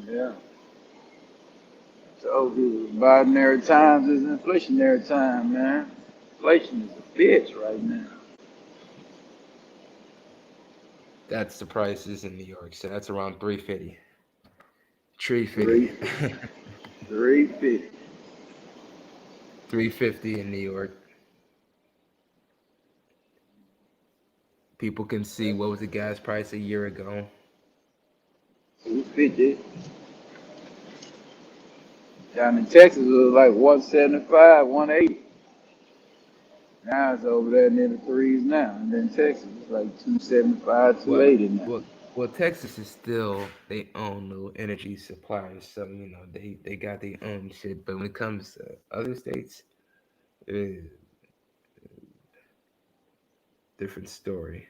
Yeah. So the Bidenary times is inflationary time, man. Inflation is a bitch right now. That's the prices in New York. So that's around 350. 350. 350. 350. 350 in New York. People can see what was the gas price a year ago. 250. Down in Texas it was like 175, 180. Now it's over there near the threes now. And then Texas is like 275, Well, 280 now. well, Texas is still they own little energy suppliers, so they got their own shit. But when it comes to other states, eh, different story.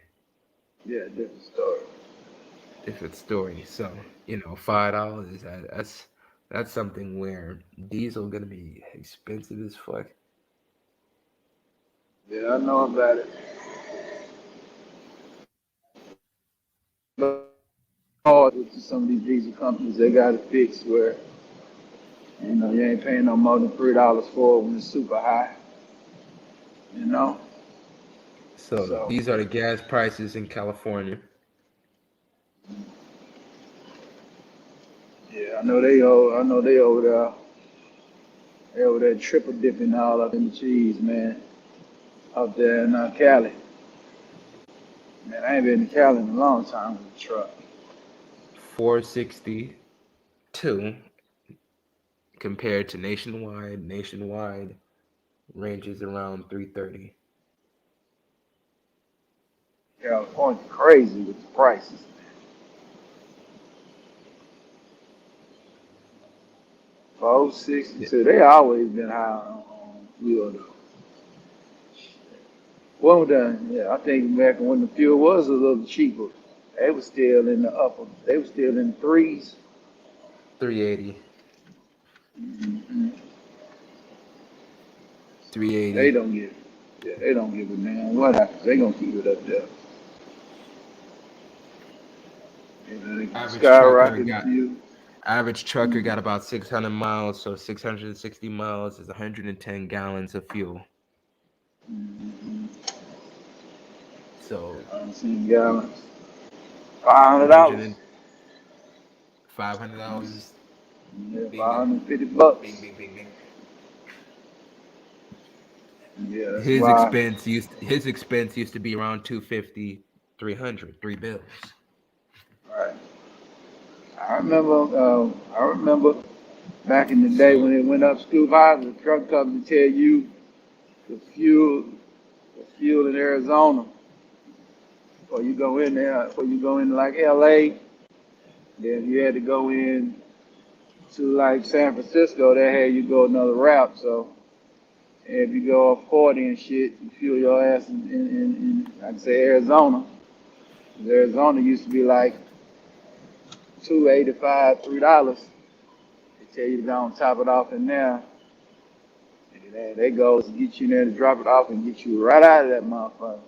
Yeah, different story. Different story. So $5. That's something where diesel gonna be expensive as fuck. Yeah, I know about it. But hard with some of these diesel companies, they got it fixed where you ain't paying no more than $3 for it when it's super high. You know, So so these are the gas prices in California. yeah, I know they over there, they over there triple dipping all up in the cheese, man. up there in Cali. Man, I ain't been to Cali in a long time with a truck. 462 compared to nationwide. Nationwide ranges around 330. California crazy with the prices. 462. They always been high on fuel though. Well done. Yeah, I think back when the fuel was a little cheaper, they was still in the upper. They was still in the threes. 380. Hmm. They 380. don't give. Yeah, they don't give a damn what happens. They gonna keep it up there. You know, they Average trucker skyrocket the got fuel. average trucker Mm-hmm. got about 600 miles, so 660 miles is 110 gallons of fuel. Mm-hmm. So I done seen gallons. $500. 100 $500. Yeah, Bing five bing hundred fifty bing bucks. bing bing bing. Yeah, that's why. His expense used to be around 250, 300, 3 bills. Right. I remember back in the day when So it went up scoop high, the truck company tell you the fuel, the fuel in Arizona, or you go in there, or you go in like LA, then you had to go in to like San Francisco, they had you go another route. So if you go up 40 and shit, you fuel your ass in I'd say Arizona. 'Cause Arizona used to be like $2.85, $3. They tell you to go and top it off in there. And they go to get you in there to drop it off and get you right out of that motherfucker.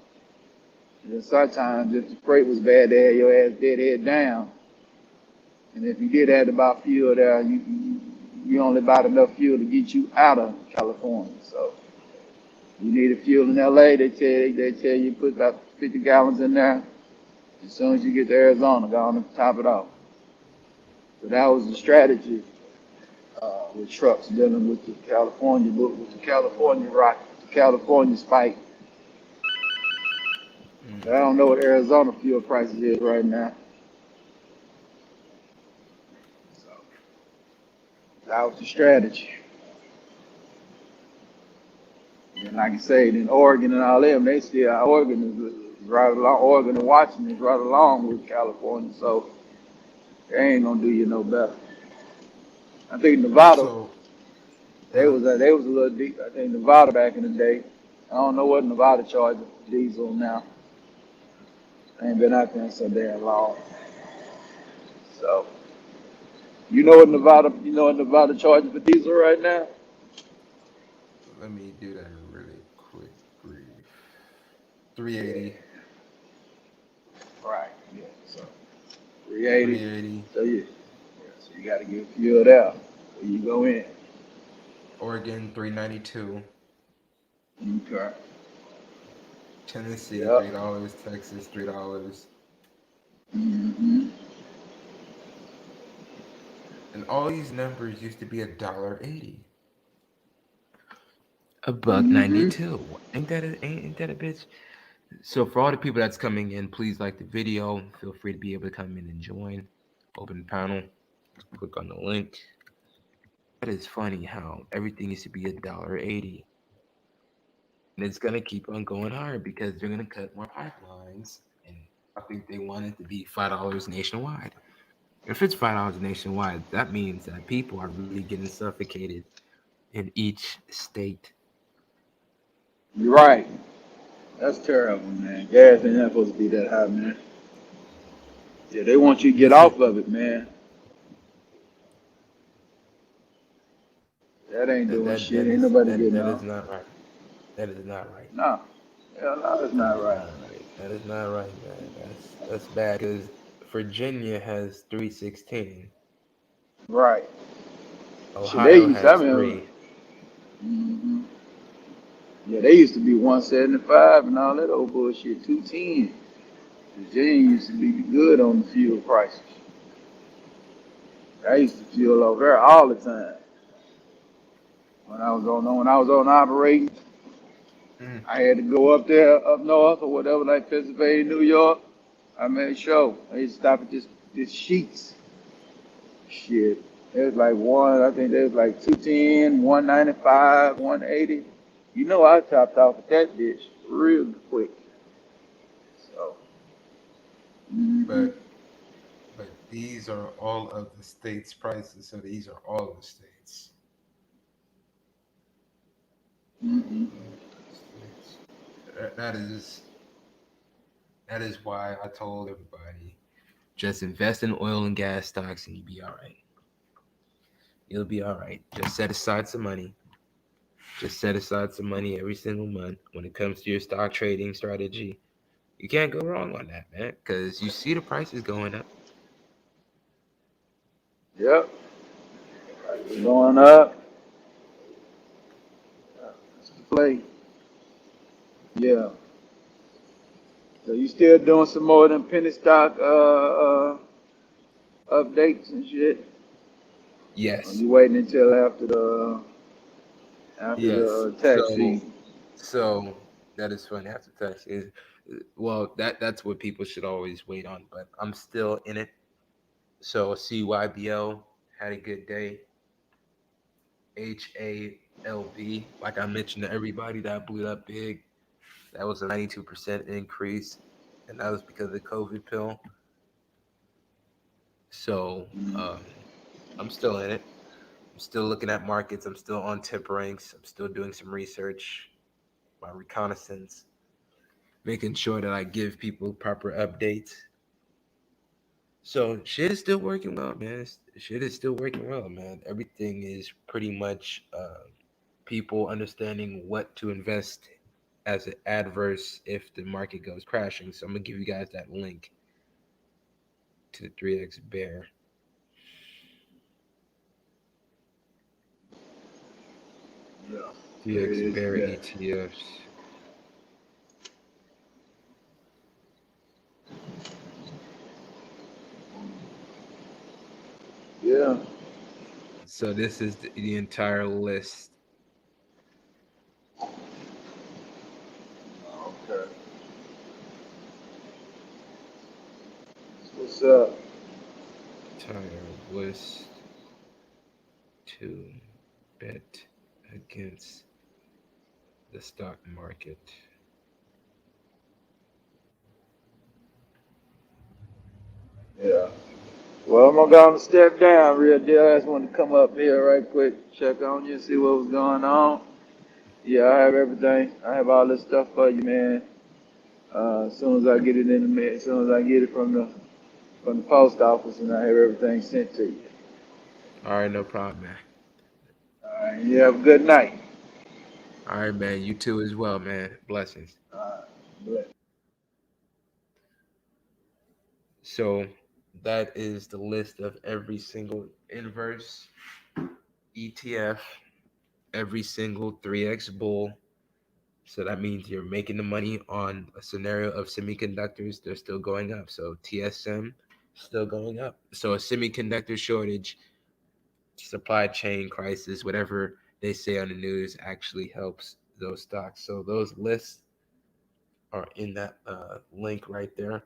And then sometimes if the freight was bad, they had your ass dead head down. And if you did have to buy fuel there, you only bought enough fuel to get you out of California. So you needed fuel in LA, they tell you put about 50 gallons in there. As soon as you get to Arizona, go on and top it off. So that was the strategy with trucks dealing with the California rock, the California spike. mm, But I don't know what Arizona fuel prices is right now. So that was the strategy. And like I say, in Oregon and all them, they still Oregon is right along. Oregon and Washington is right along with California, so they ain't gonna do you no better. I think Nevada, so they uh was they was a little deep. I think Nevada back in the day. I don't know what Nevada charges diesel now. I ain't been out there so damn long. So you know what Nevada charges for diesel right now? let me do that really quick brief. Yeah, 380. right. Yeah. So 380. 380. So so you got to get fueled out when you go in. Oregon 392. Okay. Tennessee Yep. $3. Texas $3. Hmm. And all these numbers used to be $1.80. A buck Hmm. 92. Ain't that a bitch? So for all the people that's coming in, please like the video. Feel free to be able to come in and join. Open panel. Click on the link. That is funny how everything used to be $1.80. And it's gonna keep on going higher because they're gonna cut more pipelines. And I think they want it to be $5 nationwide. If it's $5 nationwide, that means that people are really getting suffocated in each state. You're right. That's terrible, man. Gas ain't not supposed to be that high, man. Yeah, they want you to get This is off of it, man. That ain't that doing that shit. that Ain't is nobody that getting that off. is not right. That is not right. No. Hell no, it's That not is right. not right. That is not right, man. That's bad because Virginia has 316. Right. Shit, they Ohio used to, I has mean, 3. hmm yeah, they used to be 175 and all that old bullshit, 210. Virginia used to be good on the fuel prices. I used to fuel over there all the time when I was on operating. Mm. I had to go up there, up north or whatever, like Pennsylvania, New York. I made sure. I used to stop at this Sheets. Shit. It was like one, I think there was like 210, 195, 180. You know I topped off at that bitch real quick. So, hmm, But these are all of the states' prices. So these are all the states. hmm, All the states. That is why I told everybody just invest in oil and gas stocks and you'll be all right. You'll be all right. Just set aside some money. Just set aside some money every single month when it comes to your stock trading strategy. You can't go wrong on that, man, because you see the prices going up. yep. It's going up. It's the play. Yeah. So you still doing some more of them penny stock updates and shit? Or Yes, you waiting until after the yes. tax season? So that is funny. After tax is well, that's what people should always wait on. But I'm still in it. So CYBL had a good day. HALB, like I mentioned to everybody, that blew up big. That was a 92% increase, and that was because of the COVID pill. So I'm still in it. I'm still looking at markets. I'm still on tip ranks. I'm still doing some research, my reconnaissance, making sure that I give people proper updates. So shit is still working well, man. Shit is still working well, man. Everything is pretty much people understanding what to invest as an adverse if the market goes crashing. So I'm gonna give you guys that link to the 3x bear. Yeah. There it 3x is. bear Yeah. ETFs. Yeah. So this is the entire list. Okay. What's up? Entire list to bet against the stock market. Yeah. Well, I'm gonna go and step down real deal. I just wanted to come up here right quick, check on you, see what was going on. Yeah, I have everything. I have all this stuff for you, man. As soon as I get it in the mail, as soon as I get it from the post office, and I have everything sent to you. All right, no problem, man. All right. You have a good night. All right, man. You too as well, man. Blessings. Bless. So that is the list of every single inverse ETF, every single 3x bull. So that means you're making the money on a scenario of semiconductors. They're still going up. So TSM still going up. So a semiconductor shortage, supply chain crisis, whatever they say on the news actually helps those stocks. So those lists are in that link right there.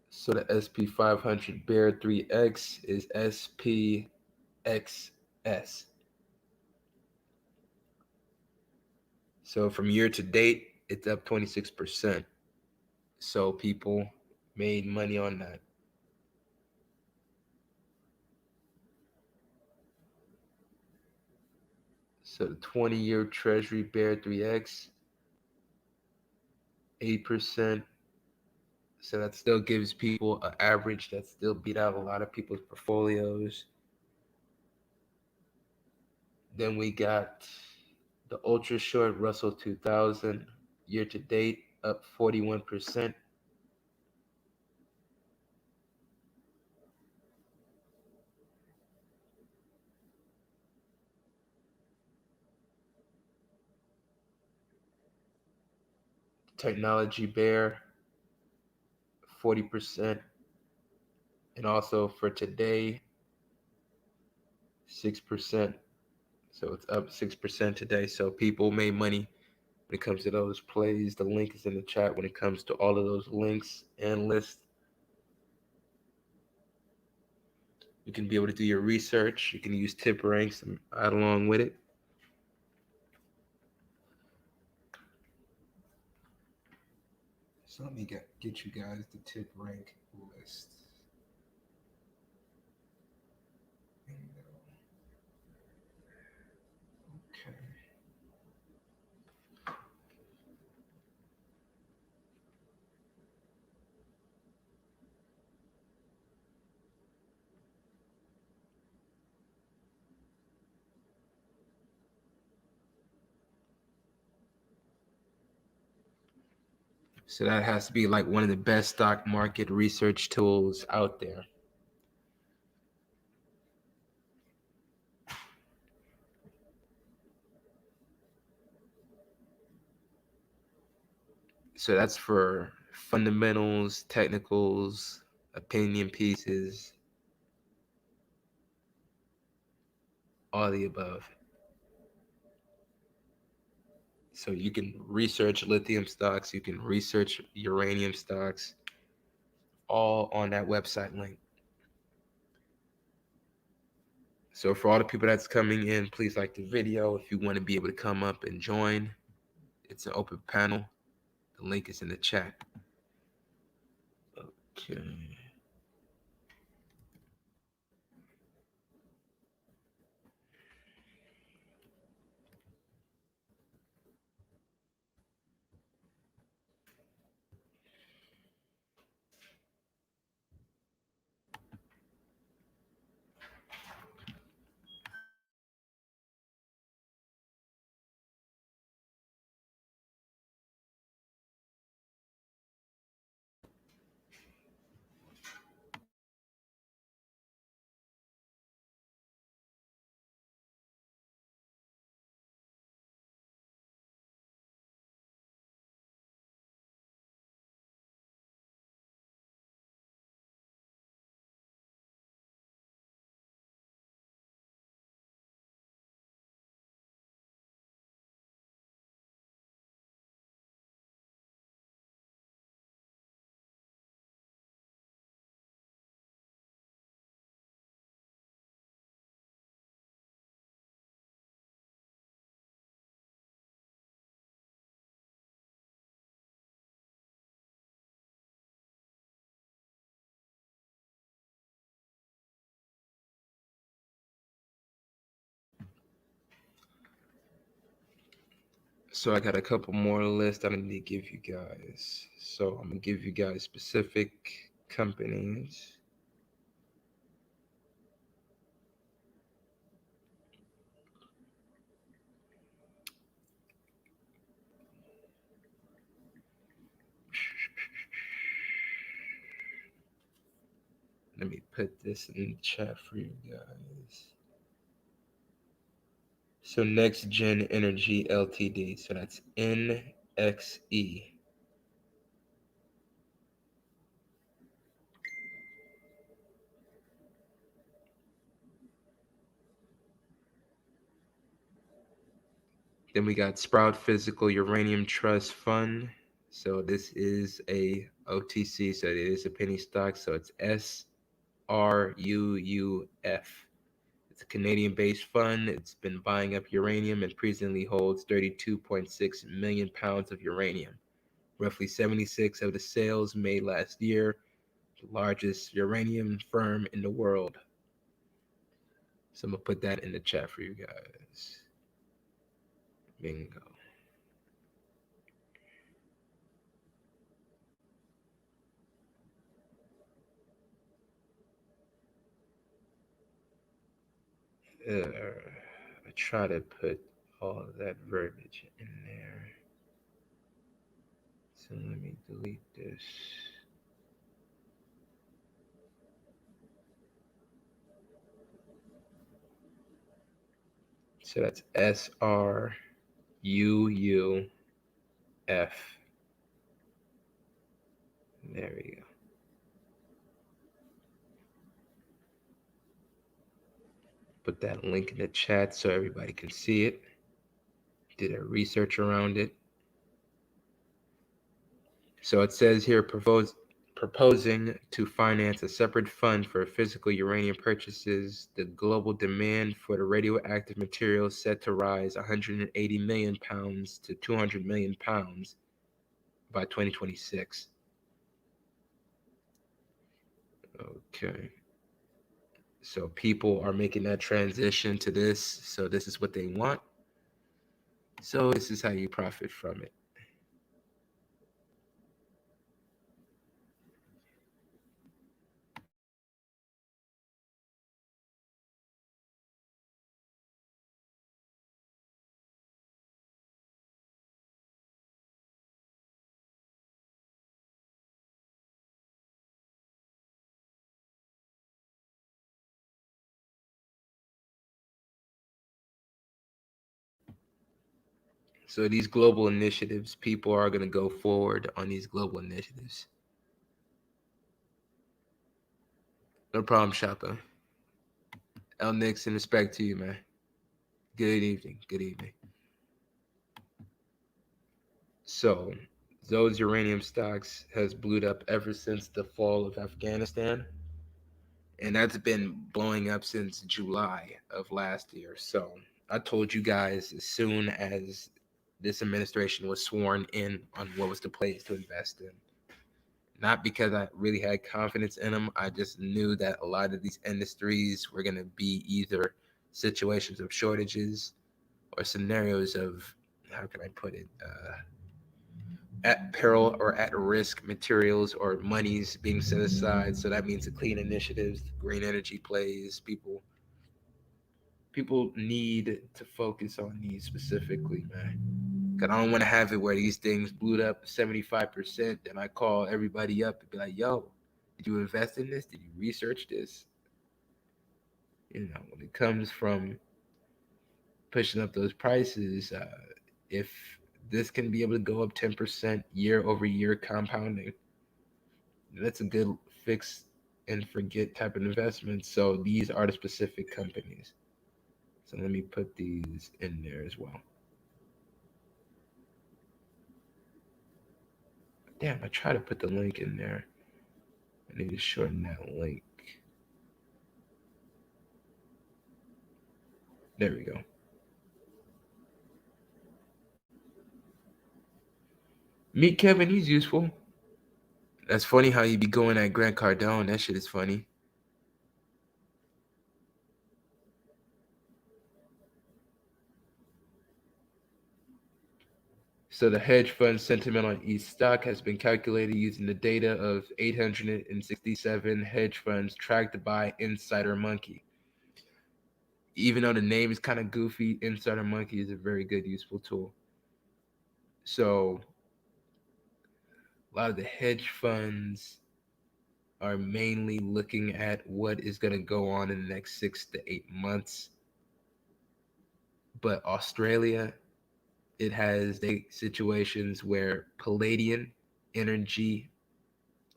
So the SP 500 Bear 3X is SPXS. So from year to date, it's up 26%. So people made money on that. So the 20-year Treasury Bear 3X, 8%. So that still gives people an average that still beat out a lot of people's portfolios. Then we got the ultra short Russell 2000 year to date up 41%. Technology Bear 40%, and also for today 6%. So it's up 6% today. So people made money when it comes to those plays. The link is in the chat when it comes to all of those links and lists. You can be able to do your research. You can use tip ranks and add along with it. So let me get you guys the tip rank list. Okay. So that has to be like one of the best stock market research tools out there. So that's for fundamentals, technicals, opinion pieces, all the above. So you can research lithium stocks, you can research uranium stocks, all on that website link. So for all the people that's coming in, please like the video. If you want to be able to come up and join, it's an open panel. The link is in the chat. Okay. So I got a couple more lists I need to give you guys. So I'm gonna give you guys specific companies. Let me put this in the chat for you guys. So Next Gen Energy Ltd. So that's NXE. Then we got Sprout Physical Uranium Trust Fund. So this is a OTC, so it is a penny stock. So it's SRUUF. It's a Canadian-based fund. It's been buying up uranium and presently holds 32.6 million pounds of uranium. Roughly 76 of the sales made last year. The largest uranium firm in the world. So I'm gonna put that in the chat for you guys. Bingo. I try to put all of that verbiage in there. So let me delete this. So that's SRUUF. There we go. Put that link in the chat so everybody can see it. Did a research around it. So it says here proposing to finance a separate fund for physical uranium purchases. The global demand for the radioactive material is set to rise 180 million pounds to 200 million pounds by 2026. Okay. So people are making that transition to this. So this is what they want. So this is how you profit from it. So these global initiatives, people are going to go forward on these global initiatives. No problem, Shopper. L Nixon, respect to you, man. Good evening. Good evening. So those uranium stocks has blew up ever since the fall of Afghanistan. And that's been blowing up since July of last year. So I told you guys as soon as this administration was sworn in on what was the place to invest in. Not because I really had confidence in them. I just knew that a lot of these industries were going to be either situations of shortages or scenarios of, how can I put it, at peril or at risk materials or monies being set aside. So that means the clean initiatives, green energy plays, people need to focus on these specifically, man. Cause I don't want to have it where these things blew up 75%. Then I call everybody up and be like, yo, did you invest in this? Did you research this? When it comes from pushing up those prices, if this can be able to go up 10% year over year compounding, that's a good fix and forget type of investment. So these are the specific companies. So let me put these in there as well. Damn, I try to put the link in there. I need to shorten that link. There we go. Meet Kevin, he's useful. That's funny how you be going at Grant Cardone. That shit is funny. So the hedge fund sentiment on each stock has been calculated using the data of 867 hedge funds tracked by Insider Monkey. Even though the name is kind of goofy, Insider Monkey is a very good, useful tool. So a lot of the hedge funds are mainly looking at what is going to go on in the next 6 to 8 months. But Australia, it has situations where Palladium Energy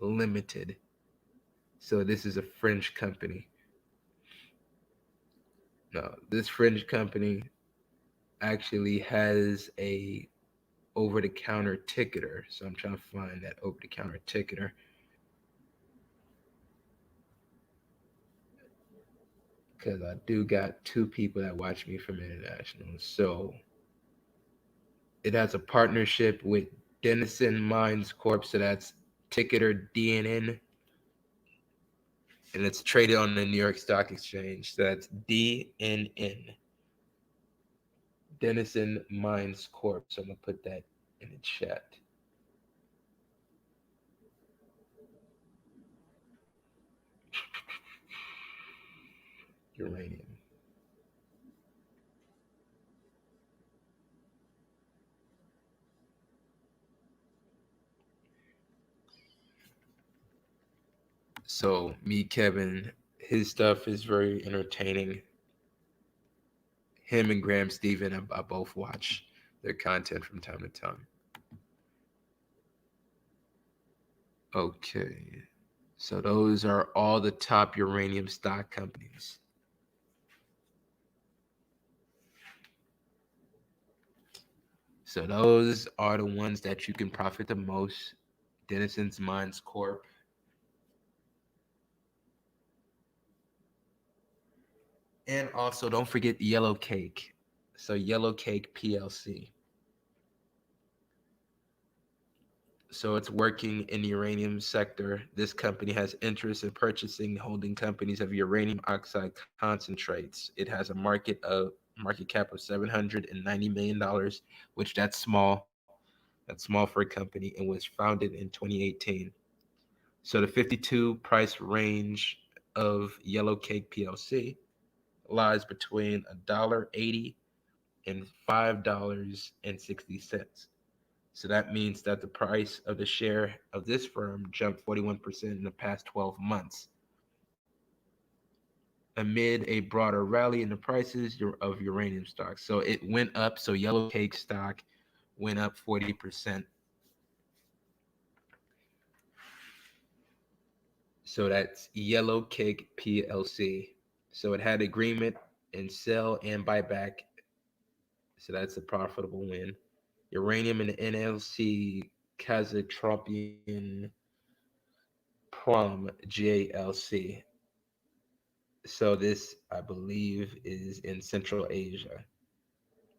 Limited. So this is a French company. No, this French company actually has a over-the-counter ticketer. So I'm trying to find that over-the-counter ticketer. Because I do got two people that watch me from international. So it has a partnership with Denison Mines Corp. So that's ticketer DNN. And it's traded on the New York Stock Exchange. So that's DNN. Denison Mines Corp. So I'm going to put that in the chat. Uranium. So me, Kevin, his stuff is very entertaining. Him and Graham Stephen, I both watch their content from time to time. Okay. So those are all the top uranium stock companies. So those are the ones that you can profit the most. Denison's Mines Corp. And also don't forget Yellow Cake. So Yellow Cake PLC. So it's working in the uranium sector. This company has interest in purchasing holding companies of uranium oxide concentrates. It has a market cap of $790 million, which that's small. That's small for a company, and was founded in 2018. So the 52 price range of Yellow Cake PLC lies between $1.80 and $5.60. So that means that the price of the share of this firm jumped 41% in the past 12 months amid a broader rally in the prices of uranium stocks. So it went up. So Yellow Cake stock went up 40%. So that's Yellow Cake PLC. So it had agreement and sell and buyback. So that's a profitable win. Uranium and NLC Kazatropian Prom JLC. So this, I believe, is in Central Asia.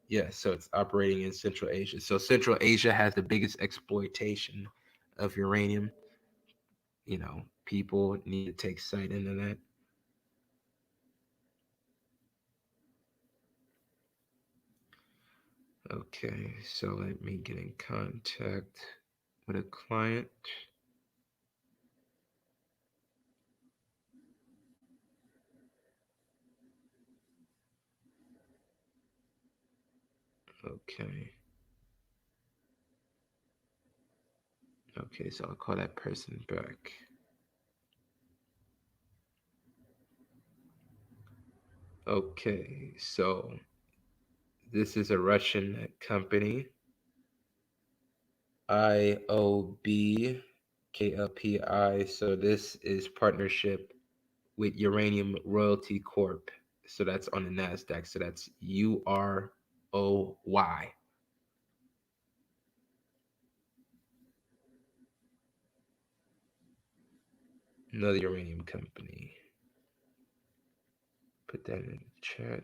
Yeah, so it's operating in Central Asia. So Central Asia has the biggest exploitation of uranium. People need to take sight into that. Okay, so let me get in contact with a client. Okay. Okay, so I'll call that person back. Okay, so this is a Russian company, IOB KLPI. So this is partnership with Uranium Royalty Corp. So that's on the NASDAQ. So that's UROY. Another uranium company. Put that in the chat.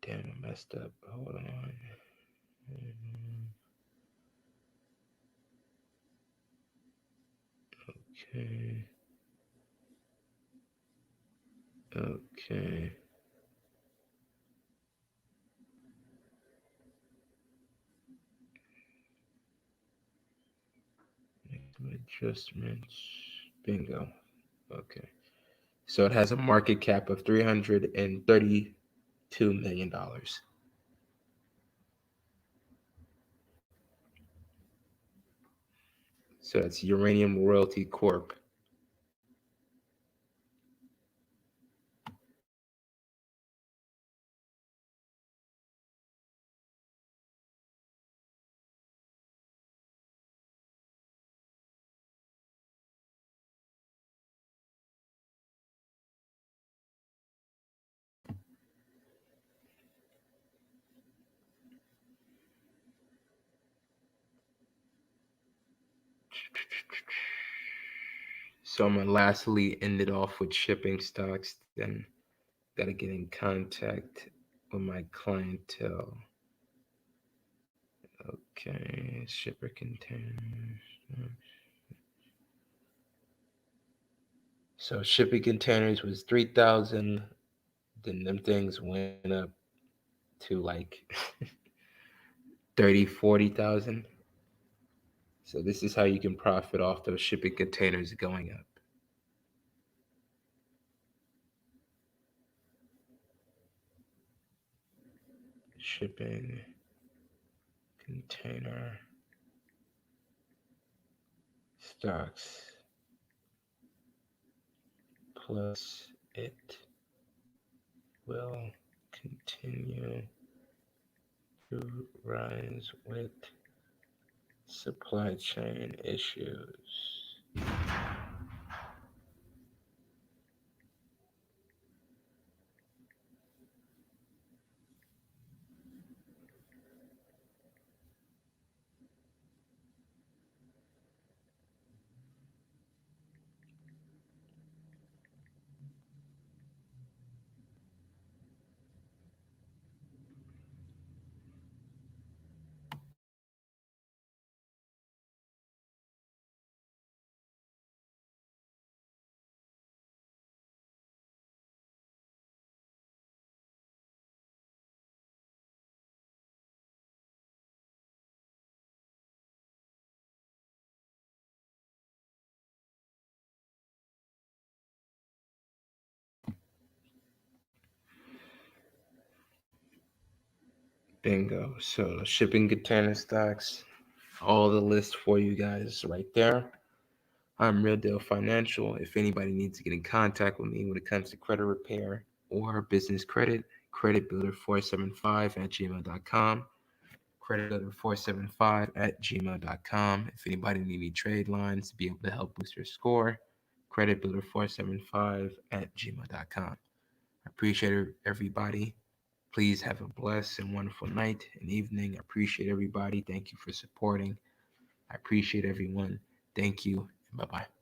Damn, I messed up. Hold on. Okay. Okay. Make some adjustments. Bingo. Okay. So it has a market cap of $332 million. So that's Uranium Royalty Corp. So I'm gonna lastly end it off with shipping stocks. Then gotta get in contact with my clientele. Okay, shipper containers. So shipping containers was 3,000. Then them things went up to like 30, 40,000. So this is how you can profit off those shipping containers going up. Shipping container stocks plus it will continue to rise with supply chain issues. Bingo. So shipping container stocks, all the list for you guys right there. I'm Real Deal Financial. If anybody needs to get in contact with me when it comes to credit repair or business credit, creditbuilder475 at gmail.com. Creditbuilder475 at gmail.com. If anybody need any trade lines to be able to help boost your score, creditbuilder475 at gmail.com. I appreciate everybody. Please have a blessed and wonderful night and evening. I appreciate everybody. Thank you for supporting. I appreciate everyone. Thank you, and bye bye.